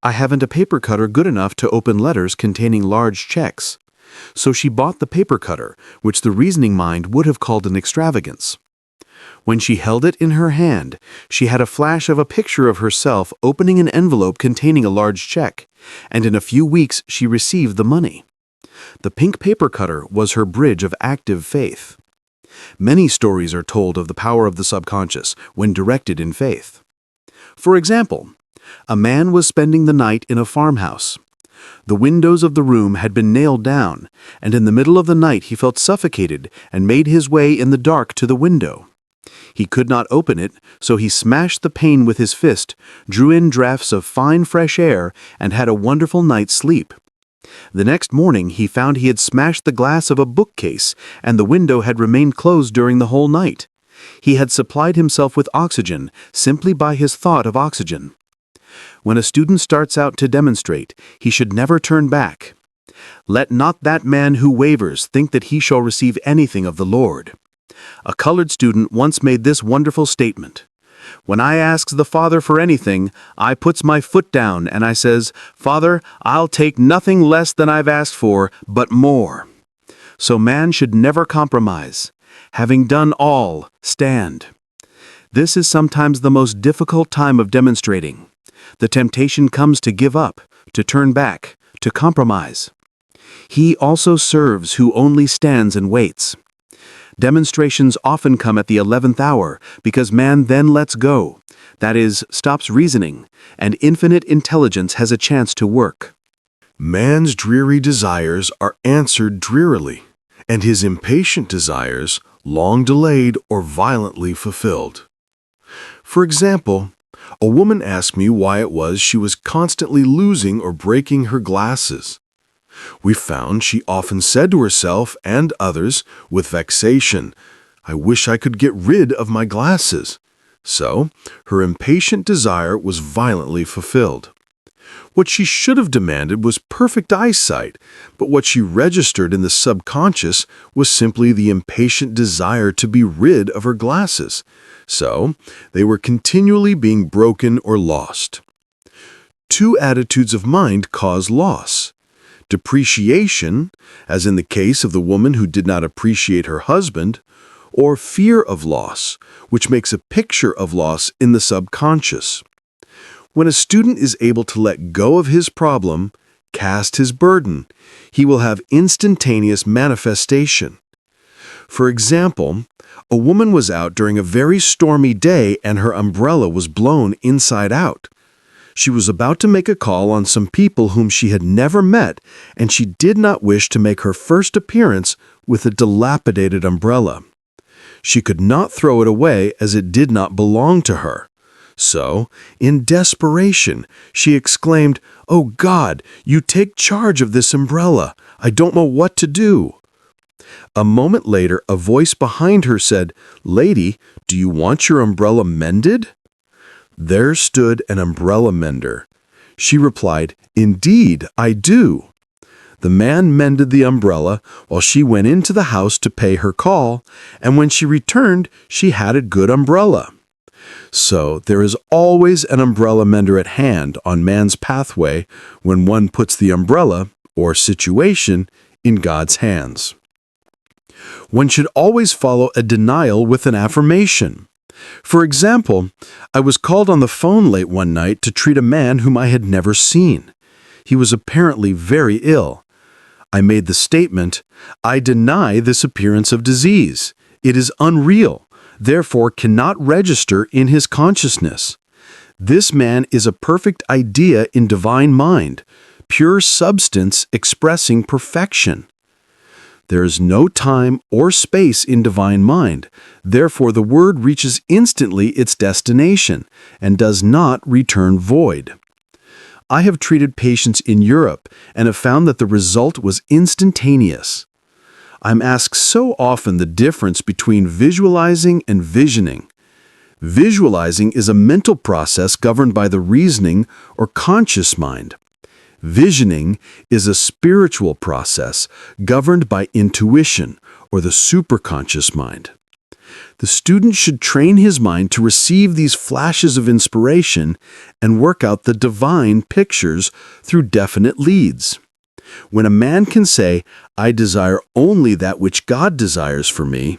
I haven't a paper cutter good enough to open letters containing large checks. So she bought the paper cutter, which the reasoning mind would have called an extravagance. When she held it in her hand, she had a flash of a picture of herself opening an envelope containing a large check, and in a few weeks she received the money. The pink paper cutter was her bridge of active faith. Many stories are told of the power of the subconscious when directed in faith. For example, a man was spending the night in a farmhouse. The windows of the room had been nailed down, and in the middle of the night he felt suffocated and made his way in the dark to the window. He could not open it, so he smashed the pane with his fist, drew in draughts of fine fresh air, and had a wonderful night's sleep. The next morning he found he had smashed the glass of a bookcase, and the window had remained closed during the whole night. He had supplied himself with oxygen simply by his thought of oxygen. When a student starts out to demonstrate, he should never turn back. Let not that man who wavers think that he shall receive anything of the Lord. A colored student once made this wonderful statement: "When I asks the Father for anything, I puts my foot down and I says, 'Father, I'll take nothing less than I've asked for, but more.' So man should never compromise. Having done all, stand." This is sometimes the most difficult time of demonstrating. The temptation comes to give up, to turn back, to compromise. He also serves who only stands and waits. Demonstrations often come at the 11th hour because man then lets go, that is, stops reasoning, and infinite intelligence has a chance to work. Man's dreary desires are answered drearily, and his impatient desires long delayed or violently fulfilled. For example, a woman asked me why it was she was constantly losing or breaking her glasses. We found she often said to herself and others with vexation, "I wish I could get rid of my glasses." So, her impatient desire was violently fulfilled. What she should have demanded was perfect eyesight, but what she registered in the subconscious was simply the impatient desire to be rid of her glasses. So, they were continually being broken or lost. Two attitudes of mind cause loss. Depreciation, as in the case of the woman who did not appreciate her husband, or fear of loss, which makes a picture of loss in the subconscious. When a student is able to let go of his problem, cast his burden, he will have instantaneous manifestation. For example, a woman was out during a very stormy day and her umbrella was blown inside out. She was about to make a call on some people whom she had never met, and she did not wish to make her first appearance with a dilapidated umbrella. She could not throw it away as it did not belong to her. So, in desperation, she exclaimed, "Oh God, you take charge of this umbrella. I don't know what to do." A moment later, a voice behind her said, "Lady, do you want your umbrella mended?" There stood an umbrella mender. She replied, "Indeed, I do." The man mended the umbrella while she went into the house to pay her call, and when she returned, she had a good umbrella. So there is always an umbrella mender at hand on man's pathway when one puts the umbrella, or situation, in God's hands. One should always follow a denial with an affirmation. For example, I was called on the phone late one night to treat a man whom I had never seen. He was apparently very ill. I made the statement, "I deny this appearance of disease. It is unreal, therefore cannot register in his consciousness. This man is a perfect idea in divine mind, pure substance expressing perfection. There is no time or space in divine mind, therefore the word reaches instantly its destination and does not return void. I have treated patients in Europe and have found that the result was instantaneous. I'm asked so often the difference between visualizing and visioning. Visualizing is a mental process governed by the reasoning or conscious mind. Visioning is a spiritual process governed by intuition or the superconscious mind. The student should train his mind to receive these flashes of inspiration and work out the divine pictures through definite leads. When a man can say, "I desire only that which God desires for me,"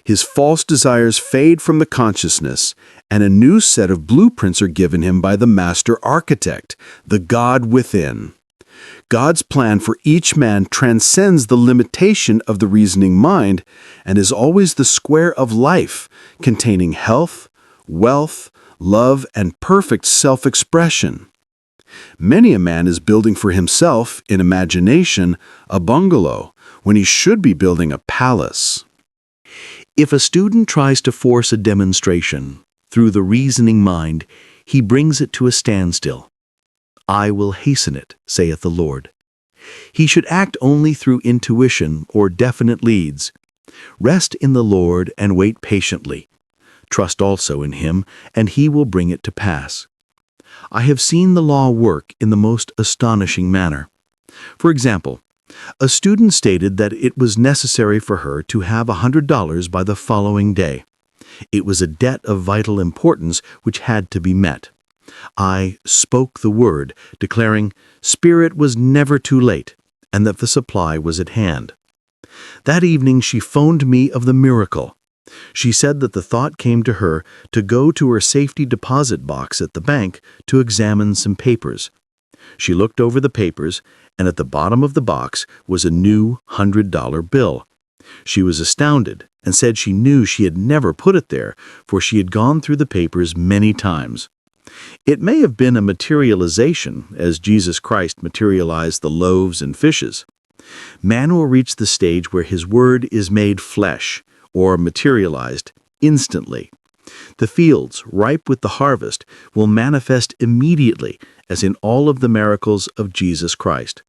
his false desires fade from the consciousness, and a new set of blueprints are given him by the master architect, the God within. God's plan for each man transcends the limitation of the reasoning mind and is always the square of life, containing health, wealth, love, and perfect self-expression. Many a man is building for himself, in imagination, a bungalow, when he should be building a palace. If a student tries to force a demonstration through the reasoning mind, he brings it to a standstill. I will hasten it, saith the Lord. He should act only through intuition or definite leads. Rest in the Lord and wait patiently. Trust also in Him, and He will bring it to pass. I have seen the law work in the most astonishing manner. For example, a student stated that it was necessary for her to have $100 by the following day. It was a debt of vital importance which had to be met. I spoke the word, declaring, Spirit was never too late, and that the supply was at hand. That evening she phoned me of the miracle. She said that the thought came to her to go to her safety deposit box at the bank to examine some papers. She looked over the papers, and at the bottom of the box was a new $100 bill. She was astounded and said she knew she had never put it there, for she had gone through the papers many times. It may have been a materialization, as Jesus Christ materialized the loaves and fishes. Man will reach the stage where his word is made flesh, or materialized, instantly. The fields, ripe with the harvest, will manifest immediately, as in all of the miracles of Jesus Christ.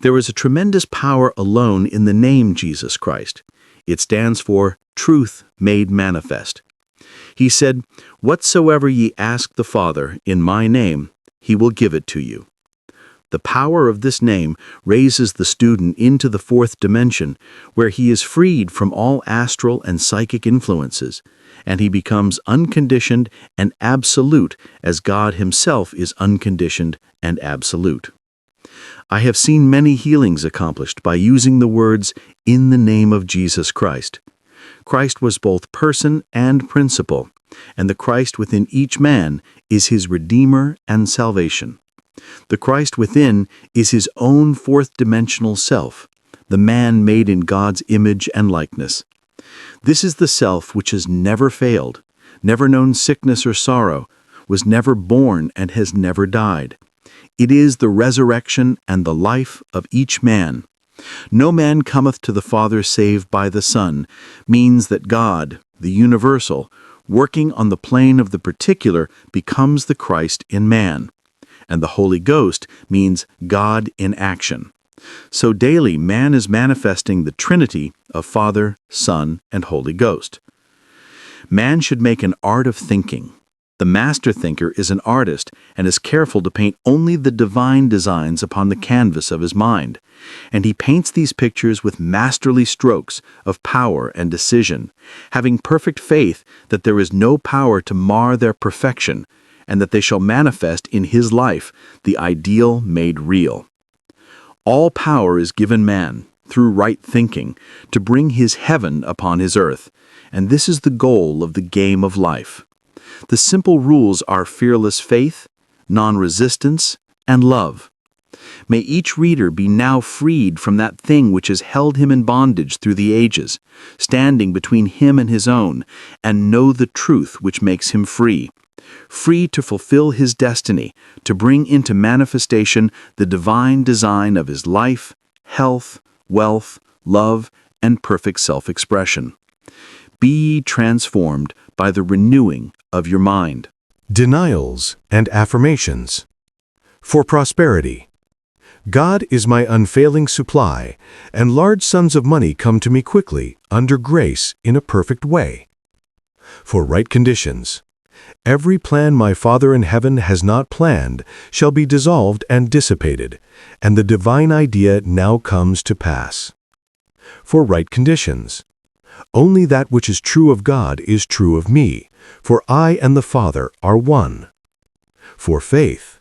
There is a tremendous power alone in the name Jesus Christ. It stands for truth made manifest. He said, Whatsoever ye ask the Father in my name, He will give it to you. The power of this name raises the student into the fourth dimension, where he is freed from all astral and psychic influences, and he becomes unconditioned and absolute as God Himself is unconditioned and absolute. I have seen many healings accomplished by using the words, in the name of Jesus Christ. Christ was both person and principle, and the Christ within each man is his Redeemer and salvation. The Christ within is his own fourth-dimensional self, the man made in God's image and likeness. This is the self which has never failed, never known sickness or sorrow, was never born and has never died. It is the resurrection and the life of each man. No man cometh to the Father save by the Son, means that God, the universal, working on the plane of the particular, becomes the Christ in man. And the Holy Ghost means God in action. So daily man is manifesting the Trinity of Father, Son, and Holy Ghost. Man should make an art of thinking. The master thinker is an artist and is careful to paint only the divine designs upon the canvas of his mind, and he paints these pictures with masterly strokes of power and decision, having perfect faith that there is no power to mar their perfection, and that they shall manifest in his life the ideal made real. All power is given man, through right thinking, to bring his heaven upon his earth, and this is the goal of the game of life. The simple rules are fearless faith, non-resistance, and love. May each reader be now freed from that thing which has held him in bondage through the ages, standing between him and his own, and know the truth which makes him free. Free to fulfill his destiny, to bring into manifestation the divine design of his life, health, wealth, love, and perfect self-expression. Be ye transformed by the renewing of your mind. Denials and affirmations. For prosperity. God is my unfailing supply, and large sums of money come to me quickly, under grace, in a perfect way. For right conditions. Every plan my Father in heaven has not planned shall be dissolved and dissipated, and the divine idea now comes to pass. For right conditions. Only that which is true of God is true of me, for I and the Father are one. For faith.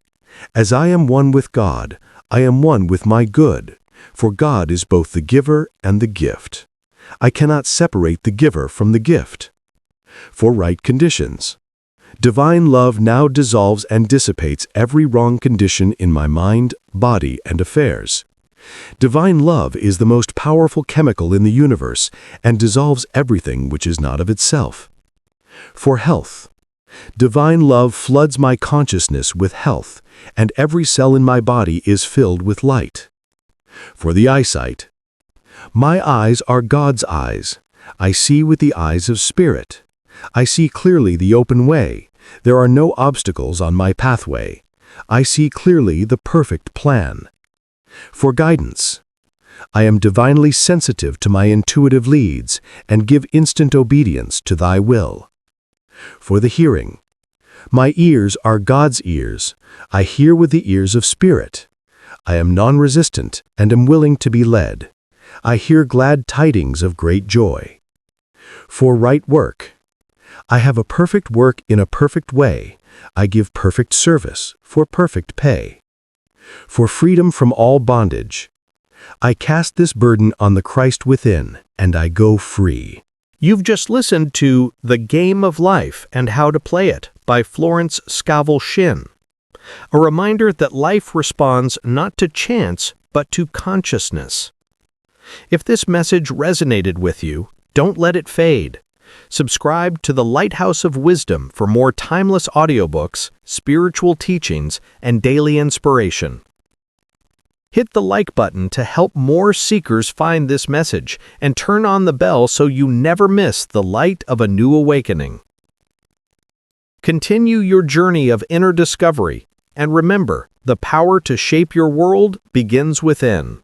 As I am one with God, I am one with my good, for God is both the giver and the gift. I cannot separate the giver from the gift. For right conditions. Divine love now dissolves and dissipates every wrong condition in my mind, body, and affairs. Divine love is the most powerful chemical in the universe and dissolves everything which is not of itself. For health, divine love floods my consciousness with health, and every cell in my body is filled with light. For the eyesight, my eyes are God's eyes. I see with the eyes of spirit. I see clearly the open way. There are no obstacles on my pathway. I see clearly the perfect plan. For guidance, I am divinely sensitive to my intuitive leads and give instant obedience to thy will. For the hearing, my ears are God's ears. I hear with the ears of spirit. I am non-resistant and am willing to be led. I hear glad tidings of great joy. For right work, I have a perfect work in a perfect way. I give perfect service for perfect pay. For freedom from all bondage, I cast this burden on the Christ within, and I go free. You've just listened to The Game of Life and How to Play It by Florence Scovel Shinn. A reminder that life responds not to chance, but to consciousness. If this message resonated with you, don't let it fade. Subscribe to the Lighthouse of Wisdom for more timeless audiobooks, spiritual teachings, and daily inspiration. Hit the like button to help more seekers find this message, and turn on the bell so you never miss the light of a new awakening. Continue your journey of inner discovery, and remember, the power to shape your world begins within.